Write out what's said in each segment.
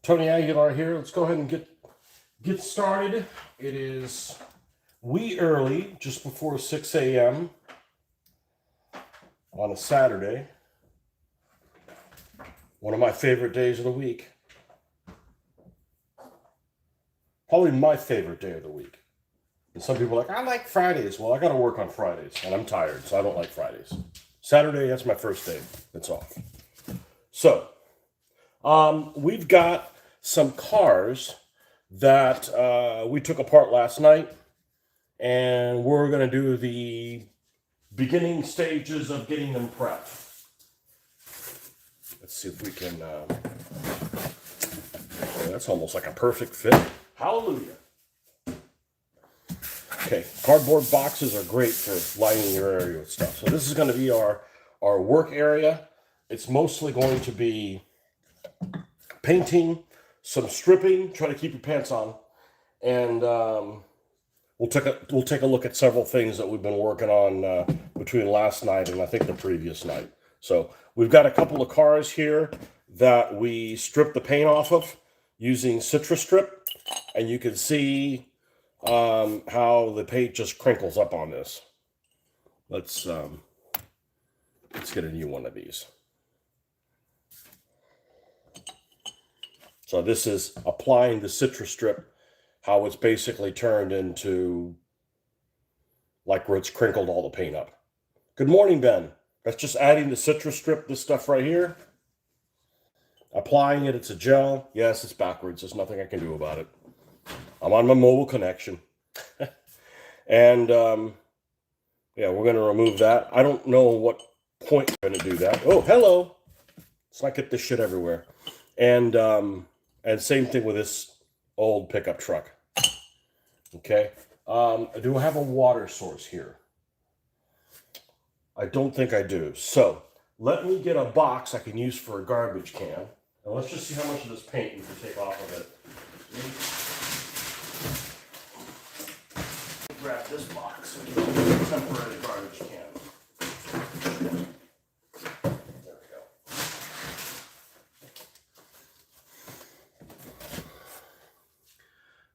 Tony Aguilar here. Let's go ahead and get started. It is wee early, just before 6 a.m. on a Saturday. One of my favorite days of the week. Probably my favorite day of the week. And some people are like, I like Fridays. Well, I got to work on Fridays, and I'm tired, so I don't like Fridays. Saturday, that's my first day. It's off. So, we've got some cars that we took apart last night, and we're going to do the beginning stages of getting them prepped. Let's see if we can, that's almost like a perfect fit. Hallelujah. Okay, cardboard boxes are great for lining your area with stuff. So this is going to be our work area. It's mostly going to be painting, some stripping, try to keep your pants on, and we'll take a look at several things that we've been working on between last night and I think the previous night. So we've got a couple of cars here that we stripped the paint off of using Citrus Strip, and you can see how the paint just crinkles up on this. Let's get a new one of these. So this is applying the Citrus Strip, how it's basically turned into like where it's crinkled all the paint up. Good morning, Ben. That's just adding the Citrus Strip, this stuff right here. Applying it, it's a gel. Yes, it's backwards. There's nothing I can do about it. I'm on my mobile connection. And yeah, we're going to remove that. I don't know what point we're going to do that. Oh, hello. Let's not get this shit everywhere. And same thing with this old pickup truck. Okay. I do have a water source here. I don't think I do. So let me get a box I can use for a garbage can. And let's just see how much of this paint we can take off of it. Grab this box. Temporary garbage can. There we go.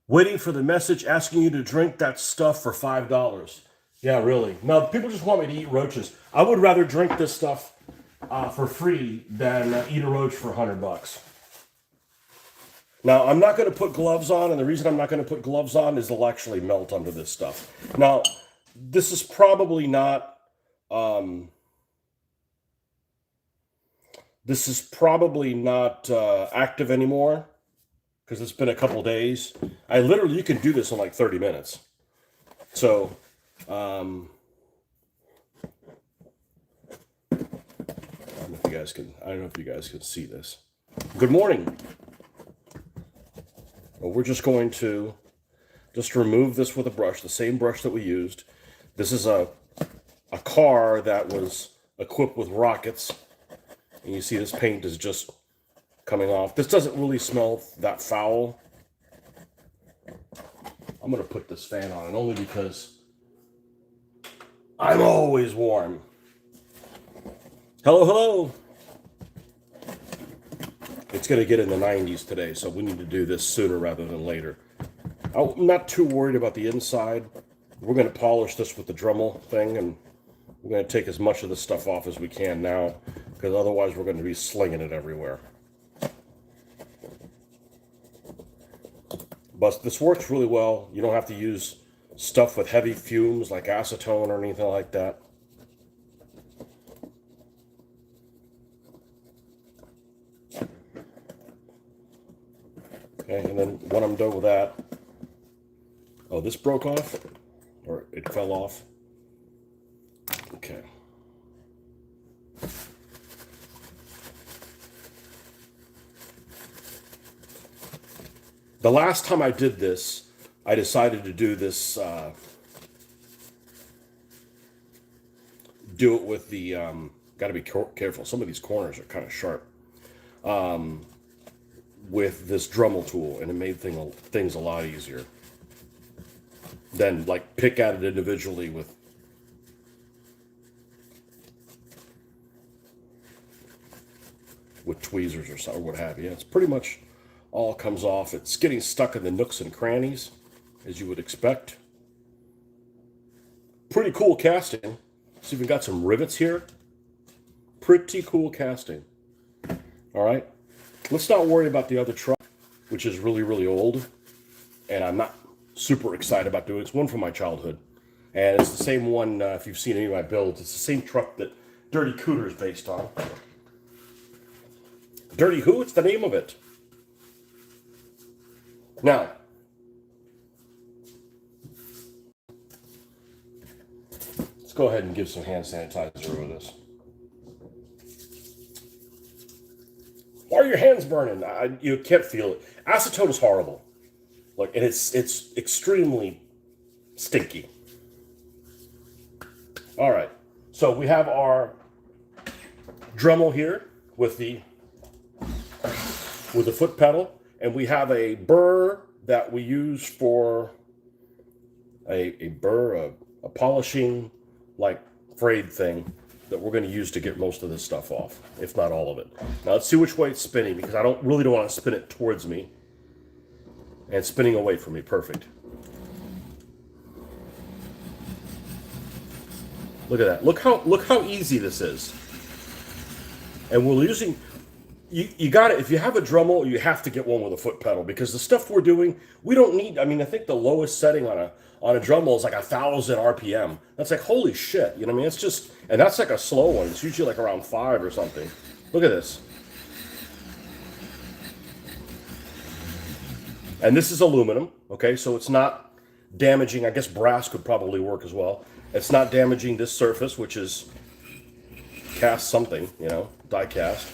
Waiting for the message asking you to drink that stuff for $5. Yeah, really. No, people just want me to eat roaches. I would rather drink this stuff for free than eat a roach for $100. Now, I'm not going to put gloves on, and the reason I'm not going to put gloves on is they'll actually melt under this stuff. Now, this is probably not active anymore because it's been a couple days. You can do this in like 30 minutes. So, I don't know if you guys can see this. Good morning. Well, we're just going to remove this with a brush, the same brush that we used. This is a car that was equipped with rockets. And you see this paint is just coming off. This doesn't really smell that foul. I'm going to put this fan on, only because I'm always warm. Hello, hello. It's going to get in the 90s today, so we need to do this sooner rather than later. I'm not too worried about the inside. We're going to polish this with the Dremel thing, and we're going to take as much of this stuff off as we can now, because otherwise we're going to be slinging it everywhere. But this works really well. You don't have to use stuff with heavy fumes like acetone or anything like that. Okay, and then when I'm done with that, oh, this broke off, or it fell off. Okay. The last time I did this, I decided to do this, do it with the, got to be careful. Some of these corners are kind of sharp. With this Dremel tool, and it made things a lot easier than like pick at it individually with tweezers or what have you. It's pretty much all comes off. It's getting stuck in the nooks and crannies, as you would expect. Pretty cool casting. So we've got some rivets here. Pretty cool casting. All right. Let's not worry about the other truck, which is really, really old. And I'm not super excited about doing it. It's one from my childhood. And it's the same one, if you've seen any of my builds, it's the same truck that Dirty Cooter is based on. Dirty who? It's the name of it. Now, let's go ahead and give some hand sanitizer over this. Why are your hands burning? You can't feel it. Acetone is horrible. Look, and it's extremely stinky. All right, so we have our Dremel here with the foot pedal, and we have a burr that we use for a polishing like frayed thing that we're going to use to get most of this stuff off, if not all of it. Now let's see which way it's spinning, because I don't want to spin it towards me and spinning away from me. Perfect. Look at that. Look how easy this is. And we're using, you got it. If you have a Dremel, you have to get one with a foot pedal, because the stuff we're doing, we don't need. I mean, I think the lowest setting on a Dremel is like 1,000 RPM. That's like, holy shit. You know what I mean? It's just, and that's like a slow one. It's usually like around 5 or something. Look at this. And this is aluminum, okay? So it's not damaging. I guess brass could probably work as well. It's not damaging this surface, which is cast something, you know, die cast.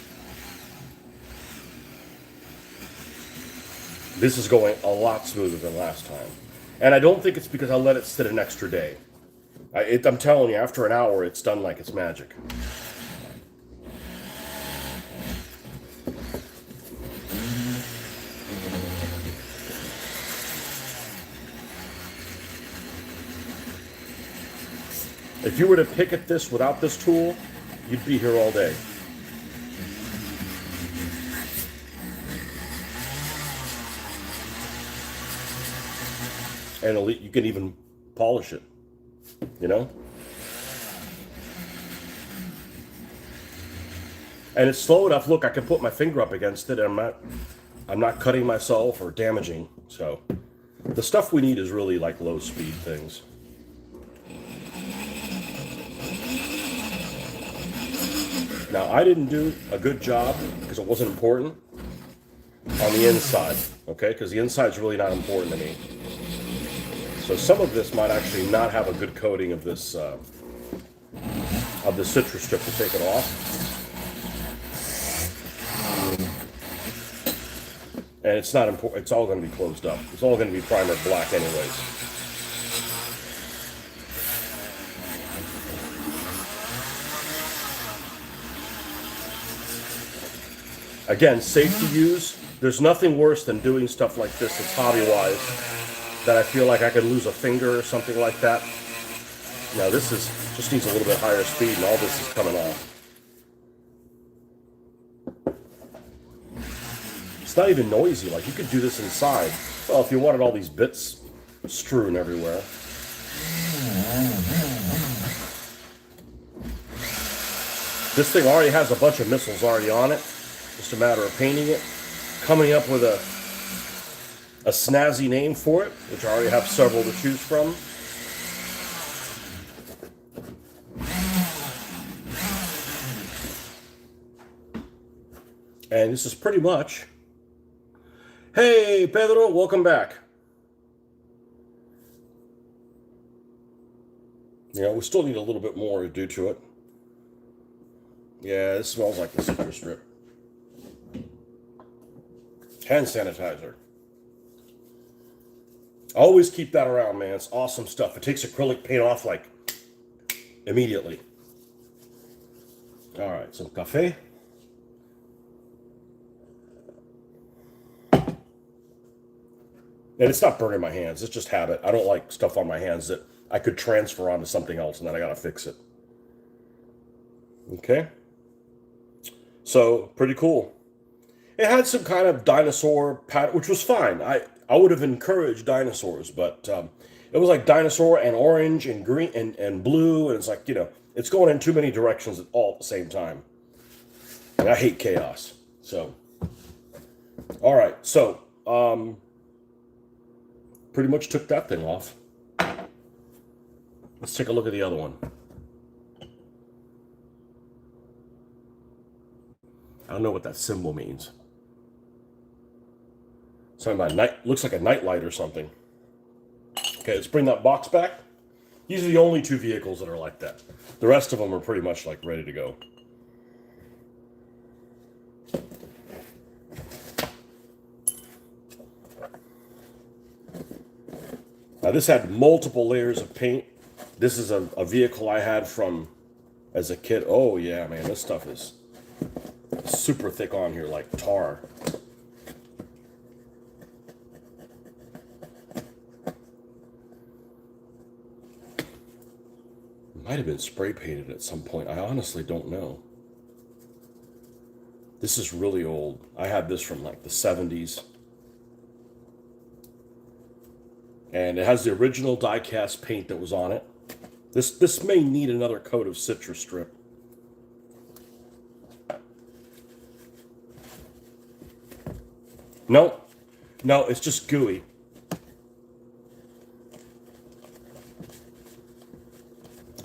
This is going a lot smoother than last time. And I don't think it's because I let it sit an extra day. I'm telling you, after an hour, it's done like it's magic. If you were to pick at this without this tool, you'd be here all day. And you can even polish it, you know? And it's slow enough. Look, I can put my finger up against it, and I'm not cutting myself or damaging. So the stuff we need is really like low speed things. Now, I didn't do a good job, because it wasn't important, on the inside, okay? Because the inside's really not important to me. So some of this might actually not have a good coating of this citrus strip to take it off. And it's not important. It's all going to be closed up. It's all going to be primer black anyways. Again, safe to use. There's nothing worse than doing stuff like this that's hobby-wise, that I feel like I could lose a finger or something like that. Now this just needs a little bit higher speed, and all this is coming off. It's not even noisy. Like, you could do this inside. Well, if you wanted all these bits strewn everywhere. This thing already has a bunch of missiles already on it. Just a matter of painting it, coming up with a snazzy name for it, which I already have several to choose from. And this is pretty much. Hey, Pedro, welcome back. Yeah, we still need a little bit more to do to it. Yeah, this smells like the citrus strip. Hand sanitizer. Always keep that around, man. It's awesome stuff. It takes acrylic paint off like immediately. All right, some cafe. And it's not burning my hands. It's just habit. I don't like stuff on my hands that I could transfer onto something else, and then I gotta fix it. Okay. So, pretty cool. It had some kind of dinosaur pattern, which was fine. I would have encouraged dinosaurs, but it was like dinosaur and orange and green and blue, and it's like, it's going in too many directions all at the same time. And I hate chaos. So, all right. So, pretty much took that thing off. Let's take a look at the other one. I don't know what that symbol means. Something about night, looks like a night light or something. Okay, let's bring that box back. These are the only two vehicles that are like that. The rest of them are pretty much like ready to go. Now this had multiple layers of paint. This is a vehicle I had from as a kid. Oh yeah, man, this stuff is super thick on here, like tar. Might have been spray painted at some point. I honestly don't know. This is really old. I had this from like the 70s. And it has the original die-cast paint that was on it. This may need another coat of citrus strip. No, it's just gooey.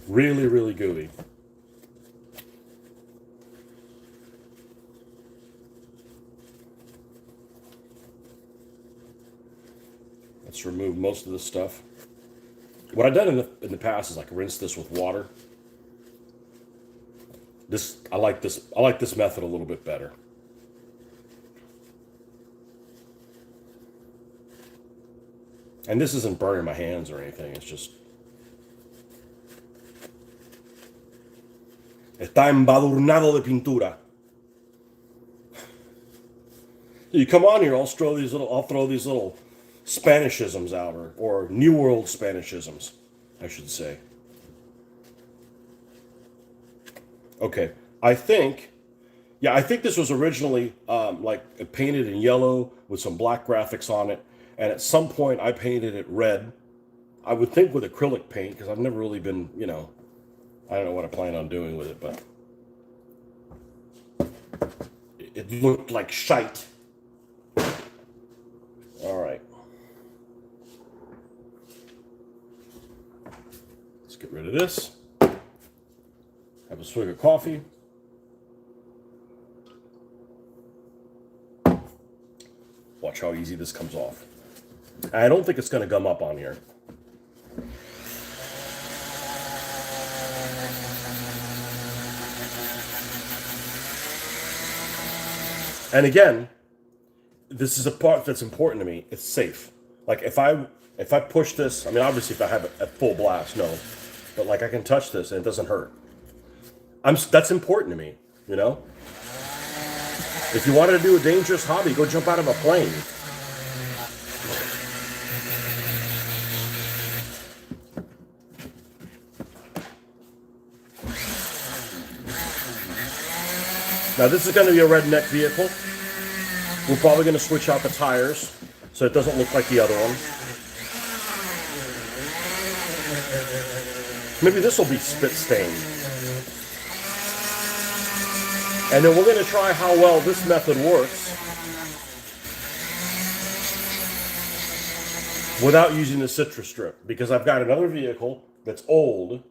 Really, really gooey. Let's remove most of this stuff. What I've done in the past is like rinse this with water. I like this method a little bit better. And this isn't burning my hands or anything. It's just está embadurnado de pintura. You come on here, I'll throw these little Spanishisms out, or New World Spanishisms, I should say. Okay, I think this was originally like painted in yellow with some black graphics on it, and at some point I painted it red. I would think with acrylic paint, because I've never really been, I don't know what I plan on doing with it, but it looked like shite. All right. Let's get rid of this. Have a swig of coffee. Watch how easy this comes off. I don't think it's going to gum up on here. And again, this is a part that's important to me. It's safe. Like if I push this, I mean, obviously if I have it at full blast, no, but like I can touch this and it doesn't hurt. That's important to me, If you wanted to do a dangerous hobby, go jump out of a plane. Now this is going to be a redneck vehicle. We're probably going to switch out the tires so it doesn't look like the other one. Maybe this will be spit stained. And then we're going to try how well this method works without using the citrus strip, because I've got another vehicle that's old.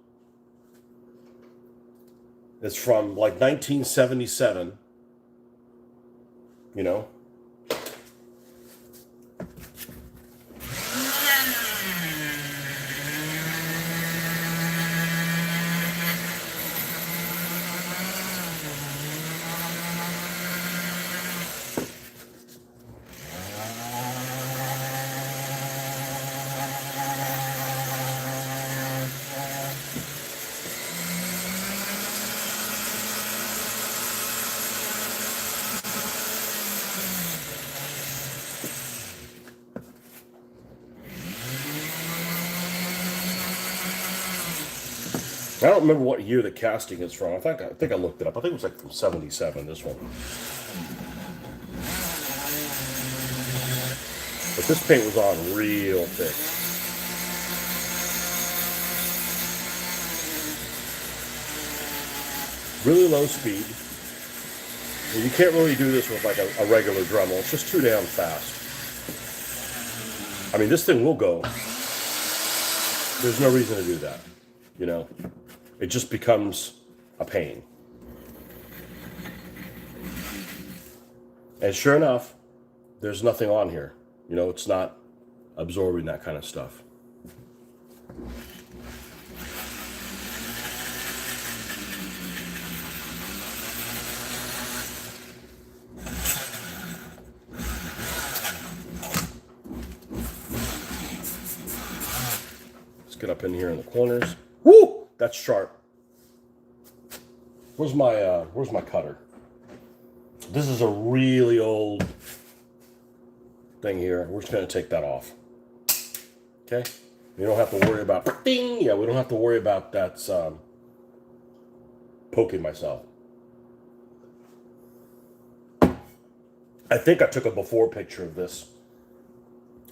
It's from like 1977, I don't remember what year the casting is from. I think I looked it up. I think it was like from 77, this one. But this paint was on real thick. Really low speed. And you can't really do this with like a regular Dremel. It's just too damn fast. I mean, this thing will go. There's no reason to do that. You know, it just becomes a pain. And sure enough, there's nothing on here. You know, it's not absorbing that kind of stuff. Let's get up in here in the corners. Woo! That's sharp. Where's my cutter? This is a really old thing here. We're just going to take that off. Okay? We don't have to worry about ding. Yeah, we don't have to worry about that poking myself. I think I took a before picture of this.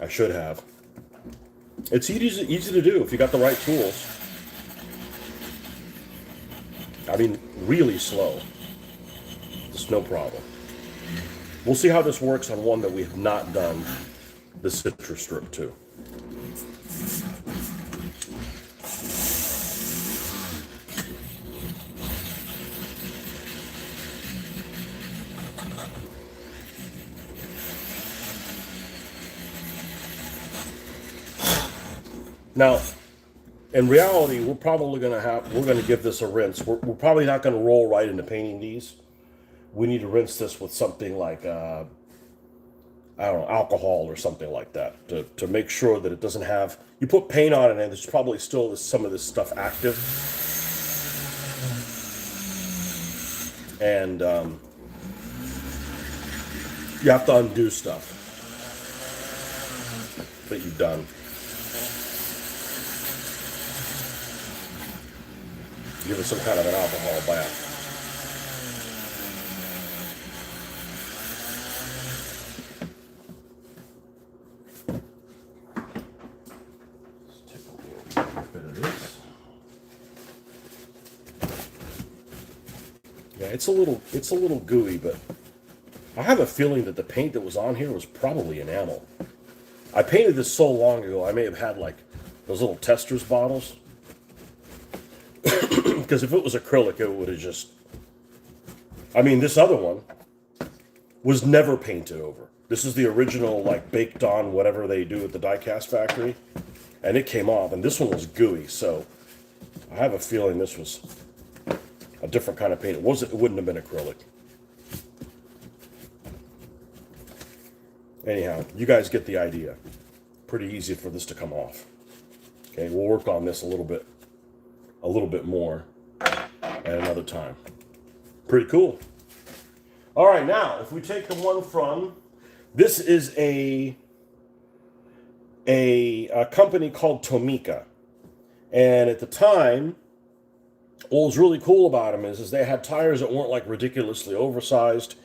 I should have. It's easy to do if you got the right tools. I mean, really slow. Just no problem. We'll see how this works on one that we have not done the citrus strip to. Now, in reality, we're probably going to give this a rinse. We're probably not going to roll right into painting these. We need to rinse this with something like, I don't know, alcohol or something like that to make sure that it doesn't have, you put paint on it and there's probably still some of this stuff active. And you have to undo stuff that you've done. Give it some kind of an alcohol bath. Yeah, it's a little gooey, but I have a feeling that the paint that was on here was probably enamel. I painted this so long ago, I may have had like those little testers bottles. Because if it was acrylic, it would have just... I mean, this other one was never painted over. This is the original, like, baked on whatever they do at the die-cast factory. And it came off, and this one was gooey, so I have a feeling this was a different kind of paint. It wouldn't have been acrylic. Anyhow, you guys get the idea. Pretty easy for this to come off. Okay, we'll work on this a little bit more at another time. Pretty cool. All right, now if we take the one from, this is a company called Tomica, and at the time, what was really cool about them is they had tires that weren't like ridiculously oversized.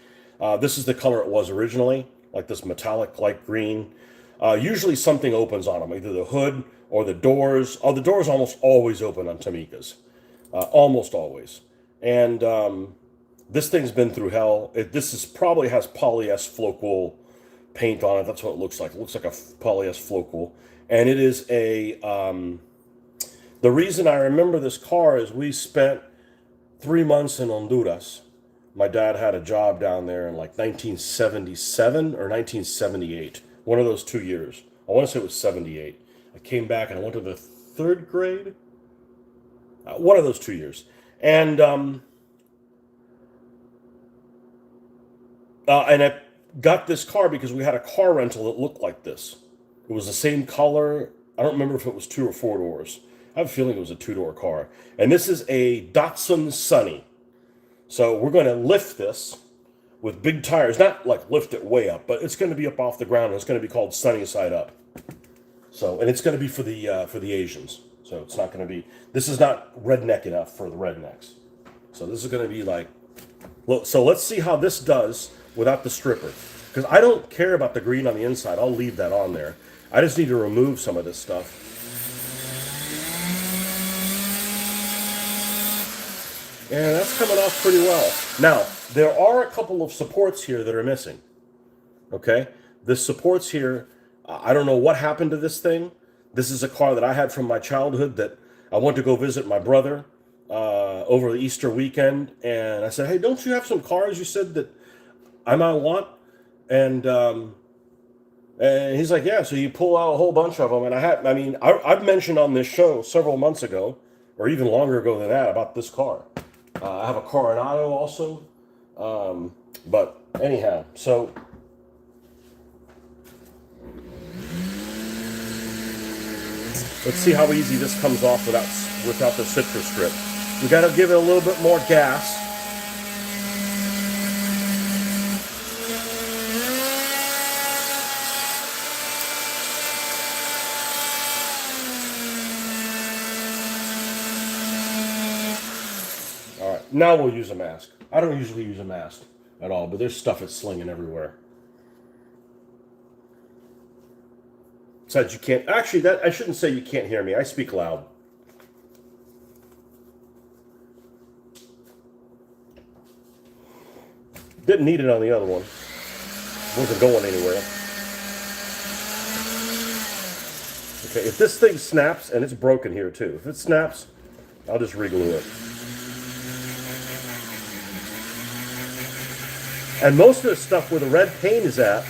This is the color it was originally, like this metallic light green. Usually something opens on them, either the hood or the doors. Oh, the doors almost always open on Tomicas. Almost always. And this thing's been through hell. This probably has polyester paint on it. That's what it looks like. It looks like a polyester. And it is a... the reason I remember this car is we spent 3 months in Honduras. My dad had a job down there in like 1977 or 1978. One of those 2 years. I want to say it was 78. I came back and I went to the 3rd grade. One of those 2 years. And I got this car because we had a car rental that looked like this. It was the same color. I don't remember if it was 2 or 4 doors. I have a feeling it was a 2-door car. And this is a Datsun Sunny. So we're going to lift this with big tires. Not like lift it way up, but it's going to be up off the ground. And it's going to be called Sunny Side Up. So, and it's going to be for the Asians. So it's not going to be, this is not redneck enough for the rednecks. So this is going to be like, so let's see how this does without the stripper. Because I don't care about the green on the inside. I'll leave that on there. I just need to remove some of this stuff. And that's coming off pretty well. Now, there are a couple of supports here that are missing. Okay? The supports here, I don't know what happened to this thing. This is a car that I had from my childhood that I went to go visit my brother over the Easter weekend. And I said, hey, don't you have some cars you said that I might want? And he's like, yeah. So you pull out a whole bunch of them. And I've mentioned on this show several months ago, or even longer ago than that, about this car. I have a Coronado also. But anyhow, so let's see how easy this comes off without the citrus strip. We got to give it a little bit more gas. All right, now we'll use a mask. I don't usually use a mask at all, but there's stuff that's slinging everywhere. Besides, you can't, actually, I shouldn't say you can't hear me. I speak loud. Didn't need it on the other one. Wasn't going anywhere. Okay, if this thing snaps, and it's broken here too. If it snaps, I'll just reglue it. And most of the stuff where the red paint is at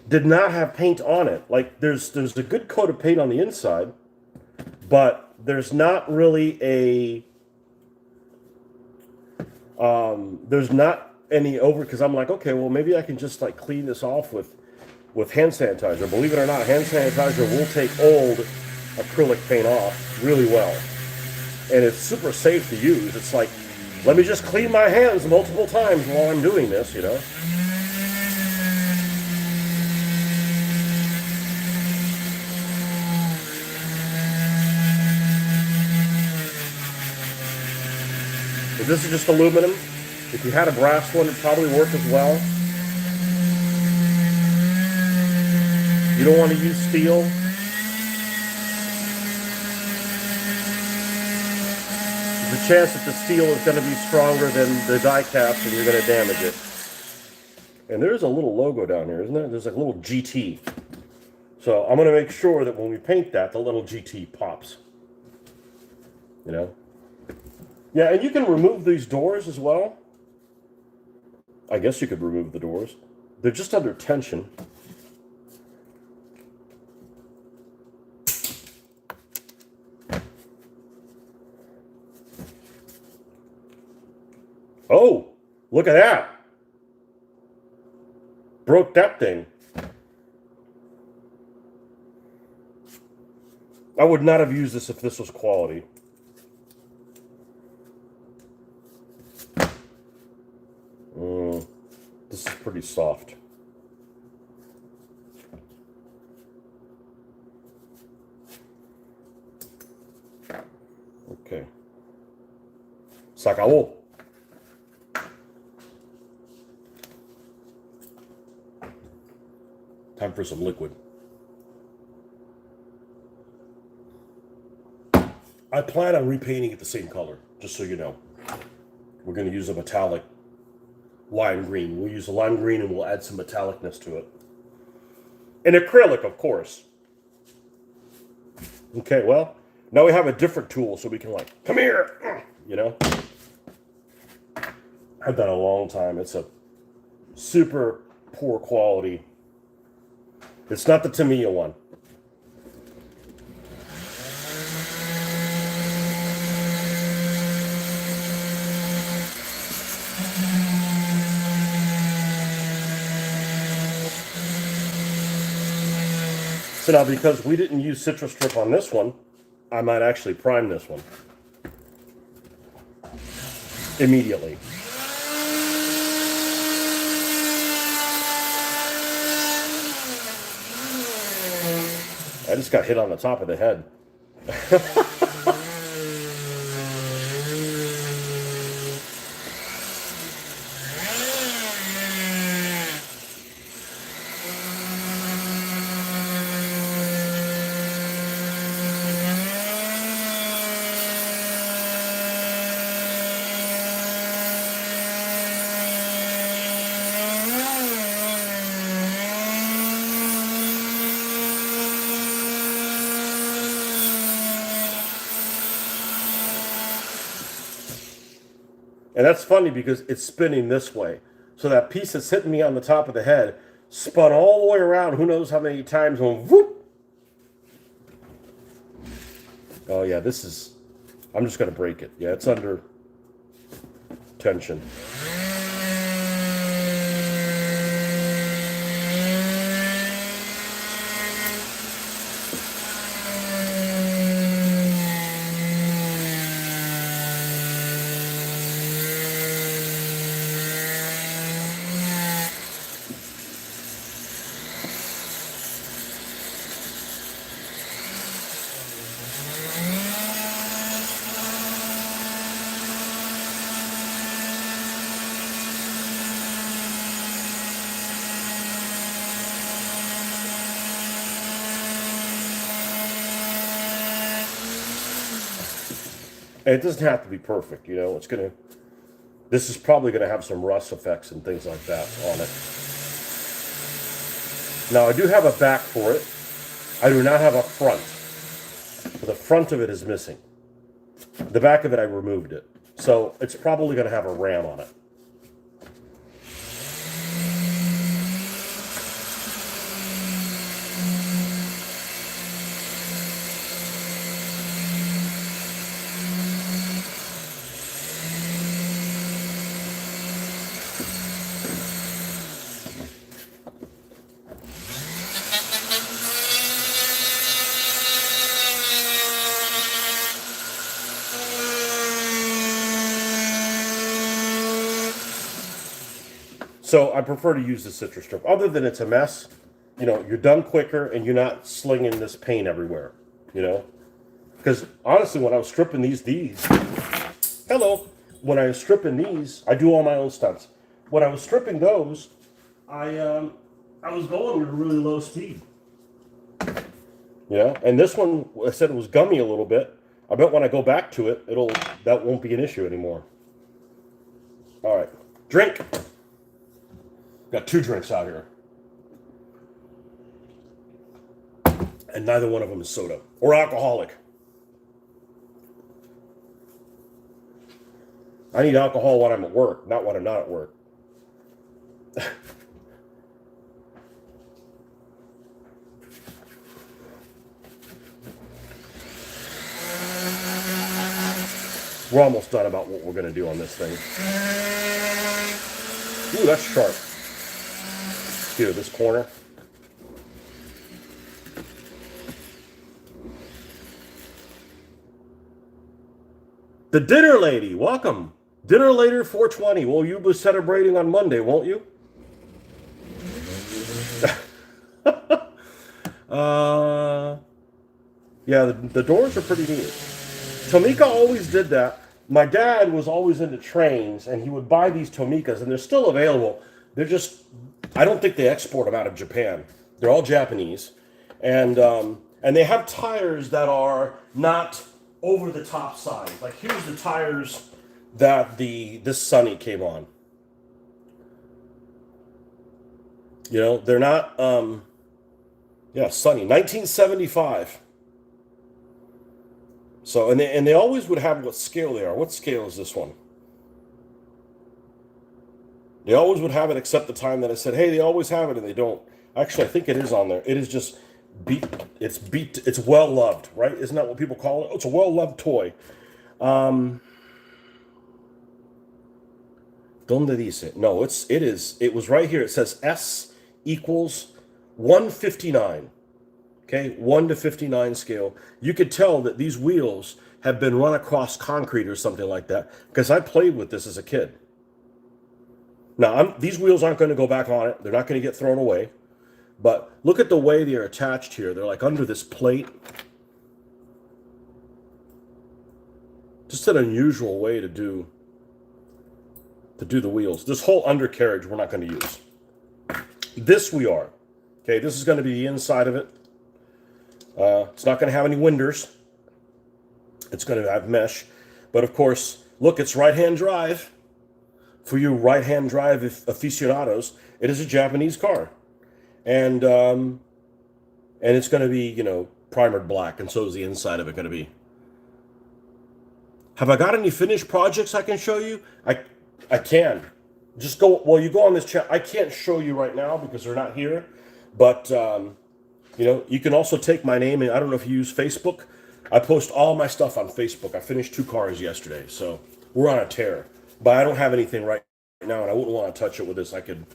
did not have paint on it. Like there's a good coat of paint on the inside, but there's not really there's not any over, because I'm like, okay, well maybe I can just like clean this off with hand sanitizer. Believe it or not, hand sanitizer will take old acrylic paint off really well. And it's super safe to use. It's like, let me just clean my hands multiple times while I'm doing this, you know. If this is just aluminum, if you had a brass one, it'd probably work as well. You don't want to use steel. There's a chance that the steel is going to be stronger than the die cast and you're going to damage it. And there's a little logo down here, isn't there? There's like a little GT. So I'm going to make sure that when we paint that, the little GT pops. You know? Yeah, and you can remove these doors as well. I guess you could remove the doors. They're just under tension. Oh, look at that. Broke that thing. I would not have used this if this was quality. This is pretty soft. Okay. Se acabó. Time for some liquid. I plan on repainting it the same color, just so you know. We're going to use a metallic lime green. We'll use a lime green and we'll add some metallicness to it. And acrylic, of course. Okay, well, now we have a different tool so we can like, come here, you know. I've had that a long time. It's a super poor quality. It's not the Tomica one. So now, because we didn't use citrus strip on this one, I might actually prime this one immediately. I just got hit on the top of the head. And that's funny because it's spinning this way. So that piece that's hitting me on the top of the head spun all the way around. Who knows how many times when whoop. Oh yeah, this is, I'm just going to break it. Yeah, it's under tension. And it doesn't have to be perfect, you know. This is probably going to have some rust effects and things like that on it. Now, I do have a back for it. I do not have a front. The front of it is missing. The back of it, I removed it. So it's probably going to have a ram on it. So I prefer to use the citrus strip. Other than it's a mess, you know, you're done quicker and you're not slinging this paint everywhere, you know. Because honestly, when I was stripping these, hello, when I was stripping these, I do all my own stunts. When I was stripping those, I was going at a really low speed. Yeah, and this one, I said it was gummy a little bit. I bet when I go back to it, that won't be an issue anymore. All right, drink. Got 2 drinks out here. And neither one of them is soda or alcoholic. I need alcohol when I'm at work, not when I'm not at work. We're almost done about what we're going to do on this thing. Ooh, that's sharp. Here, this corner. The dinner lady, welcome. Dinner later 420. Well, you'll be celebrating on Monday, won't you? Yeah, the doors are pretty neat. Tomica always did that. My dad was always into trains, and he would buy these Tomicas, and they're still available. They're just, I don't think they export them out of Japan. They're all Japanese, and they have tires that are not over the top side. Like here's the tires that this Sunny came on. You know, they're not. Yeah, Sunny, 1975. So and they always would have what scale they are. What scale is this one? They always would have it, except the time that I said, hey, they always have it, and they don't. Actually, I think it is on there. It is just beat. It's well loved, right? Isn't that what people call it? Oh, it's a well loved toy. Donde dice? No, it was right here. It says S equals 159. Okay, 1 to 59 scale. You could tell that these wheels have been run across concrete or something like that, because I played with this as a kid. Now, these wheels aren't going to go back on it. They're not going to get thrown away. But look at the way they're attached here. They're like under this plate. Just an unusual way to do the wheels. This whole undercarriage we're not going to use. This we are. Okay, this is going to be the inside of it. It's not going to have any winders. It's going to have mesh. But of course, look, it's right-hand drive. For you right-hand drive aficionados, it is a Japanese car. And it's going to be, you know, primered black, and so is the inside of it going to be. Have I got any finished projects I can show you? I can. Just go, well, you go on this channel. I can't show you right now because they're not here. But, you know, you can also take my name, and I don't know if you use Facebook. I post all my stuff on Facebook. I finished 2 cars yesterday, so we're on a tear. But I don't have anything right now, and I wouldn't want to touch it with this. I could,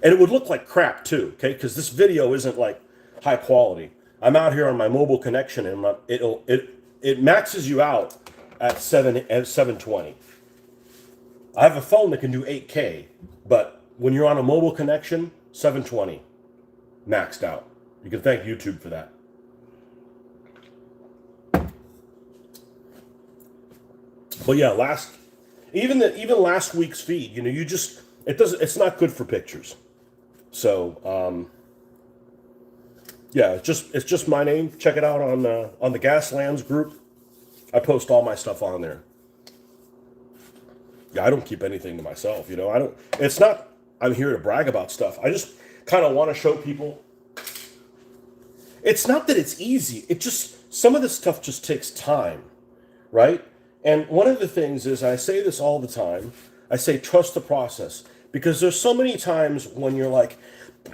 and it would look like crap too, okay? Because this video isn't like high quality. I'm out here on my mobile connection, and it maxes you out at 720. I have a phone that can do 8K, but when you're on a mobile connection, 720 maxed out. You can thank YouTube for that. But yeah, even last week's feed, you know, it's not good for pictures. So yeah, it's just my name. Check it out on the Gaslands group. I post all my stuff on there. Yeah, I don't keep anything to myself, you know. It's not I'm here to brag about stuff. I just kind of want to show people. It's not that it's easy. It just, some of this stuff just takes time, right? And one of the things is, I say this all the time, I say trust the process. Because there's so many times when you're like,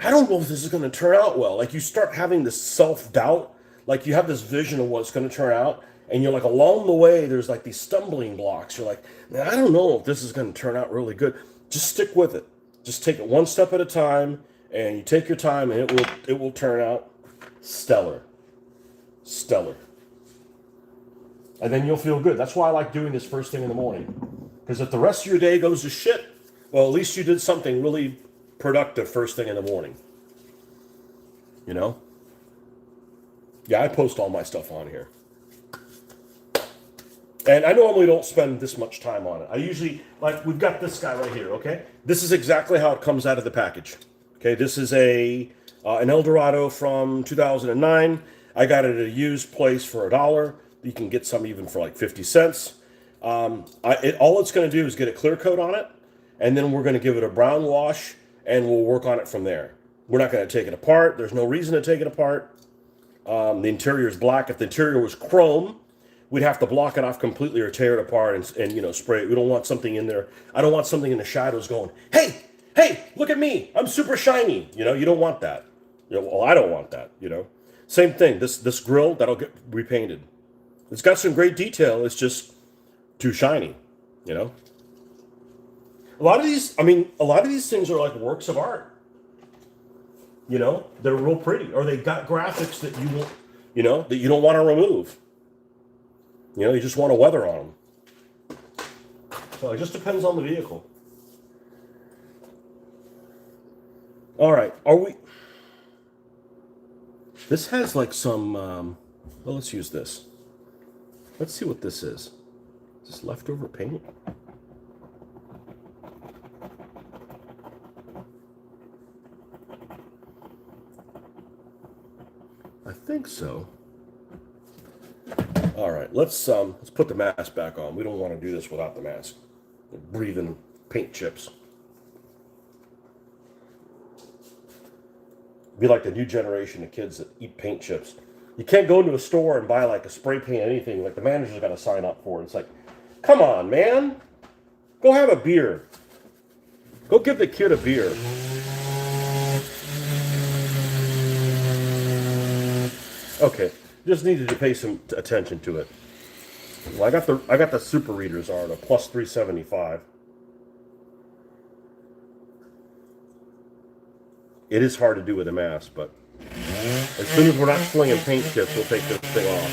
I don't know if this is going to turn out well. Like you start having this self-doubt, like you have this vision of what's going to turn out, and you're like, along the way, there's like these stumbling blocks. You're like, man, I don't know if this is going to turn out really good. Just stick with it. Just take it one step at a time, and you take your time, and it will turn out stellar. Stellar. And then you'll feel good. That's why I like doing this first thing in the morning. Because if the rest of your day goes to shit, well, at least you did something really productive first thing in the morning. You know? Yeah, I post all my stuff on here. And I normally don't spend this much time on it. I usually, like, we've got this guy right here, okay? This is exactly how it comes out of the package. Okay, this is an Eldorado from 2009. I got it at a used place for $1. You can get some even for like 50 cents. All it's going to do is get a clear coat on it, and then we're going to give it a brown wash, and we'll work on it from there. We're not going to take it apart. There's no reason to take it apart. The interior is black. If the interior was chrome, we'd have to block it off completely or tear it apart and you know, spray it. We don't want something in there. I don't want something in the shadows going, hey, look at me. I'm super shiny. You know, you don't want that. You know, well, I don't want that, you know. Same thing. This grill, that'll get repainted. It's got some great detail. It's just too shiny, you know. A lot of these things are like works of art. You know, they're real pretty, or they got graphics that you won't, you know, that you don't want to remove. You know, you just want to weather on them. So it just depends on the vehicle. All right, this has like some, well, let's use this. Let's see what this is. Is this leftover paint? I think so. All right, let's put the mask back on. We don't want to do this without the mask. We're breathing paint chips. Be like the new generation of kids that eat paint chips. You can't go into a store and buy like a spray paint anything. Like the manager's got to sign up for it. It's like, come on, man. Go have a beer. Go give the kid a beer. Okay, just needed to pay some attention to it. Well, I got the super readers on a plus 375. It is hard to do with a mask, but as soon as we're not slinging paint chips, we'll take this thing off.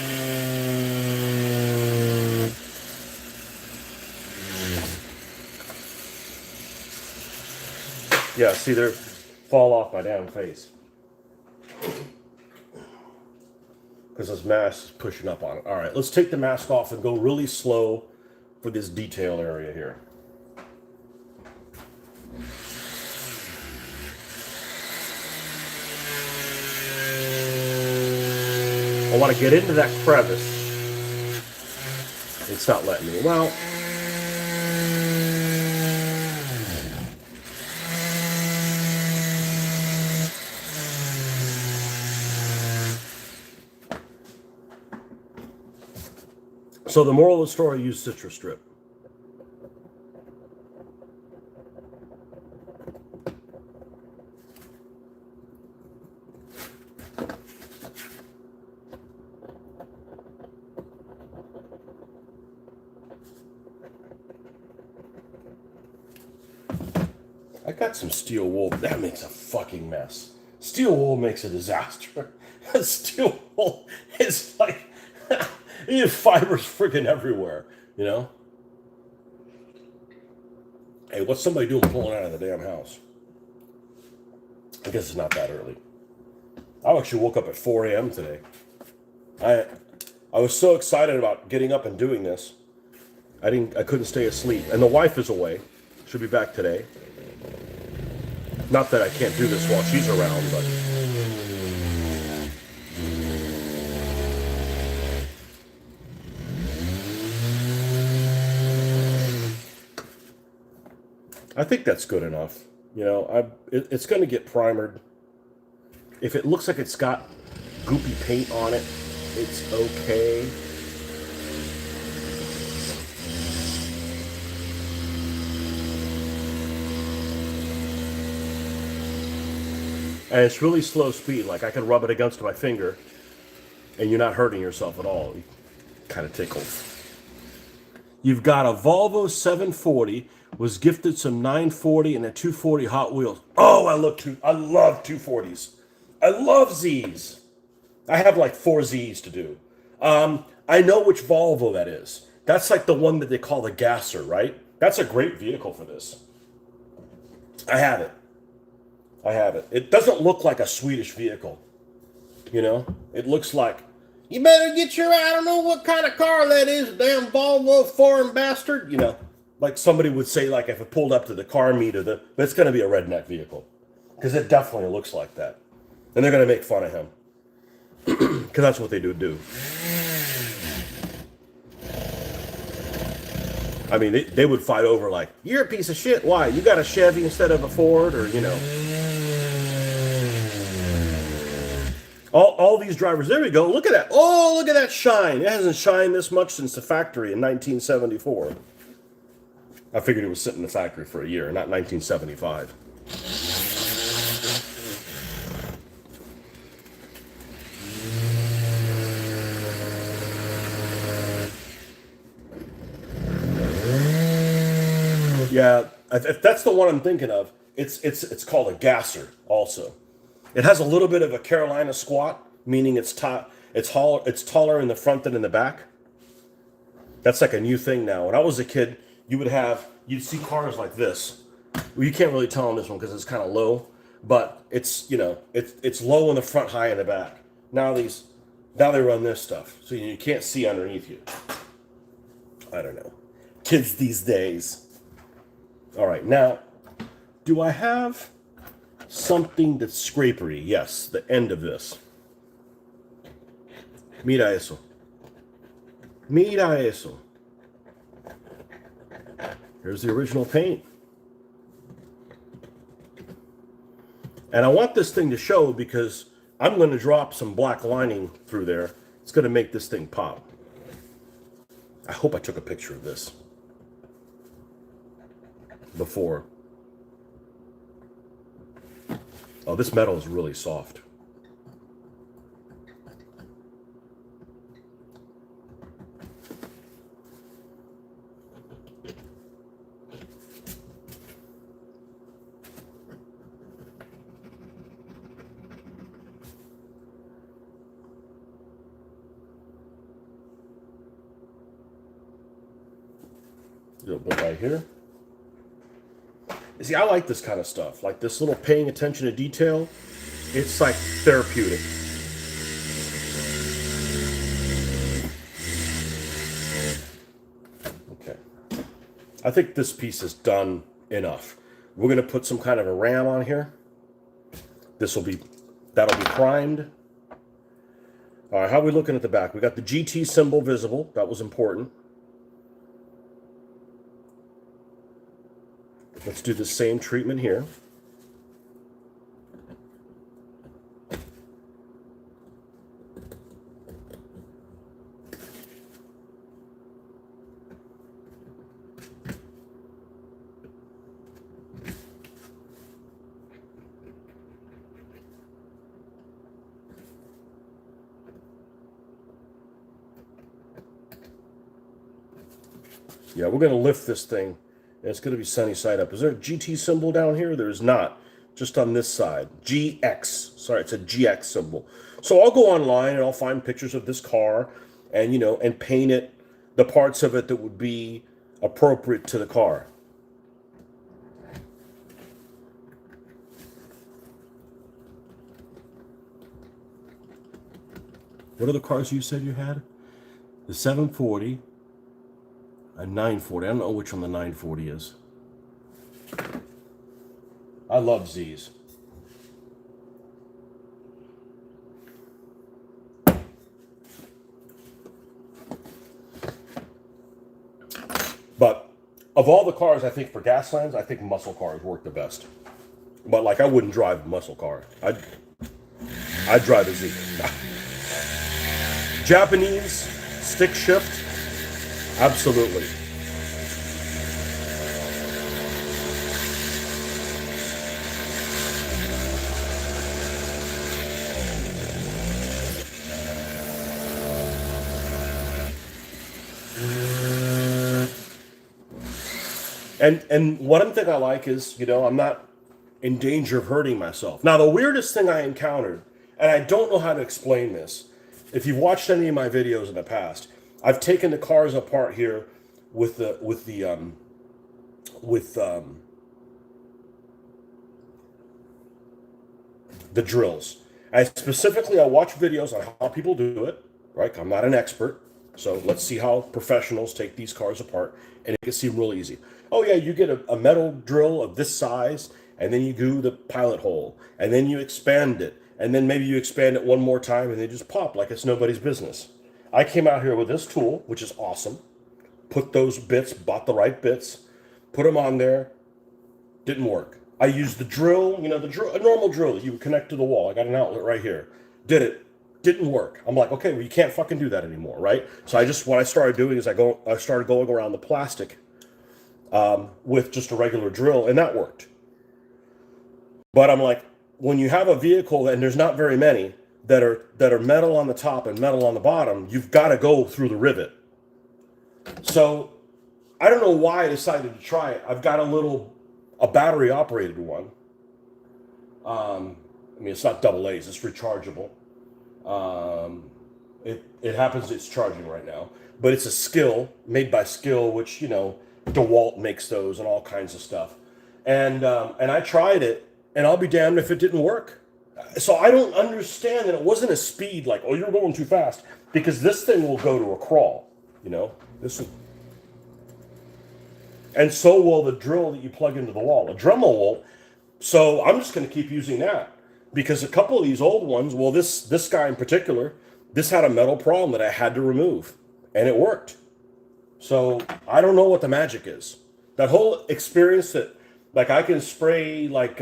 Yeah, see, they fall off my damn face. Because this mask is pushing up on it. All right, let's take the mask off and go really slow for this detail area here. I want to get into that crevice. It's not letting me. Well, so the moral of the story, use citrus strip. I got some steel wool, but that makes a fucking mess. Steel wool makes a disaster. Steel wool is like, you have fibers freaking everywhere, you know? Hey, what's somebody doing pulling out of the damn house? I guess it's not that early. I actually woke up at 4 a.m. today. I was so excited about getting up and doing this. I couldn't stay asleep. And the wife is away. She'll be back today. Not that I can't do this while she's around, but I think that's good enough. You know, it's going to get primered. If it looks like it's got goopy paint on it, it's okay. And it's really slow speed. Like I can rub it against my finger and you're not hurting yourself at all. You kind of tickles. You've got a Volvo 740, was gifted some 940 and a 240 Hot Wheels. Oh, I love 240s. I love Zs. I have like 4 Zs to do. I know which Volvo that is. That's like the one that they call the Gasser, right? That's a great vehicle for this. I have it. It doesn't look like a Swedish vehicle. You know? It looks like, you better get your, I don't know what kind of car that is, damn Volvo foreign bastard. You know, like somebody would say, like if it pulled up to the car meet but it's going to be a redneck vehicle. Because it definitely looks like that. And they're going to make fun of him. Because that's what they do. I mean, they would fight over like, you're a piece of shit. Why? You got a Chevy instead of a Ford, or, you know. All these drivers, there we go. Look at that. Oh, look at that shine. It hasn't shined this much since the factory in 1974. I figured it was sitting in the factory for a year, not 1975. Yeah, if that's the one I'm thinking of, it's called a Gasser also. It has a little bit of a Carolina squat, meaning it's taller in the front than in the back. That's like a new thing now. When I was a kid, you'd see cars like this. Well, you can't really tell on this one because it's kind of low, but it's, you know, it's low in the front, high in the back. Now they run this stuff, so you can't see underneath you. I don't know. Kids these days. All right, now, do I have something that's scrapery? Yes, the end of this. Mira eso. Mira eso. Here's the original paint. And I want this thing to show because I'm going to drop some black lining through there. It's going to make this thing pop. I hope I took a picture of this before. Oh, this metal is really soft. A little bit right here. See, I like this kind of stuff. Like this little paying attention to detail. It's like therapeutic. Okay. I think this piece is done enough. We're going to put some kind of a ram on here. That'll be primed. All right, how are we looking at the back? We got the GT symbol visible. That was important. Let's do the same treatment here. Yeah, we're going to lift this thing It's going to be sunny side up. Is there a GT symbol down here? There's not. Just on this side. GX. Sorry, it's a GX symbol. So I'll go online and I'll find pictures of this car and, you know, and paint it, the parts of it that would be appropriate to the car. What are the cars you said you had? The 740, a 940. I don't know which one the 940 is. I love Z's. But of all the cars, I think for Gaslands, I think muscle cars work the best. But like, I wouldn't drive a muscle car. I'd drive a Z. Japanese stick shift, absolutely. And one thing I like is, you know, I'm not in danger of hurting myself. Now, the weirdest thing I encountered, and I don't know how to explain this, if you've watched any of my videos in the past, I've taken the cars apart here with the drills. I watch videos on how people do it, right? I'm not an expert, so let's see how professionals take these cars apart, and it can seem real easy. Oh yeah, you get a metal drill of this size, and then you do the pilot hole, and then you expand it, and then maybe you expand it one more time, and they just pop like it's nobody's business. I came out here with this tool, which is awesome. Put those bits, bought the right bits, put them on there. Didn't work. I used the drill, you know, a normal drill that you would connect to the wall. I got an outlet right here. Did it. Didn't work. I'm like, okay, well, you can't fucking do that anymore, right? So what I started doing is I started going around the plastic with just a regular drill, and that worked. But I'm like, when you have a vehicle and there's not very many that are metal on the top and metal on the bottom, you've got to go through the rivet. So I don't know why I decided to try it. I've got a battery operated one. I mean, it's not double A's, it's rechargeable. It happens it's charging right now, but it's a Skill, made by Skill, which, you know, DeWalt makes those and all kinds of stuff. And I tried it, and I'll be damned if it didn't work. So I don't understand that it wasn't a speed like, oh, you're going too fast, because this thing will go to a crawl, you know, and so will the drill that you plug into the wall. A Dremel won't. So I'm just going to keep using that, because a couple of these old ones, well, this guy in particular, this had a metal problem that I had to remove, and it worked. So I don't know what the magic is. That whole experience that, like, I can spray, like,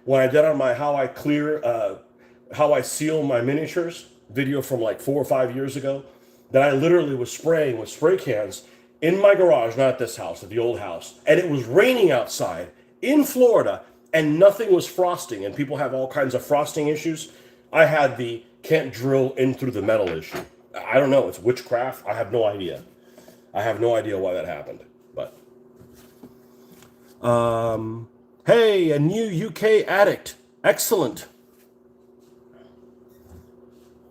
when I did on my how I seal my miniatures video from like 4 or 5 years ago, that I literally was spraying with spray cans in my garage, not at this house, at the old house. And it was raining outside in Florida, and nothing was frosting, and people have all kinds of frosting issues. I had the can't drill in through the metal issue. I don't know. It's witchcraft. I have no idea. I have no idea why that happened. But hey, a new UK addict. Excellent.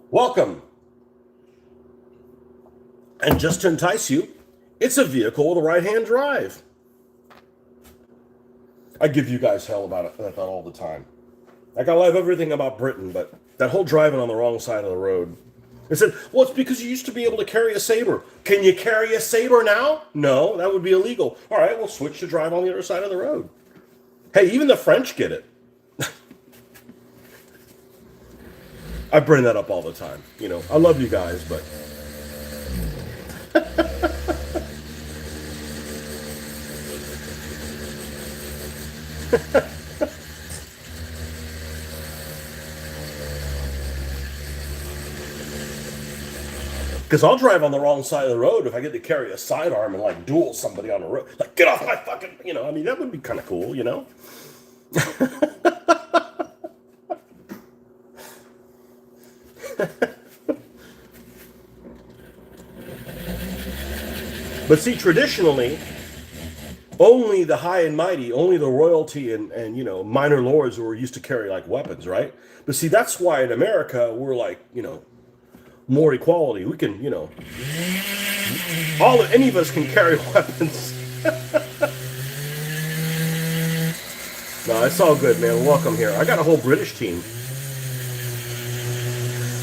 Welcome. And just to entice you, it's a vehicle with a right-hand drive. I give you guys hell about that all the time. Like, I love everything about Britain, but that whole driving on the wrong side of the road. They said, well, it's because you used to be able to carry a Sabre. Can you carry a Sabre now? No, that would be illegal. All right, we'll switch to drive on the other side of the road. Hey, even the French get it. I bring that up all the time. You know, I love you guys, but... Because I'll drive on the wrong side of the road if I get to carry a sidearm and, like, duel somebody on the road. Like, get off my fucking... You know, I mean, that would be kind of cool, you know? But see, traditionally, only the high and mighty, only the royalty and you know, minor lords who were used to carry like weapons, right? But see, that's why in America we're like, you know, more equality. We can, you know, any of us can carry weapons. No, it's all good, man. Welcome here. I got a whole British team.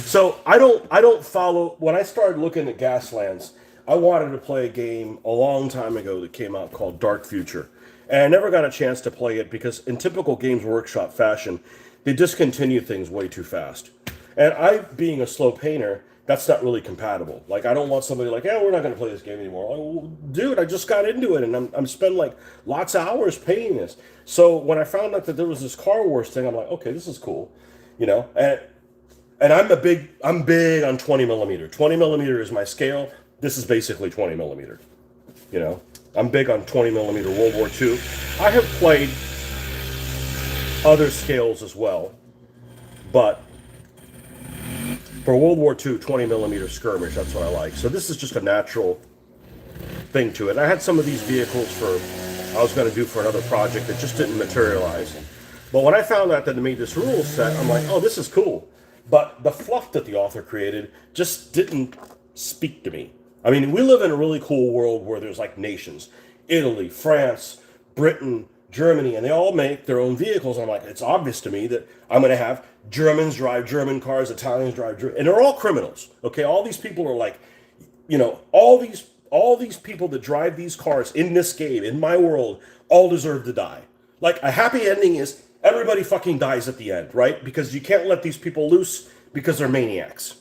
So I don't follow. When I started looking at Gaslands, I wanted to play a game a long time ago that came out called Dark Future, and I never got a chance to play it because in typical Games Workshop fashion, they discontinue things way too fast. And I, being a slow painter, that's not really compatible. Like, I don't want somebody like, yeah, we're not going to play this game anymore. Like, well, dude, I just got into it, and I'm spending like lots of hours painting this. So when I found out that there was this Car Wars thing, I'm like, okay, this is cool, you know. And I'm big on 20 millimeter. 20 millimeter is my scale. This is basically 20 millimeter. You know, I'm big on 20 millimeter World War II. I have played other scales as well, but for World War II, 20 millimeter skirmish, that's what I like. So this is just a natural thing to it. I had some of these vehicles I was going to do for another project that just didn't materialize. But when I found out that they made this rule set, I'm like, oh, this is cool. But the fluff that the author created just didn't speak to me. I mean, we live in a really cool world where there's like nations. Italy, France, Britain, Germany, and they all make their own vehicles. And I'm like, it's obvious to me that I'm going to have Germans drive German cars, Italians drive German, and they're all criminals. Okay, all these people are like, you know, all these people that drive these cars in this game, in my world, all deserve to die. Like, a happy ending is everybody fucking dies at the end, right? Because you can't let these people loose because they're maniacs.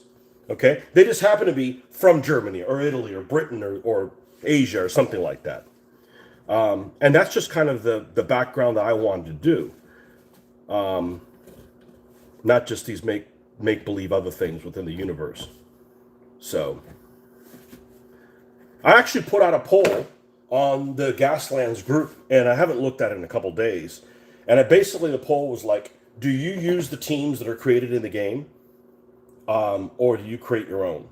Okay, they just happen to be from Germany or Italy or Britain or Asia or something like that. And that's just kind of the background that I wanted to do. Not just these make-believe other things within the universe. So, I actually put out a poll on the Gaslands group, and I haven't looked at it in a couple days. And basically the poll was like, do you use the teams that are created in the game? Or do you create your own?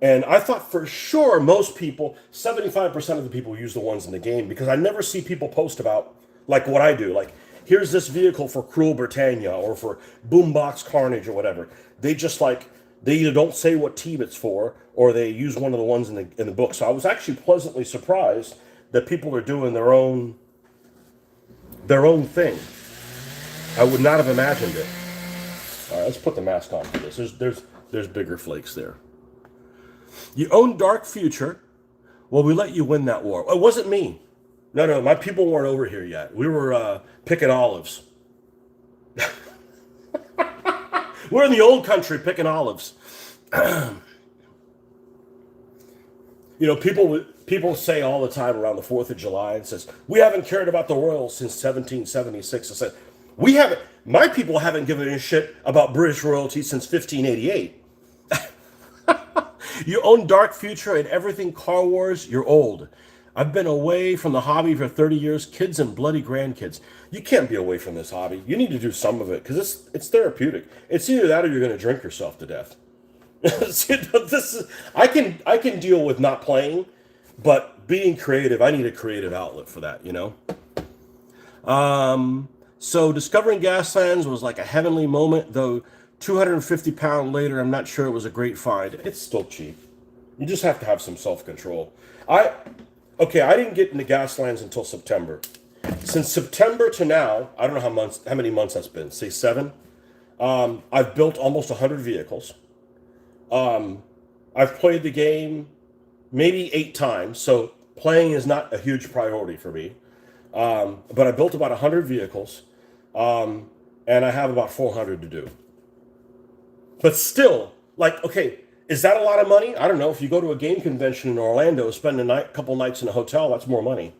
And I thought for sure most people, 75% of the people use the ones in the game, because I never see people post about like what I do. Like, here's this vehicle for Cruel Britannia or for Boombox Carnage or whatever. They just like, they either don't say what team it's for or they use one of the ones in the book. So I was actually pleasantly surprised that people are doing their own thing. I would not have imagined it. All right, let's put the mask on for this. There's bigger flakes there. You own Dark Future. Well, we let you win that war. It wasn't me. No, my people weren't over here yet. We were picking olives. We're in the old country picking olives. You know, people say all the time around the 4th of July, and says, we haven't cared about the royals since 1776. I said, my people haven't given a shit about British royalty since 1588. You own Dark Future and everything Car Wars, you're old. I've been away from the hobby for 30 years, kids and bloody grandkids. You can't be away from this hobby. You need to do some of it, because it's therapeutic. It's either that or you're going to drink yourself to death. I can deal with not playing, but being creative, I need a creative outlet for that, you know? So discovering Gaslands was like a heavenly moment, though 250 pounds later, I'm not sure it was a great find. It's still cheap. You just have to have some self-control. I didn't get into Gaslands until September. Since September to now, I don't know how many months that's been, say 7. I've built almost 100 vehicles. I've played the game maybe 8 times, so playing is not a huge priority for me. But I built about 100 vehicles, and I have about 400 to do. But still, like, okay, is that a lot of money? I don't know. If you go to a game convention in Orlando, spend a couple nights in a hotel, that's more money.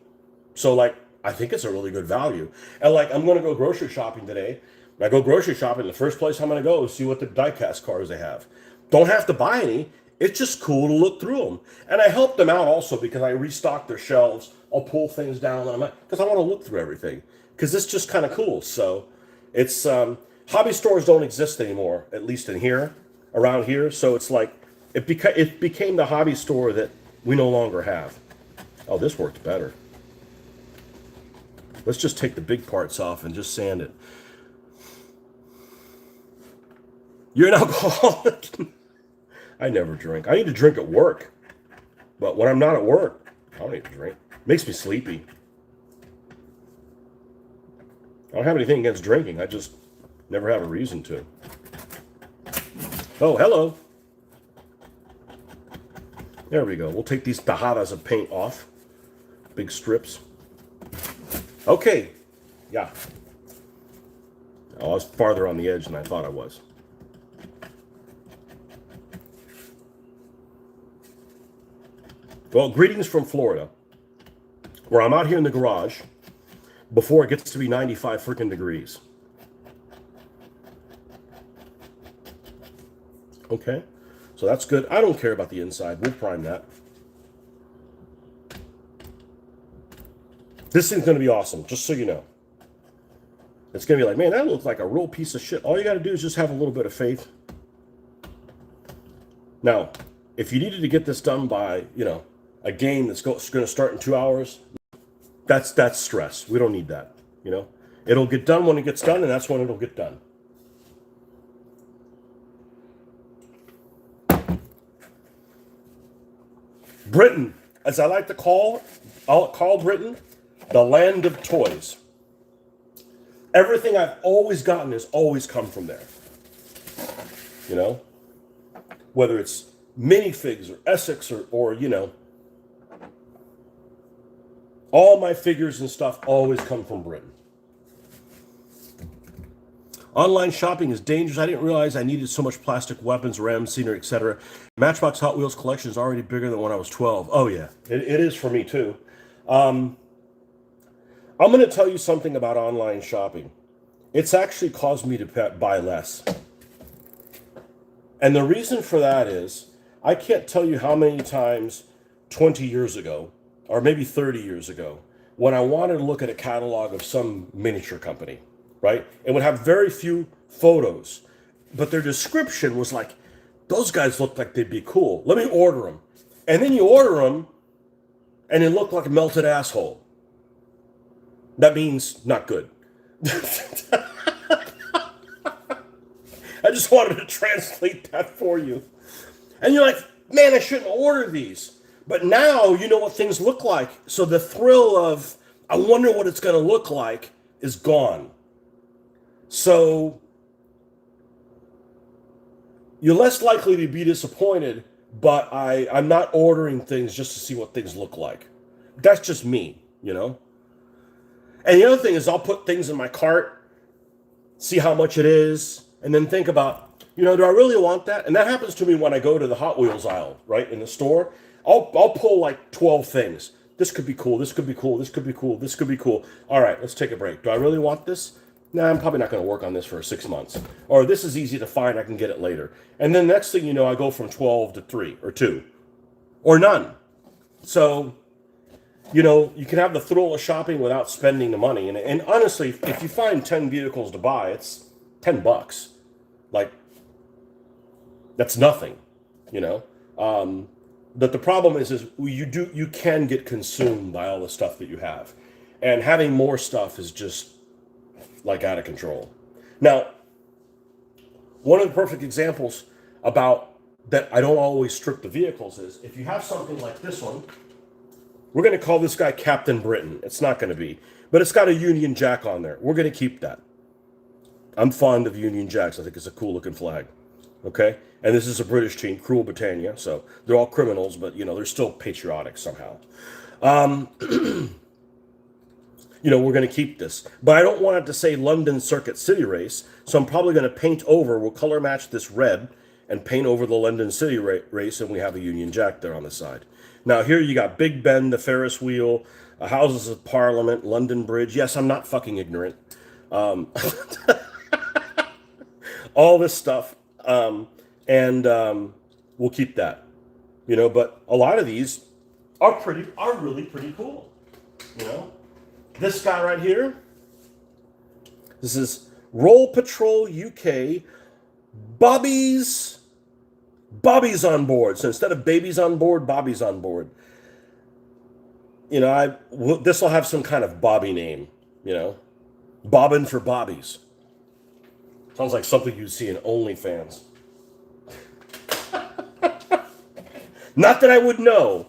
So, like, I think it's a really good value. And, like, I'm going to go grocery shopping today. When I go grocery shopping, the first place I'm going to go is see what the die-cast cars they have. Don't have to buy any. It's just cool to look through them. And I help them out also because I restock their shelves. I'll pull things down because I want to look through everything. Because it's just kind of cool. So, it's... hobby stores don't exist anymore, at least around here. So it's like, it became the hobby store that we no longer have. Oh, this worked better. Let's just take the big parts off and just sand it. You're an alcoholic. I never drink. I need to drink at work. But when I'm not at work, I don't need to drink. It makes me sleepy. I don't have anything against drinking. I just never have a reason to. Oh, hello. There we go. We'll take these tajadas of paint off. Big strips. Okay. Yeah. Oh, I was farther on the edge than I thought I was. Well, greetings from Florida, where I'm out here in the garage before it gets to be 95 freaking degrees. Okay, so that's good. I don't care about the inside. We'll prime that. This thing's going to be awesome, just so you know. It's going to be like, man, that looks like a real piece of shit. All you got to do is just have a little bit of faith. Now, if you needed to get this done by, you know, a game that's going to start in 2 hours, that's stress. We don't need that, you know. It'll get done when it gets done, and that's when it'll get done. Britain, as I like to I'll call Britain the land of toys. Everything I've always gotten has always come from there. You know, whether it's minifigs or Essex or you know, all my figures and stuff always come from Britain. Online shopping is dangerous. I didn't realize I needed so much plastic weapons, RAM, scenery, etc. Matchbox Hot Wheels collection is already bigger than when I was 12. Oh yeah, it is for me too. I'm going to tell you something about online shopping. It's actually caused me to buy less. And the reason for that is, I can't tell you how many times 20 years ago, or maybe 30 years ago, when I wanted to look at a catalog of some miniature company, right? It would have very few photos, but their description was like, those guys look like they'd be cool. Let me order them. And then you order them, and it looked like a melted asshole. That means not good. I just wanted to translate that for you. And you're like, man, I shouldn't order these. But now you know what things look like. So the thrill of, I wonder what it's going to look like, is gone. So you're less likely to be disappointed, but I'm not ordering things just to see what things look like. That's just me, you know? And the other thing is I'll put things in my cart, see how much it is, and then think about, you know, do I really want that? And that happens to me when I go to the Hot Wheels aisle, right, in the store. I'll pull like 12 things. This could be cool, this could be cool, this could be cool, this could be cool. All right, let's take a break. Do I really want this? Nah, I'm probably not going to work on this for 6 months. Or this is easy to find, I can get it later. And then next thing you know, I go from 12 to 3 or 2 or none. So, you know, you can have the thrill of shopping without spending the money. And honestly, if you find 10 vehicles to buy, it's $10. Like, that's nothing, you know. But the problem is you can get consumed by all the stuff that you have. And having more stuff is just like out of control. Now, one of the perfect examples about that I don't always strip the vehicles is if you have something like this one, we're going to call this guy Captain Britain. It's not going to be, but it's got a Union Jack on there. We're going to keep that. I'm fond of Union Jacks. I think it's a cool looking flag. Okay? And this is a British team, Cruel Britannia. So they're all criminals, but you know, they're still patriotic somehow. You know, we're going to keep this. But I don't want it to say London Circuit City Race, so I'm probably going to paint over, we'll color match this red, and paint over the London City Race, and we have a Union Jack there on the side. Now here you got Big Ben, the Ferris wheel, Houses of Parliament, London Bridge. Yes, I'm not fucking ignorant. All this stuff, and we'll keep that. You know, but a lot of these are really pretty cool, you know. This guy right here, this is Roll Patrol UK, Bobby's on board. So instead of babies on board, Bobby's on board. You know, this will have some kind of Bobby name. you know, bobbing for bobbies. Sounds like something you'd see in OnlyFans. Not that I would know,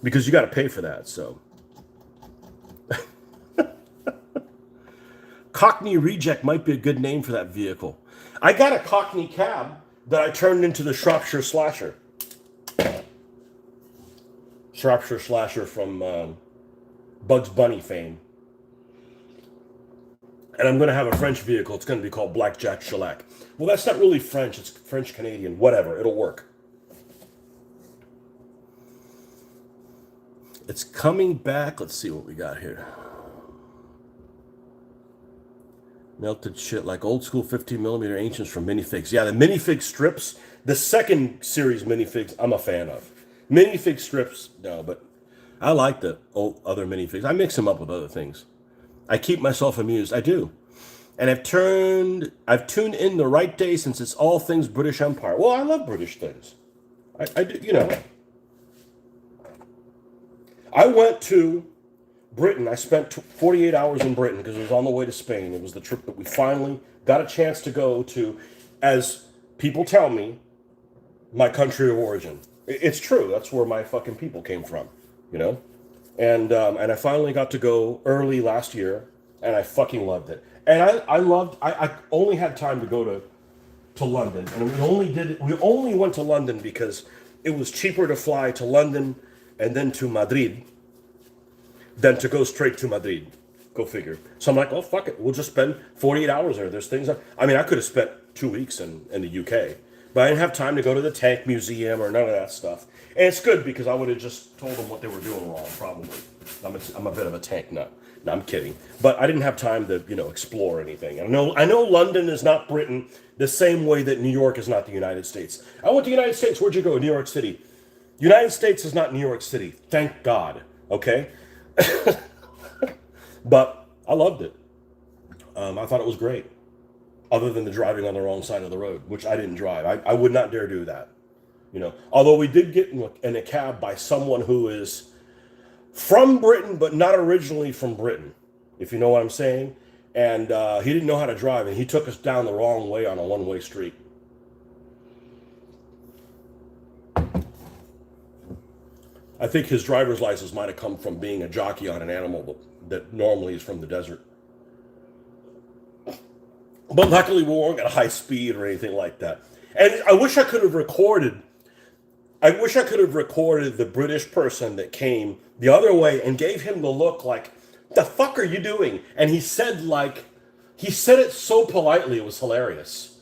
because you got to pay for that, so. Cockney Reject might be a good name for that vehicle. I got a Cockney cab that I turned into the Shropshire Slasher. Shropshire Slasher from Bugs Bunny fame. And I'm going to have a French vehicle. It's going to be called Blackjack Shellac. Well, that's not really French. It's French-Canadian. Whatever. It'll work. It's coming back. Let's see what we got here. Melted shit like old school 15mm ancients from minifigs. Yeah, the minifig strips, the second series minifigs, I'm a fan of. Minifig strips, no, but I like the old other minifigs. I mix them up with other things. I keep myself amused. I do. And I've tuned in the right day since it's all things British Empire. Well, I love British things. I do, you know. I went to Britain. I spent 48 hours in Britain because it was on the way to Spain. It was the trip that we finally got a chance to go to, as people tell me, my country of origin. It's true. That's where my fucking people came from, you know? And I finally got to go early last year, and I fucking loved it. And I only had time to go to London, and we only went to London because it was cheaper to fly to London and then to Madrid than to go straight to Madrid. Go figure. So I'm like, oh, fuck it. We'll just spend 48 hours there. There's things. I mean, I could have spent 2 weeks in the UK, but I didn't have time to go to the Tank Museum or none of that stuff. And it's good because I would have just told them what they were doing wrong, probably. I'm a bit of a tank nut. No, I'm kidding. But I didn't have time to, explore anything. I know London is not Britain the same way that New York is not the United States. I went to the United States. Where'd you go? New York City. United States is not New York City. Thank God. Okay? But I loved it. I thought it was great. Other than the driving on the wrong side of the road, which I didn't drive. I would not dare do that. Although we did get in a cab by someone who is from Britain, but not originally from Britain, if you know what I'm saying. And he didn't know how to drive, and he took us down the wrong way on a one-way street. I think his driver's license might have come from being a jockey on an animal that normally is from the desert. But luckily, we weren't at a high speed or anything like that. And I wish I could have recorded the British person that came the other way and gave him the look like, the fuck are you doing? And he said it so politely, it was hilarious.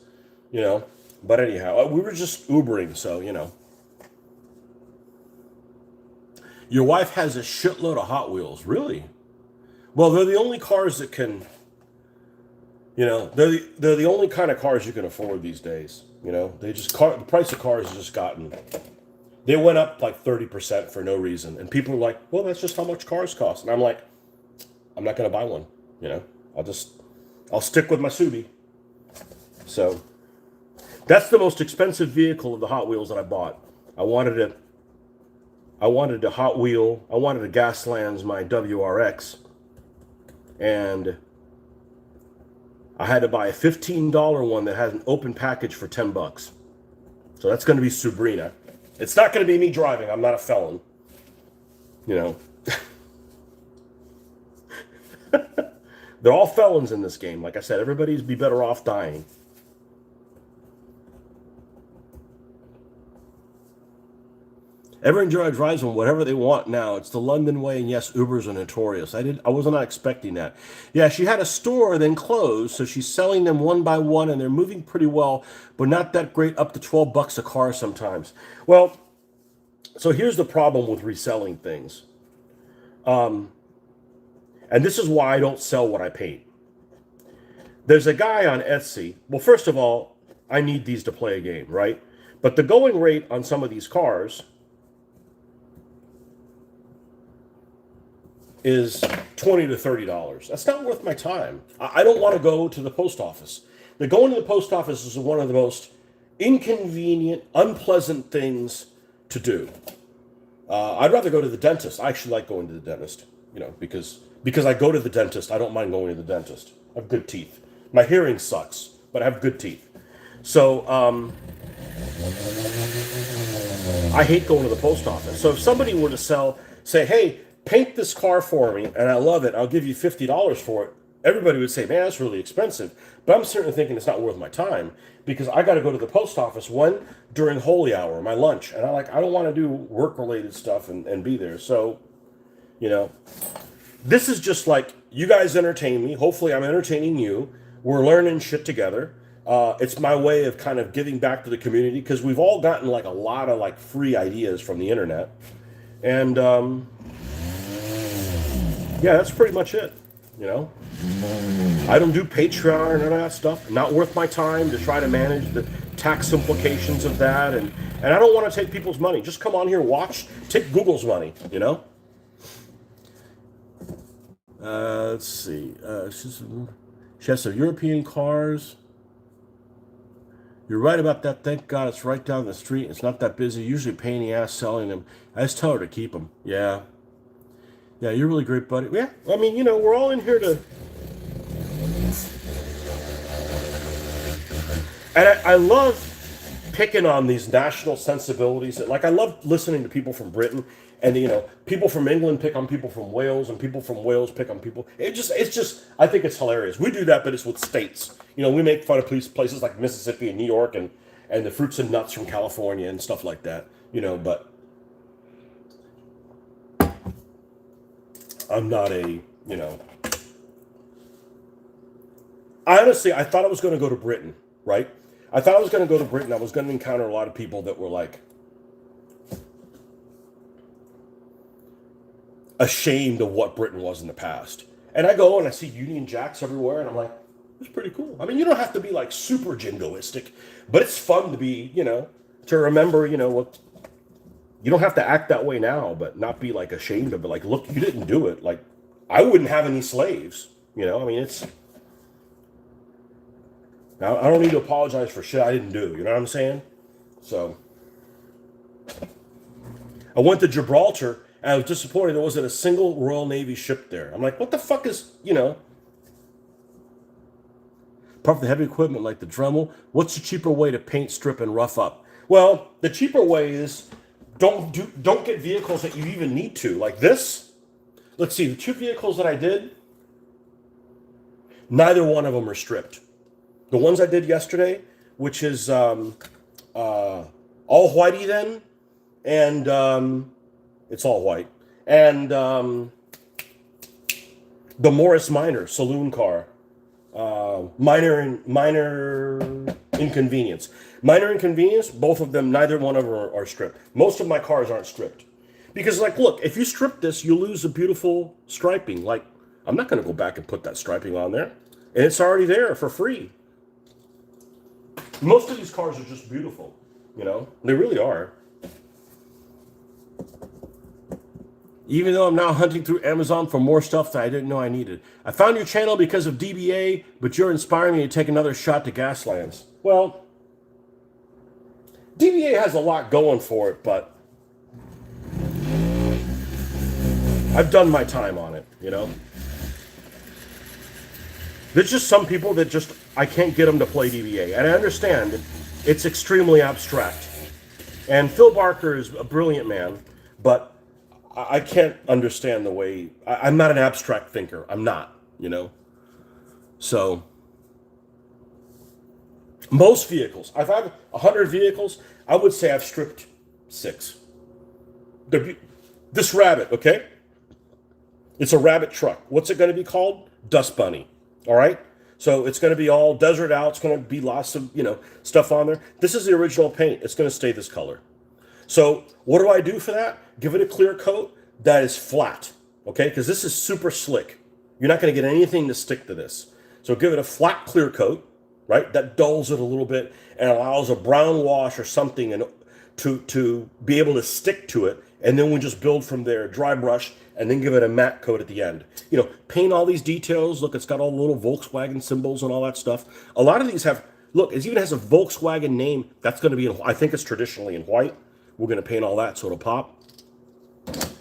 But anyhow, we were just Ubering, so, Your wife has a shitload of Hot Wheels. Really? Well, they're the only cars that can, they're the only kind of cars you can afford these days. The price of cars has just they went up like 30% for no reason. And people are like, well, that's just how much cars cost. And I'm like, I'm not going to buy one. I'll stick with my Subi. So that's the most expensive vehicle of the Hot Wheels that I bought. I wanted a Hot Wheel. I wanted a Gaslands, my WRX. And I had to buy a $15 one that had an open package for $10. So that's going to be Sabrina. It's not going to be me driving. I'm not a felon. They're all felons in this game. Like I said, everybody'd be better off dying. Everyone drives on whatever they want now. It's the London way, and yes, Ubers are notorious. I was not expecting that. Yeah, she had a store, then closed, so she's selling them one by one, and they're moving pretty well, but not that great, up to $12 a car sometimes. Well, so here's the problem with reselling things. And this is why I don't sell what I paint. There's a guy on Etsy. Well, first of all, I need these to play a game, right? But the going rate on some of these cars is $20 to $30. That's not worth my time. I don't want to go to the post office. Going to the post office is one of the most inconvenient, unpleasant things to do. I'd rather go to the dentist. I actually like going to the dentist. you know, because I go to the dentist. I don't mind going to the dentist. I have good teeth. My hearing sucks, but I have good teeth. So I hate going to the post office. So if somebody were to say, hey, paint this car for me, and I love it, I'll give you $50 for it, everybody would say, man, that's really expensive. But I'm certainly thinking it's not worth my time because I got to go to the post office during holy hour, my lunch, and I don't want to do work-related stuff and be there. So, you know, this is just like, you guys entertain me. Hopefully I'm entertaining you. We're learning shit together. It's my way of kind of giving back to the community because we've all gotten like a lot of like free ideas from the internet. And yeah, that's pretty much it, you know. I don't do Patreon or none of that stuff. Not worth my time to try to manage the tax implications of that. And I don't want to take people's money. Just come on here, watch, take Google's money, you know. Let's see. She has some European cars. You're right about that. Thank God it's right down the street. It's not that busy. Usually a pain in the ass selling them. I just tell her to keep them. Yeah. Yeah, you're really great, buddy. Yeah, I mean, you know, we're all in here to... And I love picking on these national sensibilities. Like, I love listening to people from Britain. And, you know, people from England pick on people from Wales. And people from Wales pick on people. It's just, I think it's hilarious. We do that, but it's with states. You know, we make fun of places like Mississippi and New York and the fruits and nuts from California and stuff like that. You know, but... I'm not a, you know... Honestly, I thought I was going to go to Britain, right? I thought I was going to go to Britain. I was going to encounter a lot of people that were like ashamed of what Britain was in the past. And I go and I see Union Jacks everywhere, and I'm like, it's pretty cool. I mean, you don't have to be like super jingoistic, but it's fun to be, you know, to remember, you know, what... You don't have to act that way now, but not be like ashamed of it. Like, look, you didn't do it. Like, I wouldn't have any slaves. You know, I mean, it's... I don't need to apologize for shit I didn't do. You know what I'm saying? So, I went to Gibraltar, and I was disappointed there wasn't a single Royal Navy ship there. I'm like, what the fuck is, you know... Apart from the heavy equipment like the Dremel, what's the cheaper way to paint, strip, and rough up? Well, the cheaper way is... Don't get vehicles that you even need to. Like this. Let's see, the two vehicles that I did, neither one of them are stripped. The ones I did yesterday, which is all whitey then, and it's all white. And the Morris Minor saloon car, minor inconvenience. Minor inconvenience, both of them, neither one of them are stripped. Most of my cars aren't stripped. Because, like, look, if you strip this, you lose the beautiful striping. Like, I'm not going to go back and put that striping on there. And it's already there for free. Most of these cars are just beautiful, you know? They really are. Even though I'm now hunting through Amazon for more stuff that I didn't know I needed. I found your channel because of DBA, but you're inspiring me to take another shot to Gaslands. Well... DBA has a lot going for it, but I've done my time on it, you know? There's just some people that just, I can't get them to play DBA. And I understand it's extremely abstract. And Phil Barker is a brilliant man, but I can't understand the way, I'm not an abstract thinker. I'm not, you know? So... Most vehicles, if I have 100 vehicles, I would say I've stripped 6. This Rabbit, okay? It's a Rabbit truck. What's it going to be called? Dust Bunny, all right? So it's going to be all desert out. It's going to be lots of, you know, stuff on there. This is the original paint. It's going to stay this color. So what do I do for that? Give it a clear coat that is flat, okay? Because this is super slick. You're not going to get anything to stick to this. So give it a flat clear coat. Right, that dulls it a little bit and allows a brown wash or something and to be able to stick to it, and then we just build from there. Dry brush and then give it a matte coat at the end. You know, paint all these details. Look, it's got all the little Volkswagen symbols and all that stuff. A lot of these have. Look, it even has a Volkswagen name. That's going to be in. I think it's traditionally in white. We're going to paint all that so it'll pop.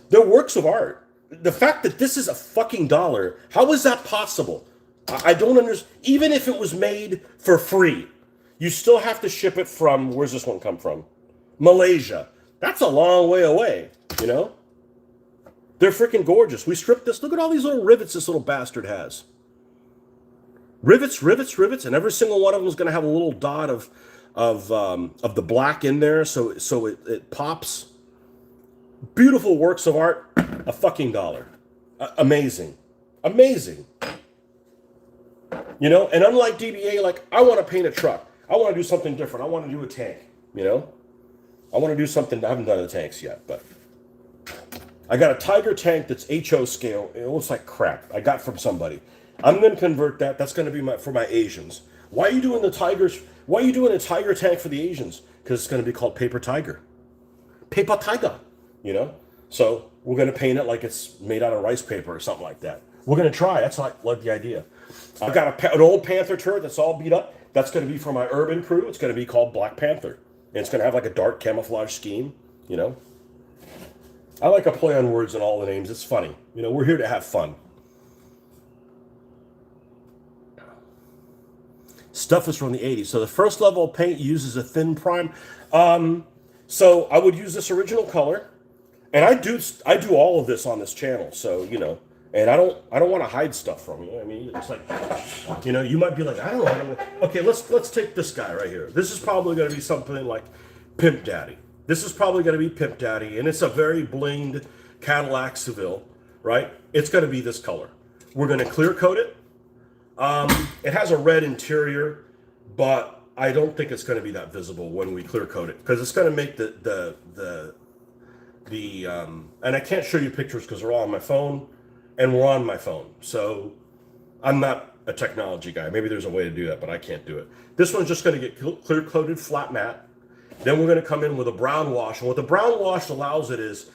They're works of art. The fact that this is a fucking dollar, how is that possible? I don't understand. Even if it was made for free, you still have to ship it from, where's this one come from? Malaysia. That's a long way away, you know? They're freaking gorgeous. We stripped this. Look at all these little rivets this little bastard has. Rivets, rivets, rivets, and every single one of them is going to have a little dot of the black in there, so it pops. Beautiful works of art. A fucking dollar. Amazing, amazing. You know, and unlike DBA, like I want to paint a truck. I want to do something different. I want to do a tank. You know, I want to do something. I haven't done the tanks yet, but I got a Tiger tank that's HO scale. It looks like crap. I got from somebody. I'm going to convert that. That's going to be for my Asians. Why are you doing the tigers? Why are you doing a Tiger tank for the Asians? Because it's going to be called Paper Tiger. Paper Tiger, you know? So we're going to paint it like it's made out of rice paper or something like that. We're going to try. That's like the idea. I've got an old Panther turret that's all beat up. That's going to be for my urban crew. It's going to be called Black Panther. And it's going to have like a dark camouflage scheme, you know? I like a play on words and all the names. It's funny. You know, we're here to have fun. Stuff is from the 80s. So the first level of paint uses a thin prime. So I would use this original color. And I do all of this on this channel. So, you know, and I don't want to hide stuff from you. I mean, it's like, you know, you might be like, I don't know. Okay, let's take this guy right here. This is probably going to be something like Pimp Daddy. This is probably going to be Pimp Daddy. And it's a very blinged Cadillac Seville, right? It's going to be this color. We're going to clear coat it. It has a red interior, but I don't think it's going to be that visible when we clear coat it because it's going to make and I can't show you pictures because they're all on my phone and we're on my phone. So I'm not a technology guy. Maybe there's a way to do that, but I can't do it. This one's just going to get clear coated flat matte. Then we're going to come in with a brown wash. And what the brown wash allows it is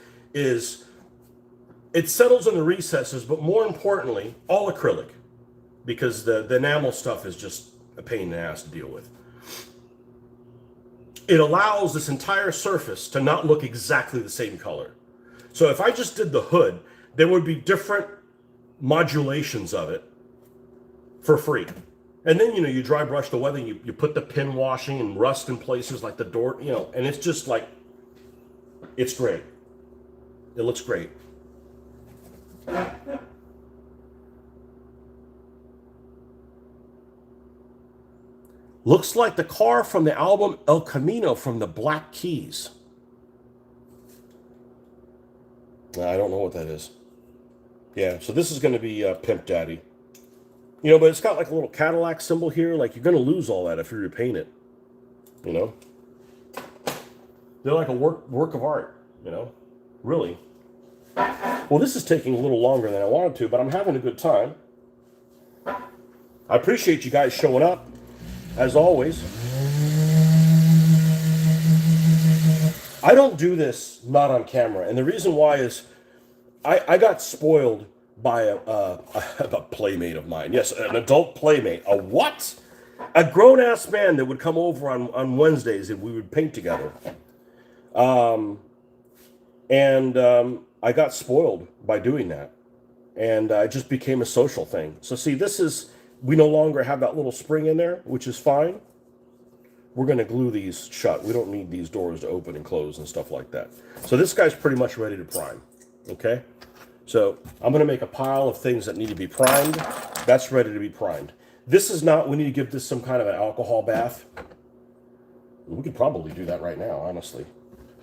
it settles in the recesses, but more importantly, all acrylic. Because the enamel stuff is just a pain in the ass to deal with. It allows this entire surface to not look exactly the same color. So if I just did the hood, there would be different modulations of it for free. And then, you know, you dry brush the weathering, you put the pin washing and rust in places like the door, you know, and it's just like, it's great. It looks great. Looks like the car from the album El Camino from the Black Keys. I don't know what that is. Yeah, so this is going to be Pimp Daddy. You know, but it's got like a little Cadillac symbol here. Like, you're going to lose all that if you repaint it. You know? They're like a work of art, you know? Really. Well, this is taking a little longer than I wanted to, but I'm having a good time. I appreciate you guys showing up. As always, I don't do this not on camera, and the reason why is I got spoiled by a playmate of mine. Yes, an adult playmate. A what? A grown-ass man that would come over on Wednesdays and we would paint together. I got spoiled by doing that, and it just became a social thing. So see, this is... We no longer have that little spring in there, which is fine. We're going to glue these shut. We don't need these doors to open and close and stuff like that. So this guy's pretty much ready to prime. Okay? So I'm going to make a pile of things that need to be primed. That's ready to be primed. This is not, we need to give this some kind of an alcohol bath. We could probably do that right now, honestly.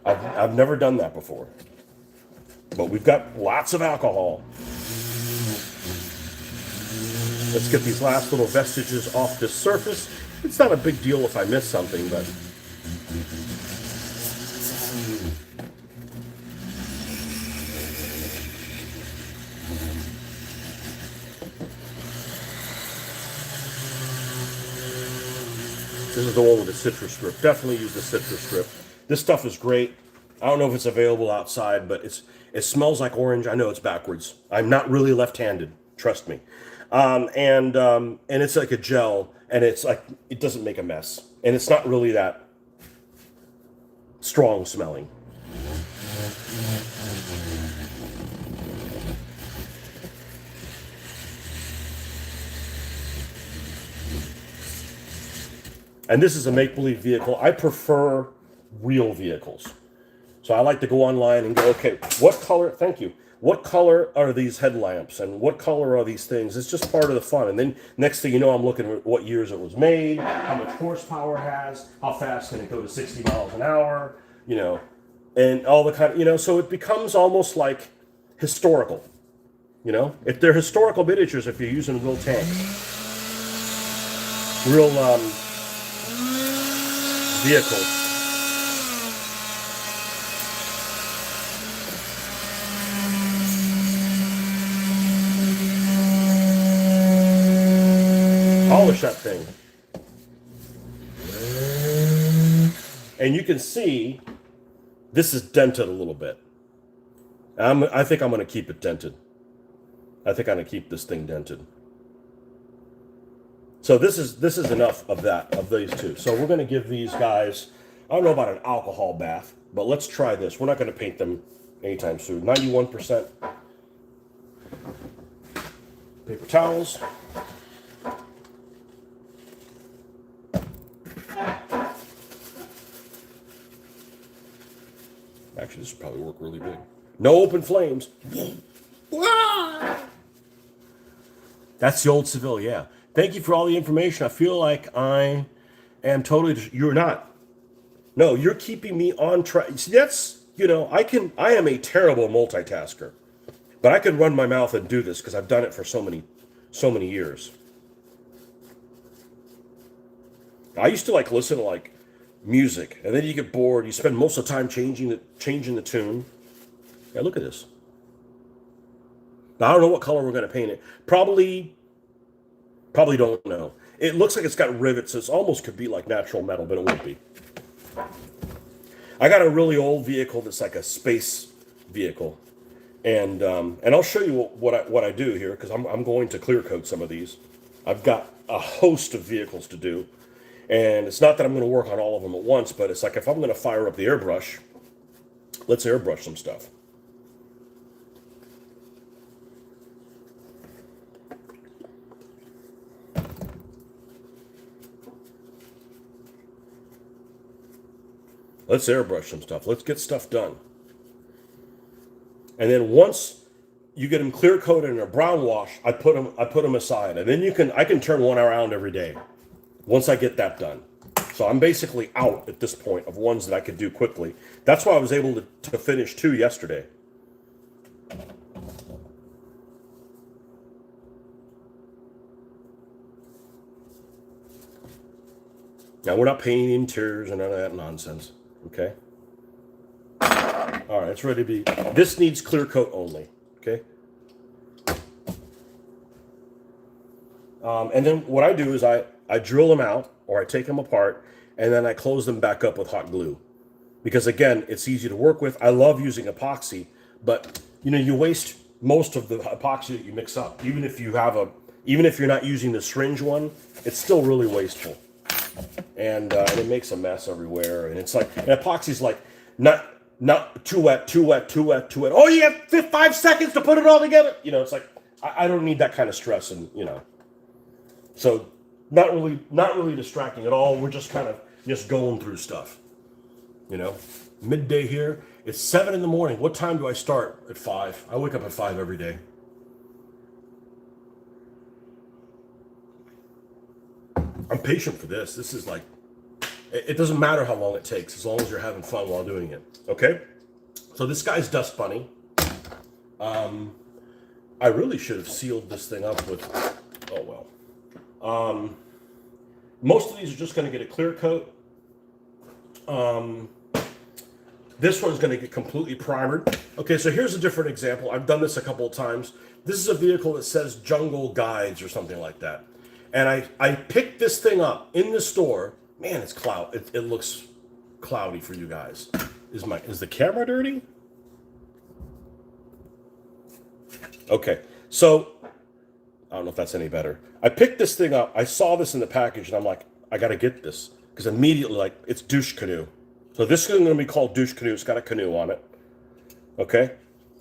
I've never done that before. But we've got lots of alcohol. Let's get these last little vestiges off this surface. It's not a big deal if I miss something, but... This is the one with the citrus strip. Definitely use the citrus strip. This stuff is great. I don't know if it's available outside, but it smells like orange. I know it's backwards. I'm not really left-handed. Trust me. And it's like a gel, and it's like, it doesn't make a mess. And it's not really that strong smelling. And this is a make-believe vehicle. I prefer real vehicles. So I like to go online and go, okay, what color, thank you, what color are these headlamps and what color are these things? It's just part of the fun. And then next thing you know, I'm looking at what years it was made, how much horsepower it has, how fast can it go to 60 miles an hour, you know, and all the kind of, you know, so it becomes almost like historical, you know. If they're historical miniatures, if you're using real tanks, real vehicles. Polish that thing. And you can see this is dented a little bit. I think I'm going to keep it dented. I think I'm going to keep this thing dented. So this is enough of that, of these two. So we're going to give these guys, I don't know about an alcohol bath, but let's try this. We're not going to paint them anytime soon. 91% paper towels. Actually, this would probably work really big. No open flames. That's the old Seville, yeah. Thank you for all the information. I feel like I am totally, you're not. No, you're keeping me on track. See, that's, you know, I am a terrible multitasker. But I can run my mouth and do this because I've done it for so many years. I used to like listen to like music, and then you get bored. You spend most of the time changing the tune. Yeah, look at this. Now, I don't know what color we're going to paint it. Probably don't know. It looks like it's got rivets. So it almost could be like natural metal, but it won't be. I got a really old vehicle that's like a space vehicle, and I'll show you what I do here because I'm going to clear coat some of these. I've got a host of vehicles to do. And it's not that I'm going to work on all of them at once, but it's like if I'm going to fire up the airbrush, let's airbrush some stuff. Let's airbrush some stuff. Let's get stuff done. And then once you get them clear coated in a brown wash, I put them aside, and then I can turn one around every day. Once I get that done. So I'm basically out at this point of ones that I could do quickly. That's why I was able to finish 2 yesterday. Now we're not painting interiors and none of that nonsense, okay? All right, it's ready to be, this needs clear coat only, okay? And then what I do is I drill them out, or I take them apart, and then I close them back up with hot glue. Because again, it's easy to work with. I love using epoxy, but you know, you waste most of the epoxy that you mix up. Even if you're not using the syringe one, it's still really wasteful. And it makes a mess everywhere. And it's like, and epoxy's like, not too wet, too wet, too wet, too wet. Oh, you have 5 seconds to put it all together. You know, it's like, I don't need that kind of stress, and you know. So not really distracting at all. We're just kind of just going through stuff, you know. Midday here. It's 7 in the morning. What time do I start? At 5. I wake up at 5 every day. I'm patient for this. This is like, it doesn't matter how long it takes as long as you're having fun while doing it. Okay. So this guy's Dust Bunny. I really should have sealed this thing up with, oh well. Most of these are just going to get a clear coat. This one's going to get completely primered. Okay, so here's a different example. I've done this a couple of times. This is a vehicle that says Jungle Guides or something like that. And I picked this thing up in the store. Man, it's cloud. It looks cloudy for you guys. Is the camera dirty? Okay, so I don't know if that's any better. I picked this thing up. I saw this in the package, and I'm like, I got to get this. Because immediately, like, it's douche canoe. So this is going to be called douche canoe. It's got a canoe on it. Okay?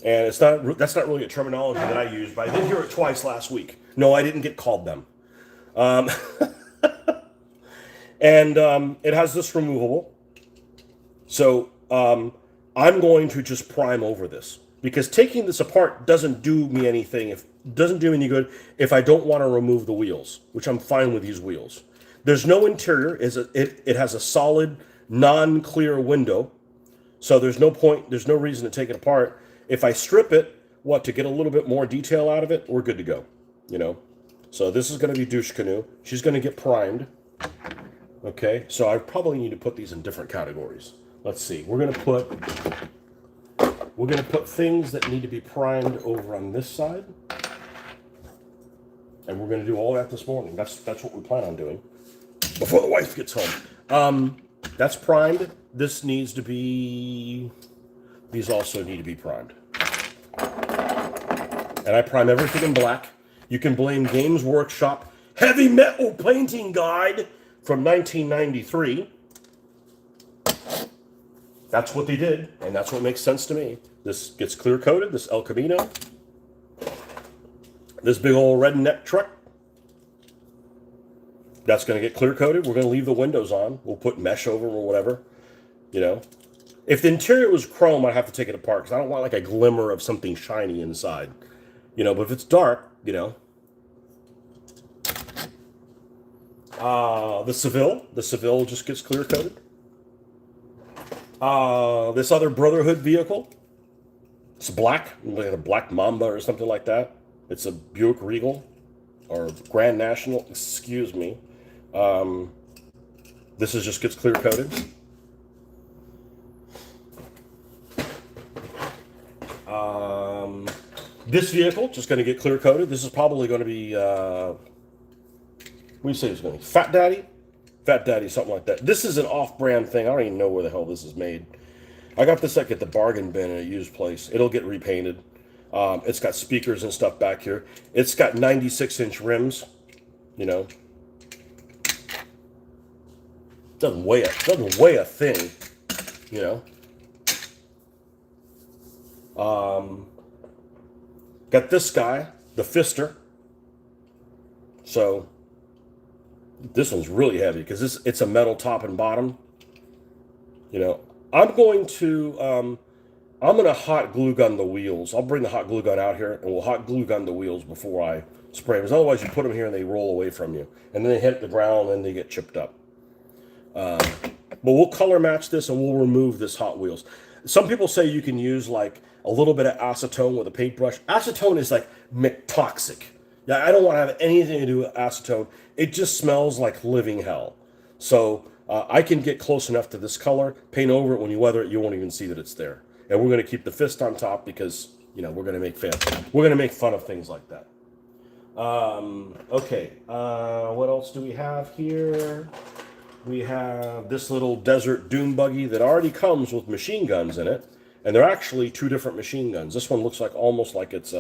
And that's not really a terminology that I use, but I did hear it twice last week. No, I didn't get called them. And it has this removable. So I'm going to just prime over this because taking this apart doesn't do me anything. If doesn't do me any good if I don't want to remove the wheels, which I'm fine with these wheels. There's no interior. It has a solid, non-clear window, so there's no point. There's no reason to take it apart. If I strip it, to get a little bit more detail out of it, we're good to go. You know. So this is going to be Douche Canoe. She's going to get primed. Okay. So I probably need to put these in different categories. Let's see. We're going to put things that need to be primed over on this side. And we're going to do all that this morning. That's what we plan on doing before the wife gets home. That's primed. This needs to be... These also need to be primed. And I prime everything in black. You can blame Games Workshop Heavy Metal Painting Guide from 1993. That's what they did, and that's what makes sense to me. This gets clear coated, this El Camino. This big old redneck truck. That's going to get clear coated. We're going to leave the windows on. We'll put mesh over them or whatever. You know. If the interior was chrome, I'd have to take it apart because I don't want like a glimmer of something shiny inside. You know, but if it's dark, you know. The Seville just gets clear coated. This other Brotherhood vehicle, it's black, like a black Mamba or something like that. It's a Buick Regal or Grand National, excuse me. This just gets clear coated. This vehicle just going to get clear coated. This is probably going to be, what do you say it's going to be? Fat Daddy, something like that. This is an off-brand thing. I don't even know where the hell this is made. I got this like at the bargain bin in a used place. It'll get repainted. It's got speakers and stuff back here. It's got 96-inch rims. You know, doesn't weigh a thing. You know. Got this guy, the Fister. So this one's really heavy because it's a metal top and bottom. You know, I'm going to hot glue gun the wheels. I'll bring the hot glue gun out here and we'll hot glue gun the wheels before I spray them. Because otherwise you put them here and they roll away from you. And then they hit the ground and they get chipped up. But we'll color match this and we'll remove this Hot Wheels. Some people say you can use like a little bit of acetone with a paintbrush. Acetone is like toxic. Yeah, I don't want to have anything to do with acetone. It just smells like living hell. So I can get close enough to this color, paint over it. When you weather it, you won't even see that it's there. And we're going to keep the fist on top because, you know, we're going to make fun of things like that. Okay. What else do we have here? We have this little desert dune buggy that already comes with machine guns in it. And they're actually two different machine guns. This one looks like almost like it's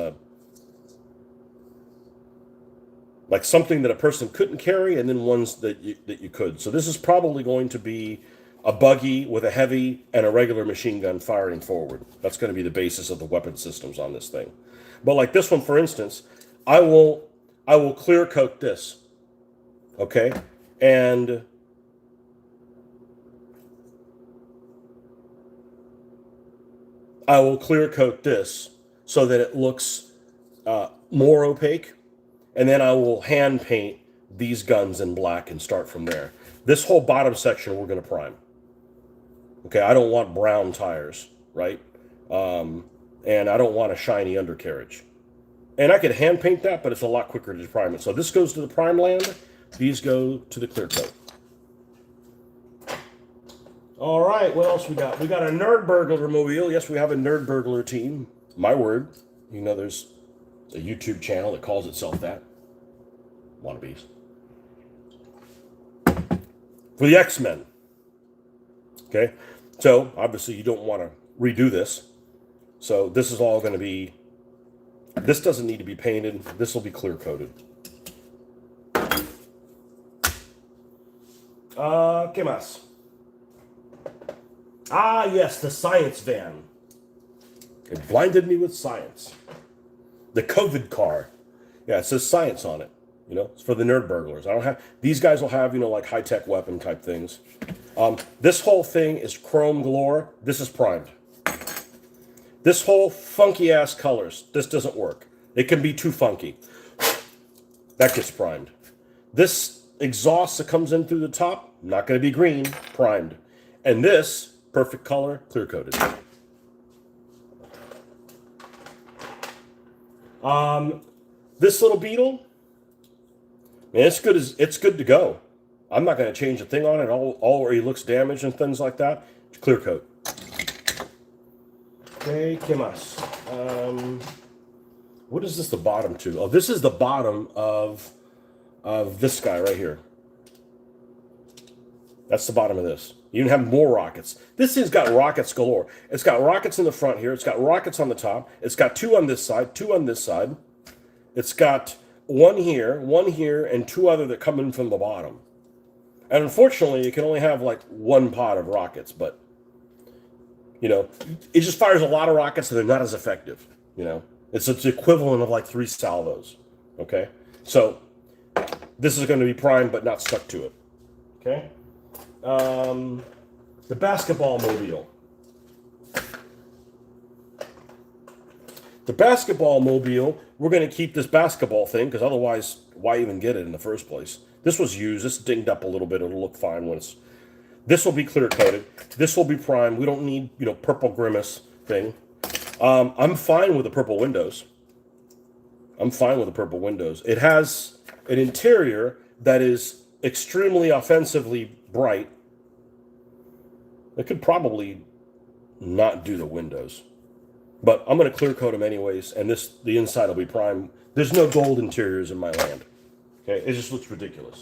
like something that a person couldn't carry, and then ones that you could. So this is probably going to be a buggy with a heavy and a regular machine gun firing forward. That's going to be the basis of the weapon systems on this thing. But like this one, for instance, I will clear coat this. Okay, and I will clear coat this so that it looks more opaque. And then I will hand paint these guns in black and start from there. This whole bottom section we're going to prime. Okay, I don't want brown tires, right? And I don't want a shiny undercarriage. And I could hand paint that, but it's a lot quicker to prime it. So this goes to the prime land. These go to the clear coat. All right, what else we got? We got a Nerd Burglar mobile. Yes, we have a Nerd Burglar team. My word. You know, there's a YouTube channel that calls itself that. Wannabes. For the X-Men. Okay, so obviously you don't want to redo this. So this is all going to be, this doesn't need to be painted. This will be clear coated. ¿Qué más? Ah, yes, the science van. It blinded me with science. The COVID car. Yeah, it says science on it. You know, it's for the nerd burglars. I don't have, these guys will have, you know, like high-tech weapon type things. This whole thing is chrome galore. This is primed. This whole funky ass colors, this doesn't work. It can be too funky. That gets primed. This exhaust that comes in through the top, not going to be green, primed. And this, perfect color, clear coated. This little beetle, man, it's good to go. I'm not going to change a thing on it. All where he looks damaged and things like that, it's clear coat. Okay, ¿qué más? What is this the bottom to? Oh, this is the bottom of this guy right here. That's the bottom of this. You can have more rockets. This thing's got rockets galore. It's got rockets in the front here. It's got rockets on the top. It's got 2 on this side, 2 on this side. It's got one here, and 2 other that come in from the bottom. And unfortunately, you can only have like 1 pot of rockets, but you know, it just fires a lot of rockets and they're not as effective. You know, it's the equivalent of like 3 salvos. Okay, so this is going to be primed but not stuck to it. Okay, the basketball mobile. The basketball mobile, we're going to keep this basketball thing because otherwise, why even get it in the first place? This was used. This dinged up a little bit. It'll look fine when it's. This will be clear coated. This will be primed. We don't need, you know, purple grimace thing. I'm fine with the purple windows. I'm fine with the purple windows. It has an interior that is extremely offensively bright. It could probably not do the windows. But I'm going to clear coat them anyways, and the inside will be primed. There's no gold interiors in my land. Okay, it just looks ridiculous.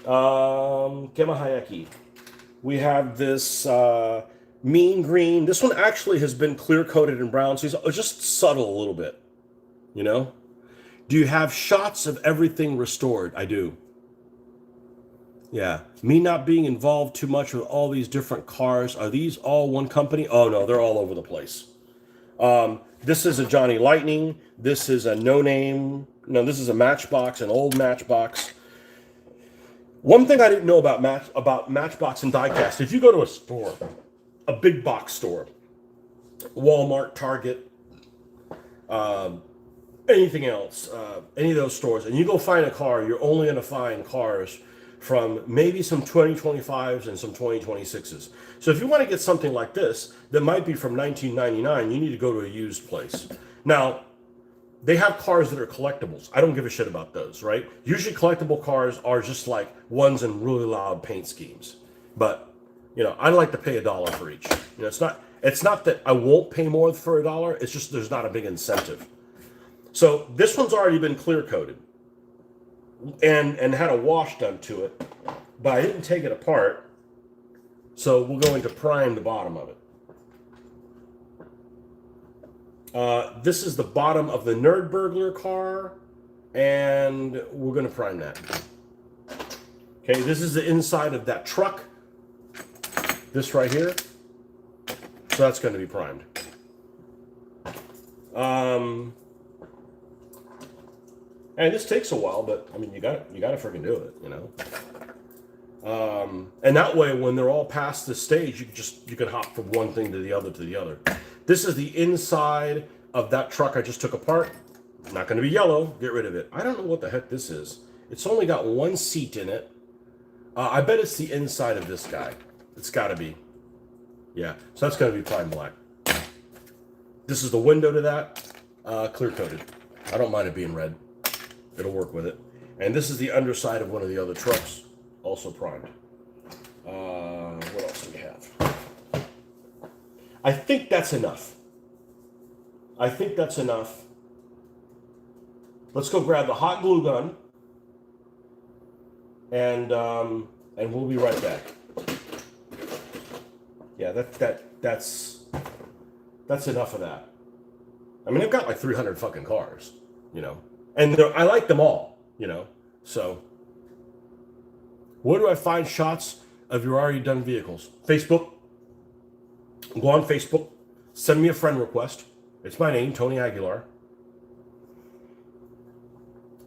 Kemahayaki. We have this mean green. This one actually has been clear coated in brown, so it's just subtle a little bit. You know? Do you have shots of everything restored? I do. Yeah. Me not being involved too much with all these different cars. Are these all one company? Oh no, they're all over the place. This is a Johnny Lightning. This is a No Name. No, this is a Matchbox, an old Matchbox. One thing I didn't know about Matchbox and diecast, if you go to a store, a big box store, Walmart, Target, anything else, any of those stores, and you go find a car, you're only going to find cars from maybe some 2025s and some 2026s. So if you want to get something like this that might be from 1999, you need to go to a used place. Now, they have cars that are collectibles. I don't give a shit about those, right? Usually collectible cars are just like ones in really loud paint schemes. But, you know, I like to pay $1 for each. You know, it's not that I won't pay more for $1, it's just there's not a big incentive. So this one's already been clear coated and had a wash done to it, but I didn't take it apart. So we're going to prime the bottom of it. This is the bottom of the Nerd Burglar car, and we're going to prime that. Okay, this is the inside of that truck. This right here. So that's going to be primed. And this takes a while, but I mean, you got to freaking do it, you know. And that way, when they're all past this stage, you can hop from one thing to the other to the other. This is the inside of that truck I just took apart. Not going to be yellow. Get rid of it. I don't know what the heck this is. It's only got 1 seat in it. I bet it's the inside of this guy. It's got to be. Yeah. So that's going to be prime black. This is the window to that. Clear coated. I don't mind it being red. It'll work with it. And this is the underside of one of the other trucks, also primed. What else do we have? I think that's enough. Let's go grab the hot glue gun, and we'll be right back. Yeah, that's enough of that. I mean, I've got like 300 fucking cars, you know. And I like them all, you know. So, where do I find shots of your already done vehicles? Facebook. Go on Facebook. Send me a friend request. It's my name, Tony Aguilar.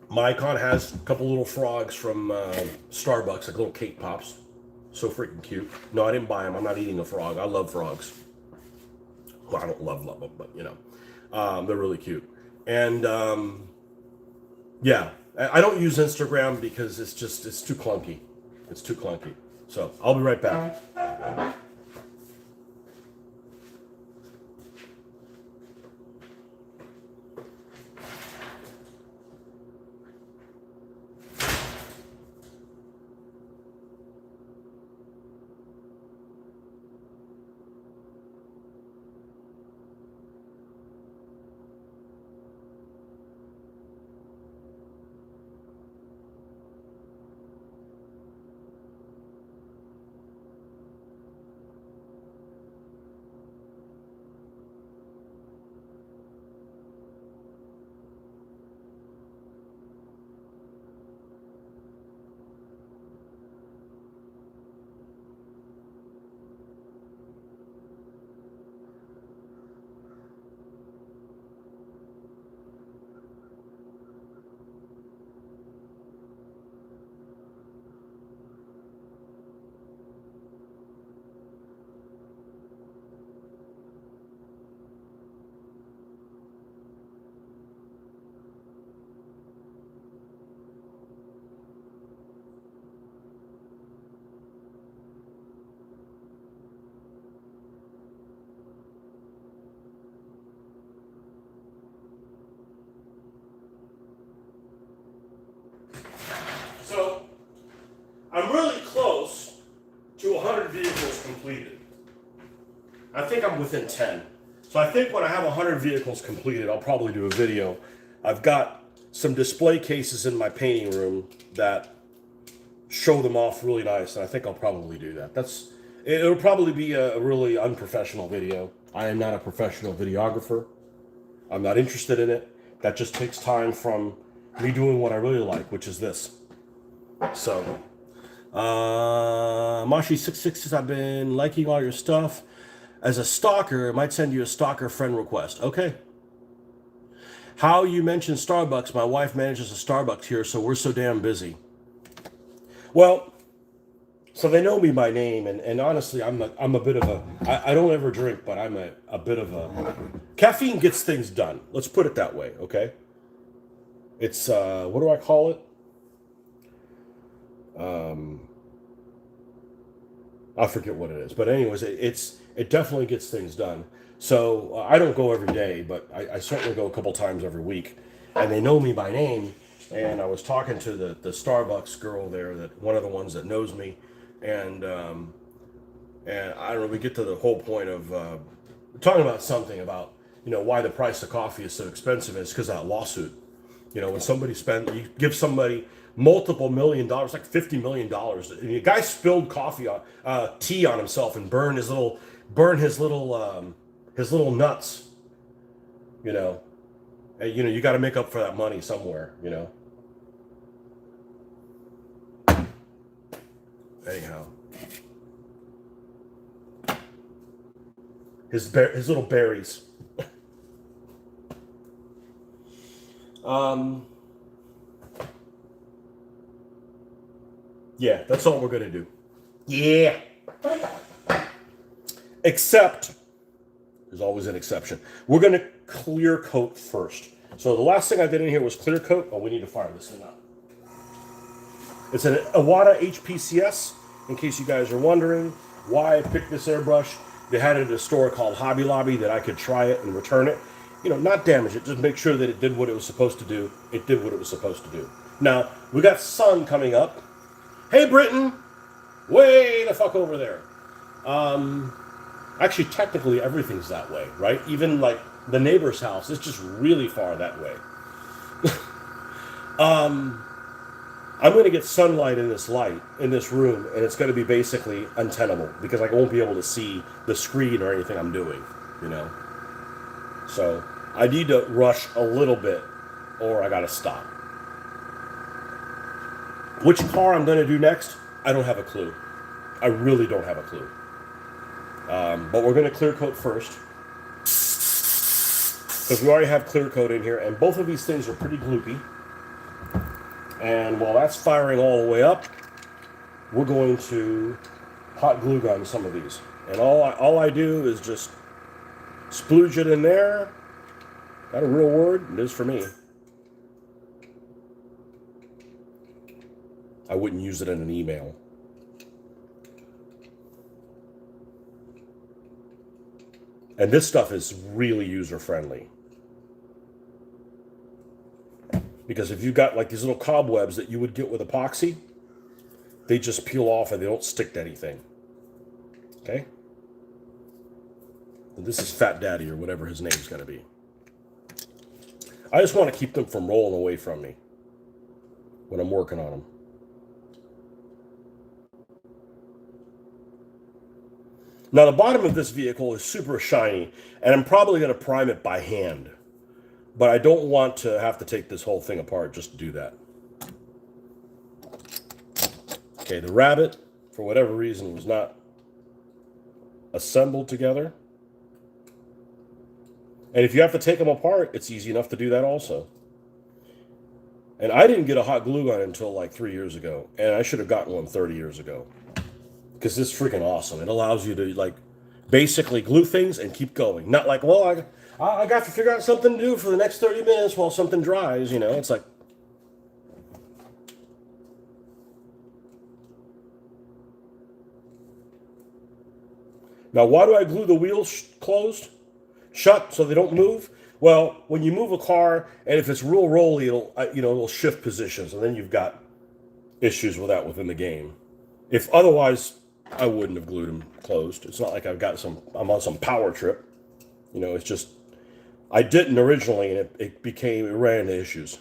My icon has a couple little frogs from Starbucks, like little cake pops. So freaking cute. No, I didn't buy them. I'm not eating a frog. I love frogs. Well, I don't love them, but you know, they're really cute. And yeah, I don't use Instagram because it's too clunky. It's too clunky. So I'll be right back. So I'm really close to 100 vehicles completed. I think I'm within 10. So I think when I have 100 vehicles completed, I'll probably do a video. I've got some display cases in my painting room that show them off really nice, and I think I'll probably do that. It'll probably be a really unprofessional video. I am not a professional videographer. I'm not interested in it. That just takes time from me doing what I really like, which is this. So, Mashi66 says, I've been liking all your stuff. As a stalker, I might send you a stalker friend request. Okay. How you mentioned Starbucks. My wife manages a Starbucks here, so we're so damn busy. Well, so they know me by name, and honestly, I'm a bit of a, I don't ever drink, but I'm a bit of a, caffeine gets things done. Let's put it that way, okay? It's, what do I call it? I forget what it is, but anyways, it definitely gets things done. So I don't go every day, but I certainly go a couple times every week, and they know me by name. And I was talking to the Starbucks girl there, that one of the ones that knows me, and I don't know. We get to the whole point of talking about something about why the price of coffee is so expensive. And it's because of that lawsuit. When you give somebody multiple $1 million, like $50 million. And the guy spilled tea on himself and burned his little nuts. And, you got to make up for that money somewhere. Anyhow, his little berries. Yeah, that's all we're gonna do. Yeah. Except, there's always an exception. We're gonna clear coat first. So the last thing I did in here was clear coat. Oh, we need to fire this thing up. It's an Iwata HPCS, in case you guys are wondering why I picked this airbrush. They had it at a store called Hobby Lobby that I could try it and return it. Not damage it, just make sure that it did what it was supposed to do. It did what it was supposed to do. Now, we got sun coming up. Hey, Britain! Way the fuck over there. Actually, technically, everything's that way, right? Even, like, the neighbor's house is just really far that way. I'm going to get sunlight in this room, and it's going to be basically untenable, because I won't be able to see the screen or anything I'm doing, So, I need to rush a little bit, or I got to stop. Which car I'm going to do next, I don't have a clue. I really don't have a clue. But we're going to clear coat first. Because we already have clear coat in here, and both of these things are pretty gloopy. And while that's firing all the way up, we're going to hot glue gun some of these. And all I do is just splooge it in there. Got a real word? It is for me. I wouldn't use it in an email. And this stuff is really user-friendly. Because if you've got like these little cobwebs that you would get with epoxy, they just peel off and they don't stick to anything. Okay? And this is Fat Daddy or whatever his name's going to be. I just want to keep them from rolling away from me when I'm working on them. Now the bottom of this vehicle is super shiny, and I'm probably going to prime it by hand. But I don't want to have to take this whole thing apart just to do that. Okay, the rabbit, for whatever reason, was not assembled together. And if you have to take them apart, it's easy enough to do that also. And I didn't get a hot glue gun until like 3 years ago. And I should have gotten one 30 years ago. Because this is freaking awesome. It allows you to like basically glue things and keep going. Not like, well, I got to figure out something to do for the next 30 minutes while something dries, you know. It's like, now why do I glue the wheels closed? Shut so they don't move? Well, when you move a car, and if it's real rolly, it'll shift positions, and then you've got issues with that within the game. If otherwise, I wouldn't have glued them closed. It's not like I'm on some power trip. You know, it's just, I didn't originally, and it ran into issues.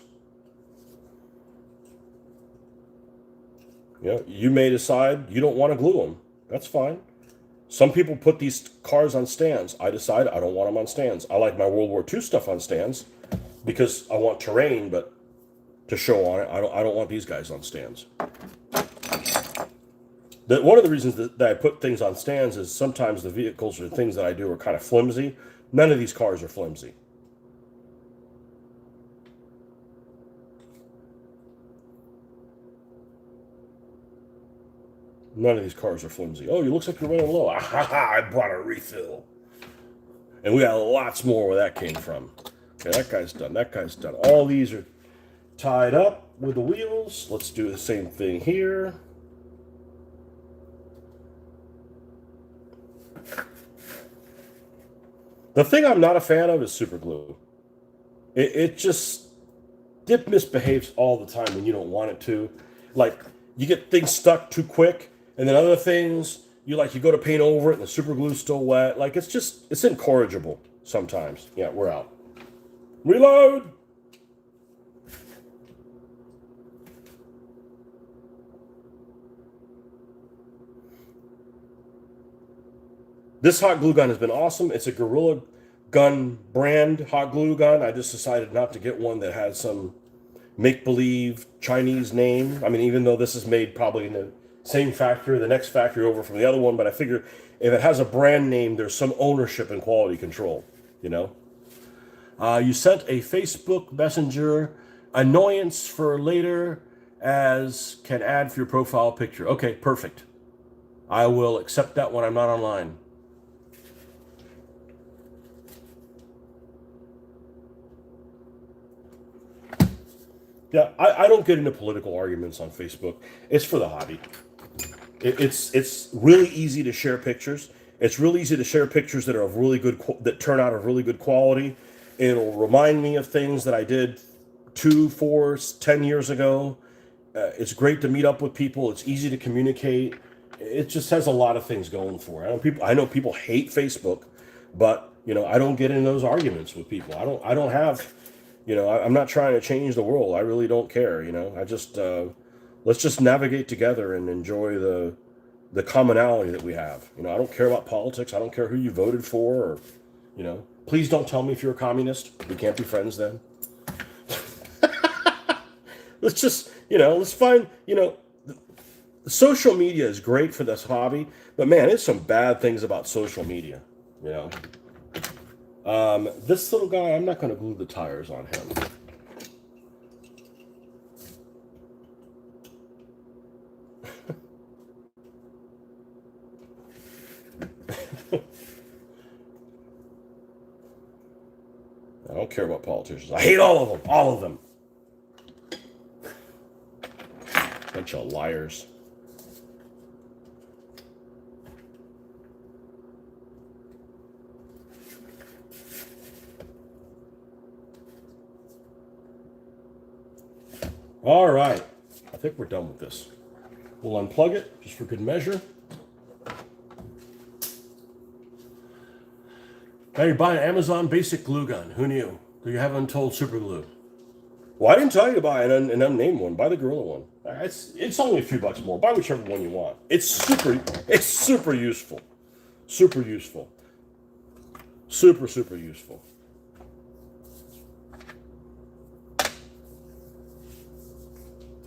You know, you may decide you don't want to glue them. That's fine. Some people put these cars on stands. I decide I don't want them on stands. I like my World War II stuff on stands because I want terrain, but to show on it, I don't want these guys on stands. One of the reasons that I put things on stands is sometimes the vehicles or things that I do are kind of flimsy. None of these cars are flimsy. None of these cars are flimsy. Oh, it looks like you're running low. I brought a refill. And we got lots more where that came from. Okay, that guy's done. That guy's done. All these are tied up with the wheels. Let's do the same thing here. The thing I'm not a fan of is super glue. It misbehaves all the time when you don't want it to. Like, you get things stuck too quick, and then other things, you go to paint over it, and the super glue's still wet. Like, it's incorrigible sometimes. Yeah, we're out. Reload! This hot glue gun has been awesome. It's a Gorilla Gun brand hot glue gun. I just decided not to get one that has some make-believe Chinese name. I mean, even though this is made probably in the same factory, the next factory over from the other one, but I figure if it has a brand name, there's some ownership and quality control, you know? You sent a Facebook Messenger annoyance for later as can add for your profile picture. Okay, perfect. I will accept that when I'm not online. Yeah, I don't get into political arguments on Facebook. It's for the hobby. It's really easy to share pictures. It's really easy to share pictures that are of really good that turn out of really good quality. It'll remind me of things that I did 2, 4, 10 years ago. It's great to meet up with people. It's easy to communicate. It just has a lot of things going for it. I know people hate Facebook, but I don't get in those arguments with people. I don't have. I'm not trying to change the world. I really don't care. I just let's just navigate together and enjoy the commonality that we have. I don't care about politics. I don't care who you voted for, or please don't tell me if you're a communist. We can't be friends then. Let's just let's find social media is great for this hobby, but man, there's some bad things about social media. This little guy, I'm not going to glue the tires on him. I don't care about politicians. I hate all of them. All of them. Bunch of liars. All right. I think we're done with this. We'll unplug it just for good measure. Now you're buying an Amazon basic glue gun. Who knew? Do you have untold super glue? Well, I didn't tell you to buy an unnamed one. Buy the Gorilla one. It's only a few bucks more. Buy whichever one you want. It's super useful. Super useful. Super useful.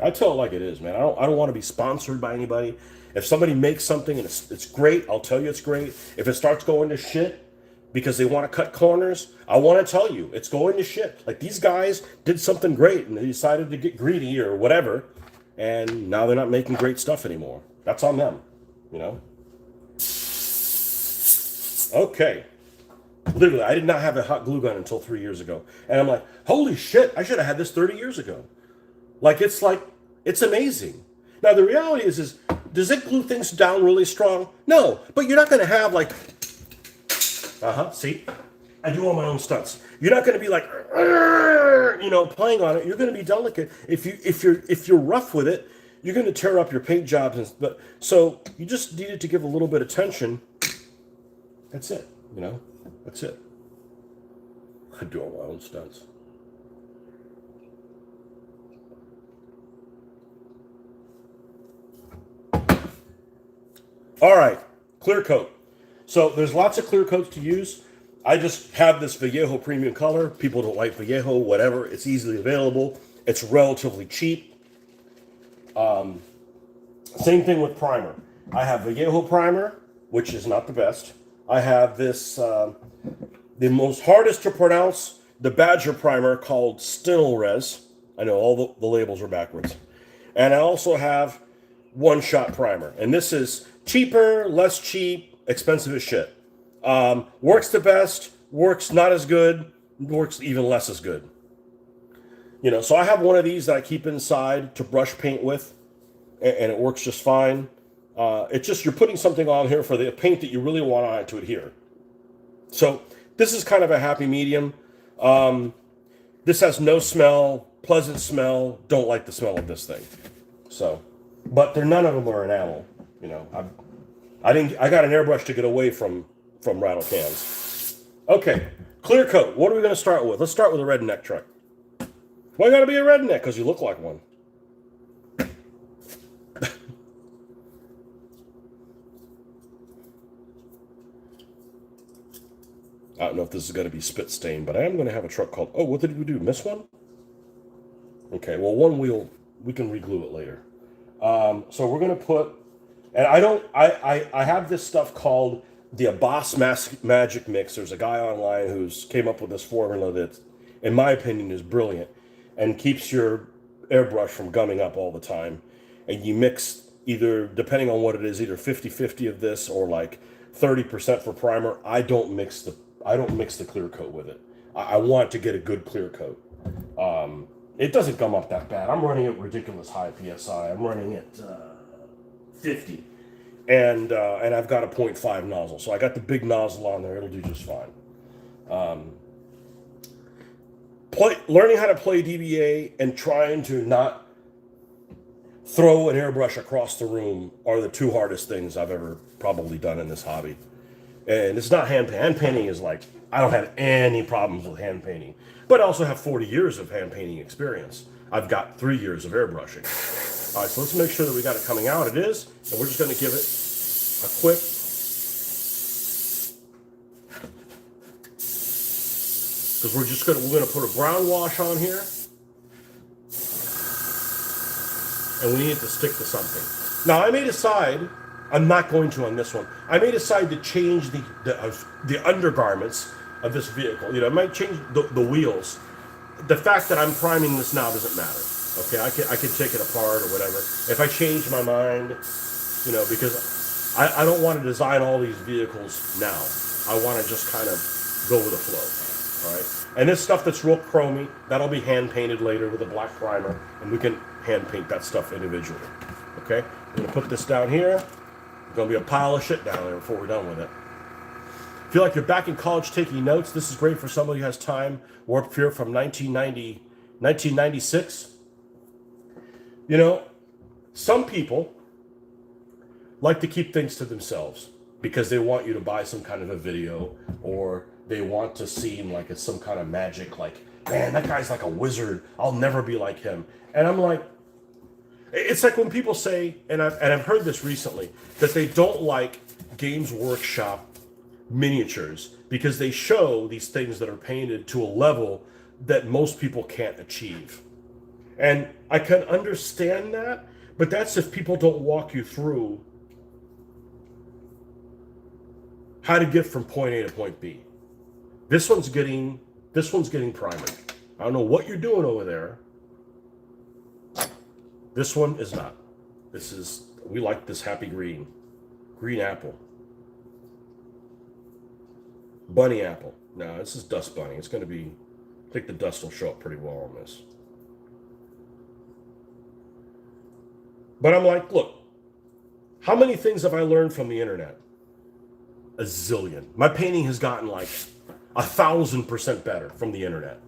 I tell it like it is, man. I don't want to be sponsored by anybody. If somebody makes something and it's great, I'll tell you it's great. If it starts going to shit because they want to cut corners, I want to tell you it's going to shit. Like, these guys did something great and they decided to get greedy or whatever, and now they're not making great stuff anymore. That's on them, you know? Okay. Literally, I did not have a hot glue gun until 3 years ago. And I'm like, holy shit, I should have had this 30 years ago. Like, it's amazing. Now, the reality is does it glue things down really strong? No, but you're not going to have, like, see? I do all my own stunts. You're not going to be like, you know, playing on it. You're going to be delicate. If you're rough with it, you're going to tear up your paint jobs. So you just needed to give a little bit of tension. That's it, you know? That's it. I do all my own stunts. All right, clear coat. So there's lots of clear coats to use. I just have this Vallejo premium color. People don't like Vallejo, whatever. It's easily available. It's relatively cheap. Same thing with primer. I have Vallejo primer, which is not the best. I have this, the most hardest to pronounce, the Badger primer called Stilres. I know all the labels are backwards. And I also have One Shot primer. And this is cheaper, less cheap, expensive as shit. Works the best, works not as good, works even less as good. You know, so I have one of these that I keep inside to brush paint with, and it works just fine. It's just you're putting something on here for the paint that you really want on it to adhere. So this is kind of a happy medium. This has no smell, pleasant smell. Don't like the smell of this thing. So, but none of them are enamel. You know, I got an airbrush to get away from rattle cans. Okay, clear coat. What are we going to start with? Let's start with a redneck truck. Why got to be a redneck? Because you look like one. I don't know if this is going to be spit stained, but I am going to have a truck called... Oh, what did we do? Miss one? Okay, well, one wheel, we can reglue it later. So we're going to put... And I have this stuff called the Abbas Magic Mix. There's a guy online who's came up with this formula that, in my opinion, is brilliant and keeps your airbrush from gumming up all the time. And you mix either, depending on what it is, either 50-50 of this or like 30% for primer. I don't mix the clear coat with it. I want to get a good clear coat. It doesn't gum up that bad. I'm running it ridiculous high PSI. I'm running it 50. And I've got a 0.5 nozzle. So I got the big nozzle on there. It'll do just fine. Learning how to play DBA and trying to not throw an airbrush across the room are the two hardest things I've ever probably done in this hobby. And it's not hand painting. Hand painting is like, I don't have any problems with hand painting. But I also have 40 years of hand painting experience. I've got 3 years of airbrushing. All right, so let's make sure that we got it coming out. It is. And we're just going to give it a quick... Because we're going to put a brown wash on here. And we need it to stick to something. Now, I may decide... I'm not going to on this one. I may decide to change the undergarments of this vehicle. You know, I might change the wheels. The fact that I'm priming this now doesn't matter. Okay, I can take it apart or whatever. If I change my mind, you know, because I don't want to design all these vehicles now. I want to just kind of go with the flow. All right. And this stuff that's real chromy, that'll be hand painted later with a black primer, and we can hand paint that stuff individually. Okay. I'm going to put this down here. There's going to be a pile of shit down there before we're done with it. Feel like you're back in college taking notes. This is great for somebody who has time. Warped Fear from 1996. You know, some people like to keep things to themselves because they want you to buy some kind of a video, or they want to seem like it's some kind of magic, like, man, that guy's like a wizard. I'll never be like him. And I'm like, it's like when people say, and I've heard this recently, that they don't like Games Workshop miniatures because they show these things that are painted to a level that most people can't achieve. And I can understand that, but that's if people don't walk you through how to get from point A to point B. This one's getting primer. I don't know what you're doing over there. This one is not. We like this happy green apple. Bunny apple. No, this is dust bunny. It's going to be, I think the dust will show up pretty well on this. But I'm like, look, how many things have I learned from the internet? A zillion. My painting has gotten like 1,000% better from the internet.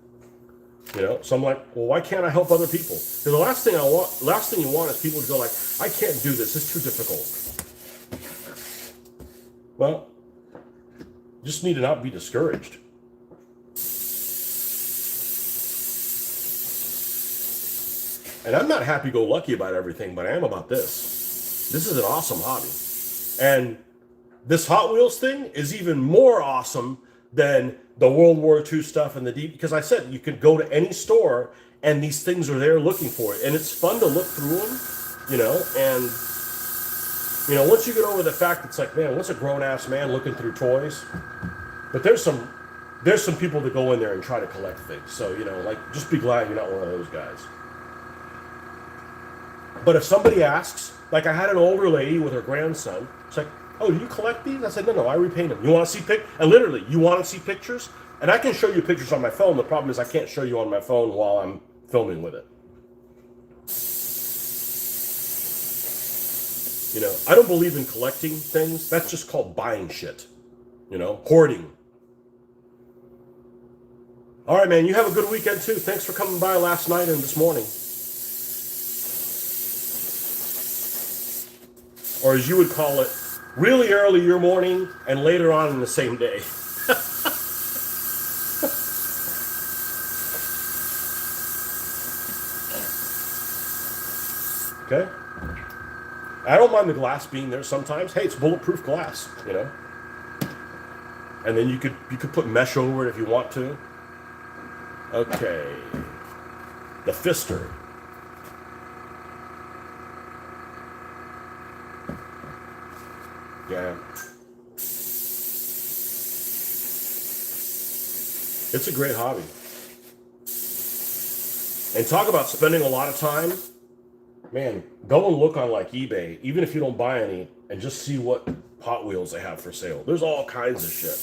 You know, so I'm like, well, why can't I help other people? Because the last thing you want is people to go like, I can't do this. It's too difficult. Well, just need to not be discouraged. And I'm not happy-go-lucky about everything, but I am about this. This is an awesome hobby. And this Hot Wheels thing is even more awesome than the World War II stuff and the deep, because I said you could go to any store and these things are there looking for it. And it's fun to look through them, you know, and you know, once you get over the fact it's like, man, what's a grown-ass man looking through toys? But there's some people that go in there and try to collect things. So, you know, like, just be glad you're not one of those guys. But if somebody asks, like I had an older lady with her grandson, it's like, oh, do you collect these? I said, no, I repaint them. You want to see and literally, you want to see pictures? And I can show you pictures on my phone. The problem is I can't show you on my phone while I'm filming with it. You know, I don't believe in collecting things. That's just called buying shit. You know, hoarding. All right, man, you have a good weekend too. Thanks for coming by last night and this morning. Or as you would call it, really early your morning and later on in the same day. Okay? I don't mind the glass being there sometimes. Hey, it's bulletproof glass, you know? And then you could put mesh over it if you want to. Okay. The Fister. Yeah. It's a great hobby. And talk about spending a lot of time. Man, go and look on like eBay, even if you don't buy any, and just see what Hot Wheels they have for sale. There's all kinds of shit.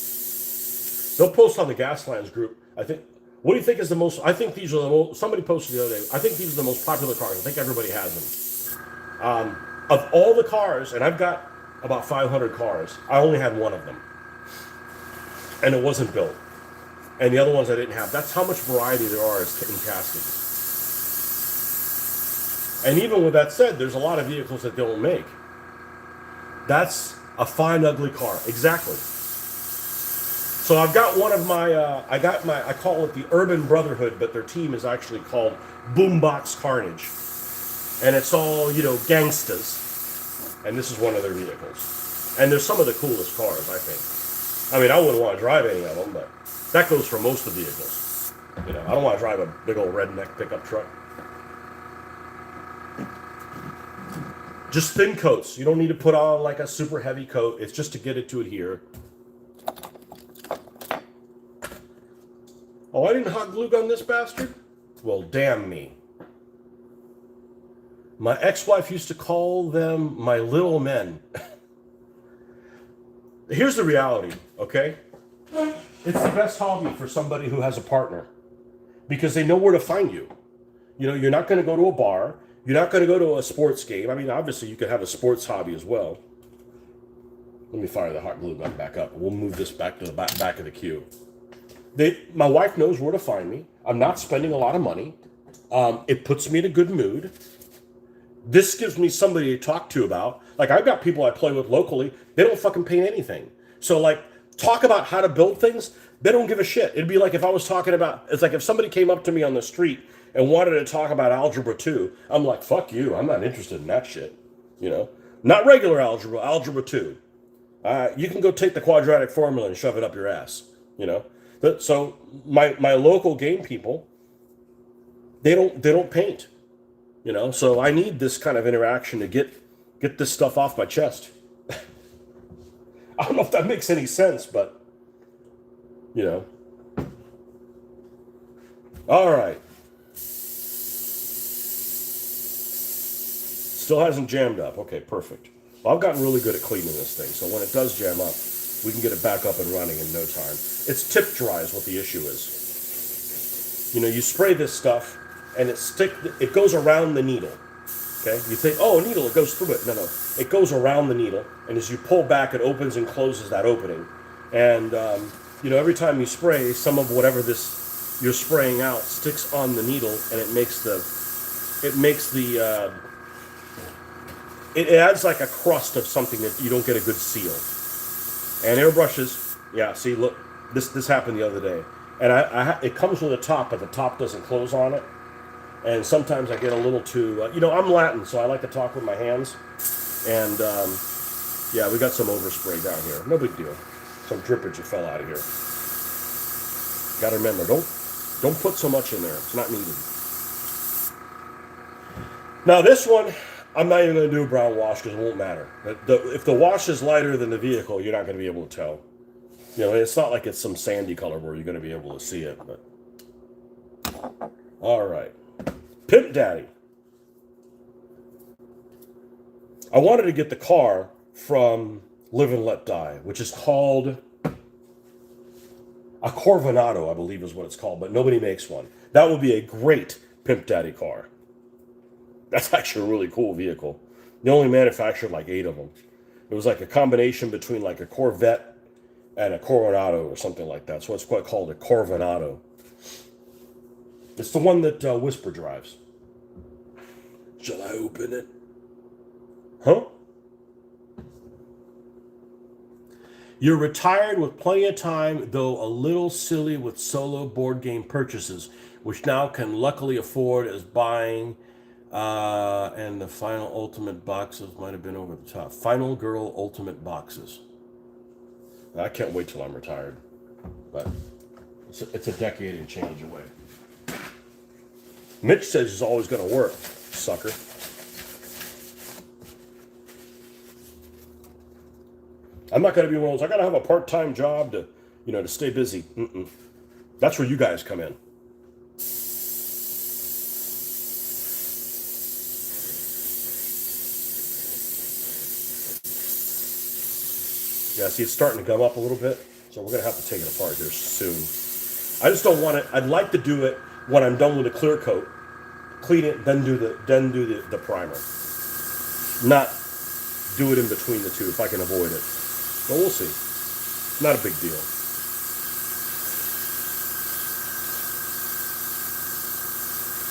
They'll post on the Gaslands group. I think, what do you think is the most, I think these are the most, somebody posted the other day, I think these are the most popular cars. I think everybody has them. Of all the cars, and I've got about 500 cars, I only had one of them. And it wasn't built. And the other ones I didn't have. That's how much variety there are in castings. And even with that said, there's a lot of vehicles that they don't make. That's a fine, ugly car. Exactly. So I've got one of my, I call it the Urban Brotherhood, but their team is actually called Boombox Carnage. And it's all, you know, gangstas. And this is one of their vehicles. And they're some of the coolest cars, I think. I mean, I wouldn't want to drive any of them, but that goes for most of the vehicles. You know, I don't want to drive a big old redneck pickup truck. Just thin coats. You don't need to put on like a super heavy coat. It's just to get it to adhere. Oh, I didn't hot glue gun this bastard? Well, damn me. My ex-wife used to call them my little men. Here's the reality, okay? It's the best hobby for somebody who has a partner because they know where to find you. You know, you're not going to go to a bar. You're not going to go to a sports game. I mean, obviously, you could have a sports hobby as well. Let me fire the hot glue gun back up. We'll move this back to the back of the queue. My wife knows where to find me. I'm not spending a lot of money. It puts me in a good mood. This gives me somebody to talk to about. Like, I've got people I play with locally. They don't fucking paint anything. So, like, talk about how to build things. They don't give a shit. It'd be like if I was talking about, it's like if somebody came up to me on the street and wanted to talk about algebra 2, I'm like, fuck you. I'm not interested in that shit. You know? Not regular algebra, algebra 2. You can go take the quadratic formula and shove it up your ass. You know? So my local game people, they don't paint. You know, so I need this kind of interaction to get this stuff off my chest. I don't know if that makes any sense, but you know. All right. Still hasn't jammed up. Okay, perfect. Well, I've gotten really good at cleaning this thing, so when it does jam up, we can get it back up and running in no time. It's tip dry is what the issue is. You know, you spray this stuff and it goes around the needle. Okay? You think, oh, a needle, it goes through it. No. It goes around the needle, and as you pull back, it opens and closes that opening. And, you know, every time you spray, some of whatever you're spraying out sticks on the needle, and it adds like a crust of something that you don't get a good seal. And airbrushes, yeah, see, look, this happened the other day. And it comes with a top, but the top doesn't close on it. And sometimes I get a little too, you know, I'm Latin, so I like to talk with my hands. And, yeah, we got some overspray down here. No big deal. Some drippage that fell out of here. Got to remember, don't put so much in there. It's not needed. Now this one, I'm not even going to do a brown wash because it won't matter. If the wash is lighter than the vehicle, you're not going to be able to tell. You know, it's not like it's some sandy color where you're going to be able to see it. But all right. Pimp Daddy. I wanted to get the car from Live and Let Die, which is called a Corvinado, I believe is what it's called, but nobody makes one. That would be a great Pimp Daddy car. That's actually a really cool vehicle. They only manufactured like 8 of them. It was like a combination between like a Corvette and a Coronado or something like that. So it's quite called a Corvinado. It's the one that Whisper drives. Shall I open it? Huh? You're retired with plenty of time, though a little silly with solo board game purchases, which now can luckily afford as buying, and the final ultimate boxes might have been over the top. Final Girl Ultimate Boxes. I can't wait till I'm retired, but it's a decade and change away. Mitch says he's always going to work, sucker. I'm not going to be one of those, I got to have a part-time job to stay busy. That's where you guys come in. Yeah, see, it's starting to gum up a little bit, so we're going to have to take it apart here soon. I just don't want it. I'd like to do it when I'm done with the clear coat, clean it, then do the primer. Not do it in between the two if I can avoid it. But we'll see. Not a big deal.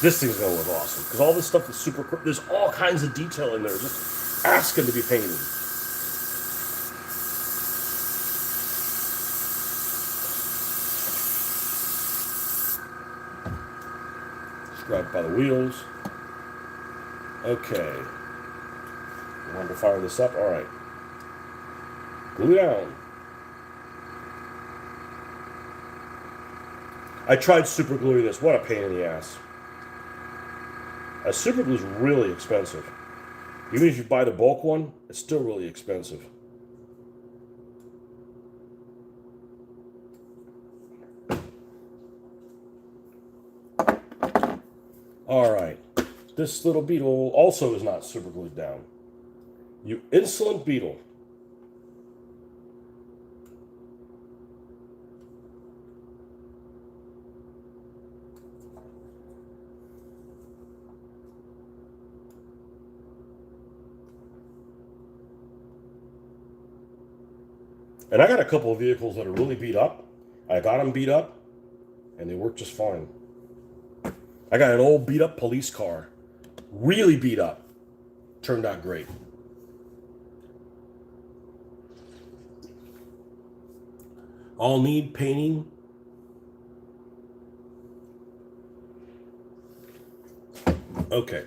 This thing's going to look awesome because all this stuff is super. There's all kinds of detail in there, just asking to be painted. Grab by the wheels. Okay. You wanted to fire this up? All right. Glue down. I tried super gluing this. What a pain in the ass. Super glue is really expensive. Even if you buy the bulk one, it's still really expensive. All right. This little beetle also is not super glued down. You insolent beetle. And I got a couple of vehicles that are really beat up. I got them beat up, and they work just fine. I got an old beat up police car, really beat up. Turned out great. All need painting. Okay.